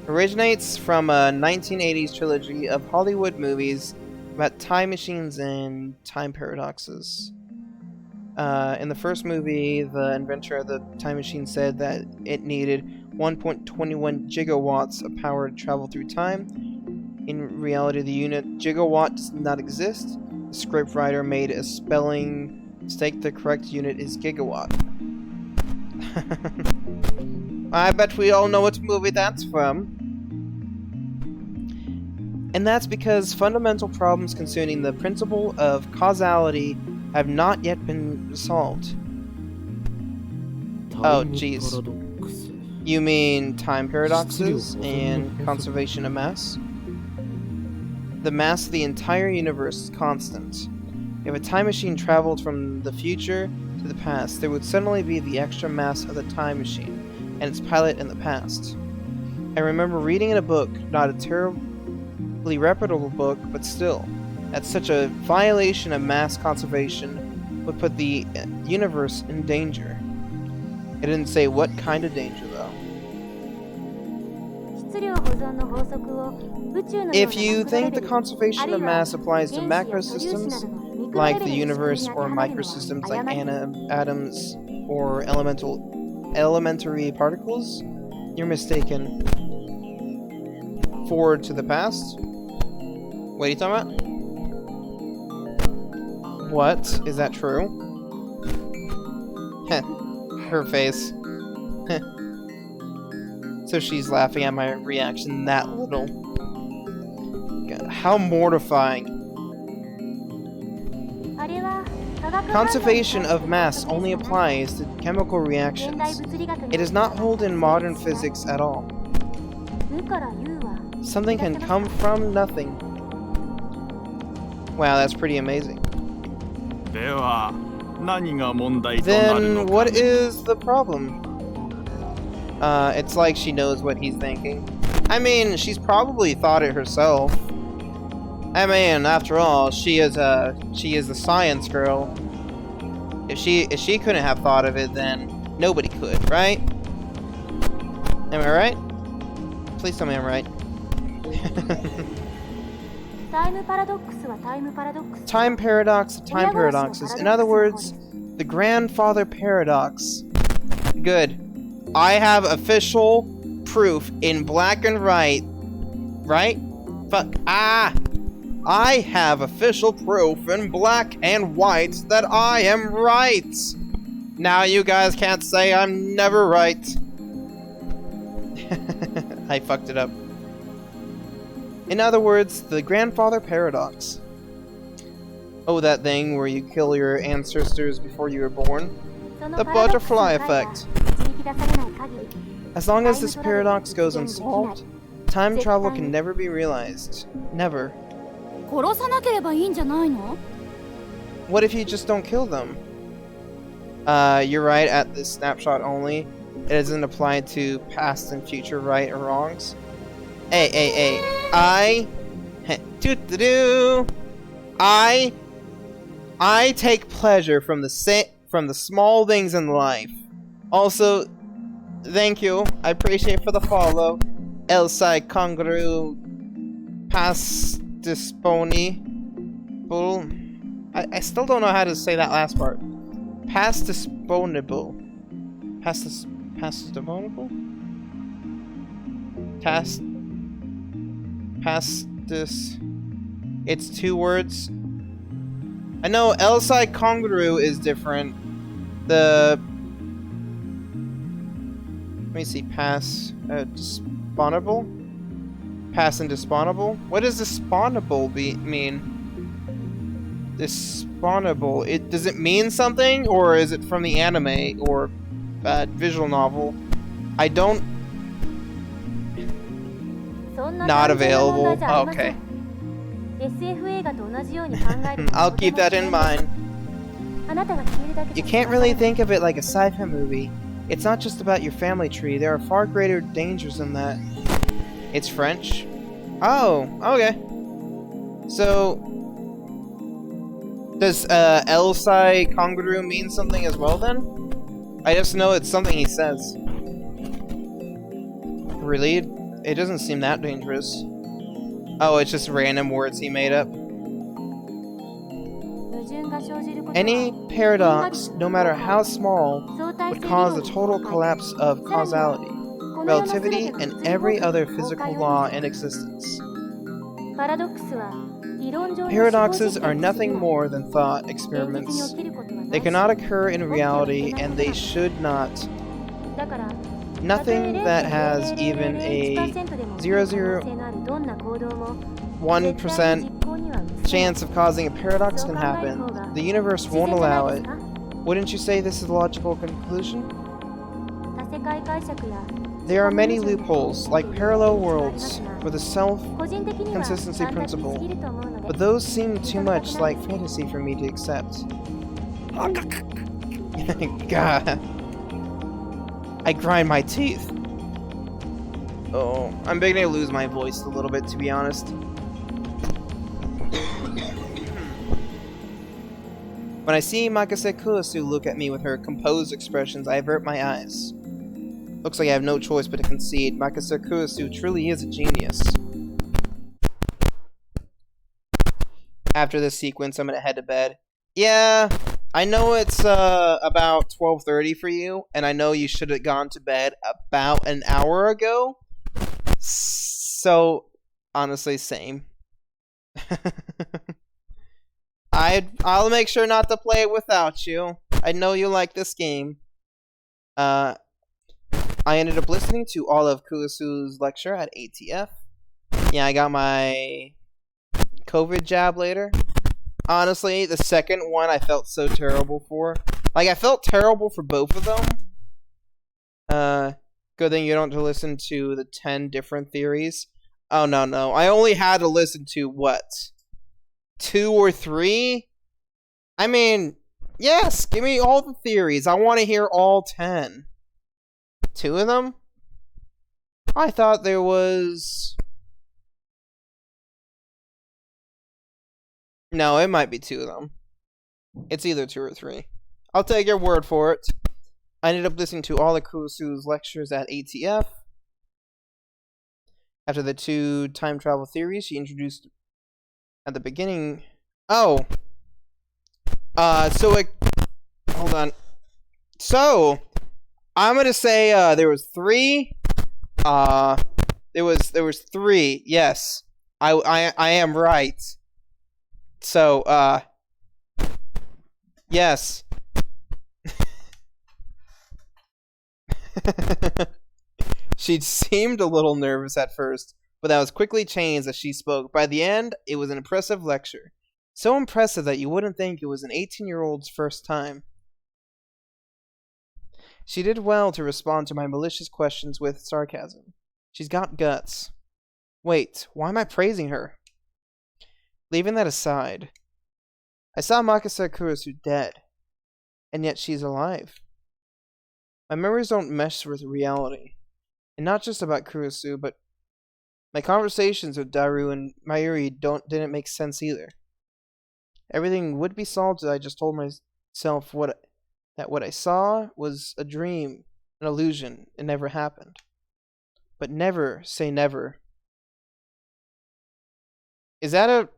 Originates from a 1980s trilogy of Hollywood movies about time machines and time paradoxes. In the first movie, the inventor of the time machine said that it needed 1.21 gigawatts of power to travel through time. In reality, the unit gigawatt does not exist. The scriptwriter made a spelling mistake. The correct unit is gigawatt. I bet we all know what movie that's from. And that's because fundamental problems concerning the principle of causality have not yet been solved. Oh, jeez. You mean time paradoxes and conservation of mass? The mass of the entire universe is constant. If a time machine traveled from the future to the past, there would suddenly be the extra mass of the time machine and its pilot in the past. I remember reading in a book, not a terribly reputable book, but still, that such a violation of mass conservation would put the universe in danger. It didn't say what kind of danger, though. If you think the conservation of mass applies to macro systems, like the universe, or microsystems like atoms or elementary particles, you're mistaken. Forward to the past? What are you talking about? What? Is that true? Heh. Her face. Heh. So she's laughing at my reaction that little. God, how mortifying. Conservation of mass only applies to chemical reactions. It does not hold in modern physics at all. Something can come from nothing. Wow, that's pretty amazing. Then what is the problem? It's like she knows what he's thinking. I mean, she's probably thought it herself. I mean, after all, she is a science girl. If she couldn't have thought of it, then nobody could, right? Am I right? Please tell me I'm right. Time paradox of time paradoxes. In other words, the grandfather paradox. Good. I have official proof in black and white. Right? Fuck. I have official proof in black and white that I am right. Now you guys can't say I'm never right. I fucked it up. In other words, the grandfather paradox. Oh, that thing where you kill your ancestors before you were born? The butterfly effect. As long as this paradox goes unsolved, time travel can never be realized. Never. What if you just don't kill them? You're right at this snapshot only. It doesn't apply to past and future right or wrongs. Hey. I take pleasure from the small things in life. Also, thank you. I appreciate for the follow. El Sai Congru Pas Disponi. I still don't know how to say that last part. Pas disponible. It's 2 words. I know El Sai Congru is different. Let me see. Disponable? Pass and disponable? What does disponable mean? Disponable. Does it mean something, or is it from the anime or visual novel? I don't. Not available. Oh, okay. I'll keep that in mind. You can't really think of it like a sci-fi movie. It's not just about your family tree. There are far greater dangers than that. It's French? Oh, okay. So, does El Sai Congru mean something as well then? I just know it's something he says. Really? It doesn't seem that dangerous. Oh, it's just random words he made up. Any paradox, no matter how small, would cause the total collapse of causality, relativity, and every other physical law in existence. Paradoxes are nothing more than thought experiments. They cannot occur in reality, and they should not. Nothing that has even a 0.001% chance of causing a paradox can happen. The universe won't allow it. Wouldn't you say this is a logical conclusion? There are many loopholes, like parallel worlds, with a self-consistency principle, but those seem too much like fantasy for me to accept. God. I grind my teeth. Oh, I'm beginning to lose my voice a little bit, to be honest. When I see Makase Kuasu look at me with her composed expressions, I avert my eyes. Looks like I have no choice but to concede. Makase Kuasu truly is a genius. After this sequence, I'm gonna head to bed. Yeah, I know it's about 12:30 for you, and I know you should have gone to bed about an hour ago. So, honestly, same. I'll make sure not to play it without you. I know you like this game. I ended up listening to all of Kuasu's lecture at ATF. Yeah, I got my COVID jab later. Honestly, the second one I felt so terrible for. Like, I felt terrible for both of them. Good thing you don't have to listen to the 10 different theories. Oh, no. I only had to listen to, what? 2 or 3? I mean, yes, give me all the theories. I want to hear all 10. 2 of them? I thought there was... No, it might be 2 of them. It's either 2 or 3. I'll take your word for it. I ended up listening to all of Kusu's lectures at ATF. After the 2 time travel theories she introduced at the beginning... Oh! Hold on. So, I'm gonna say, there was 3. There was 3, yes. I am right. So, yes. She seemed a little nervous at first, but that was quickly changed as she spoke. By the end, it was an impressive lecture. So impressive that you wouldn't think it was an 18-year-old's first time. She did well to respond to my malicious questions with sarcasm. She's got guts. Wait, why am I praising her? Leaving that aside, I saw Makasa Kurusu dead, and yet she's alive. My memories don't mesh with reality, and not just about Kurusu, but my conversations with Daru and Mayuri didn't make sense either. Everything would be solved if I just told myself that what I saw was a dream, an illusion, it never happened. But never say never. Is that a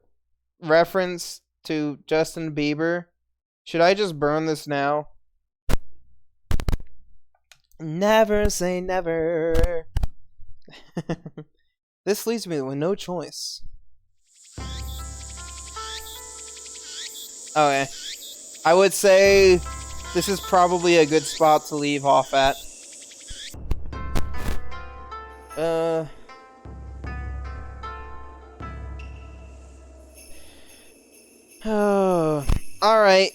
reference to Justin Bieber? Should I just burn this now? Never say never. This leaves me with no choice. Okay. I would say this is probably a good spot to leave off at. Alright.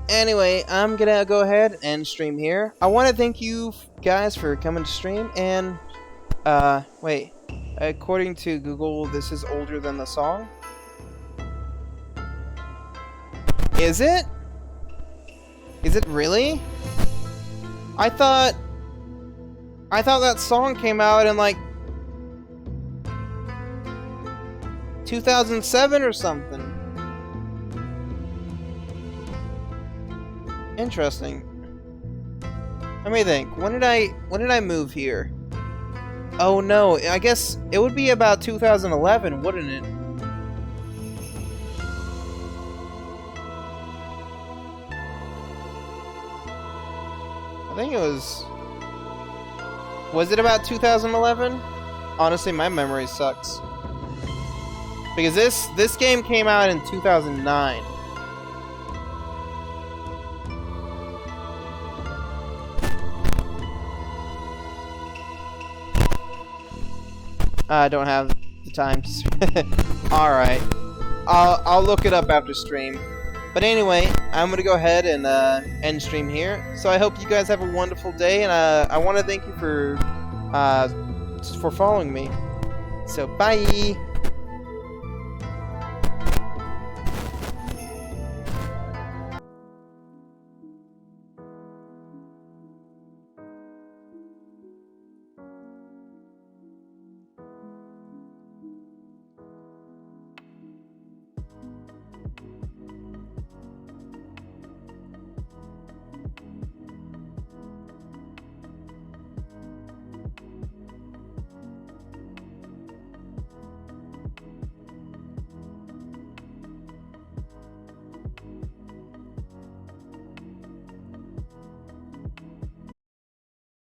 Anyway, I'm gonna go ahead and stream here. I want to thank you guys for coming to stream, and wait. According to Google, this is older than the song. Is it? Is it really? I thought that song came out in like 2007 or something. Interesting. Let me think. When did I move here? Oh no, I guess it would be about 2011, wouldn't it? I think it was... Was it about 2011? Honestly, my memory sucks. Because this game came out in 2009. I don't have the time to... Alright. I'll look it up after stream. But anyway, I'm gonna go ahead and end stream here. So I hope you guys have a wonderful day, and I want to thank you for following me. So bye!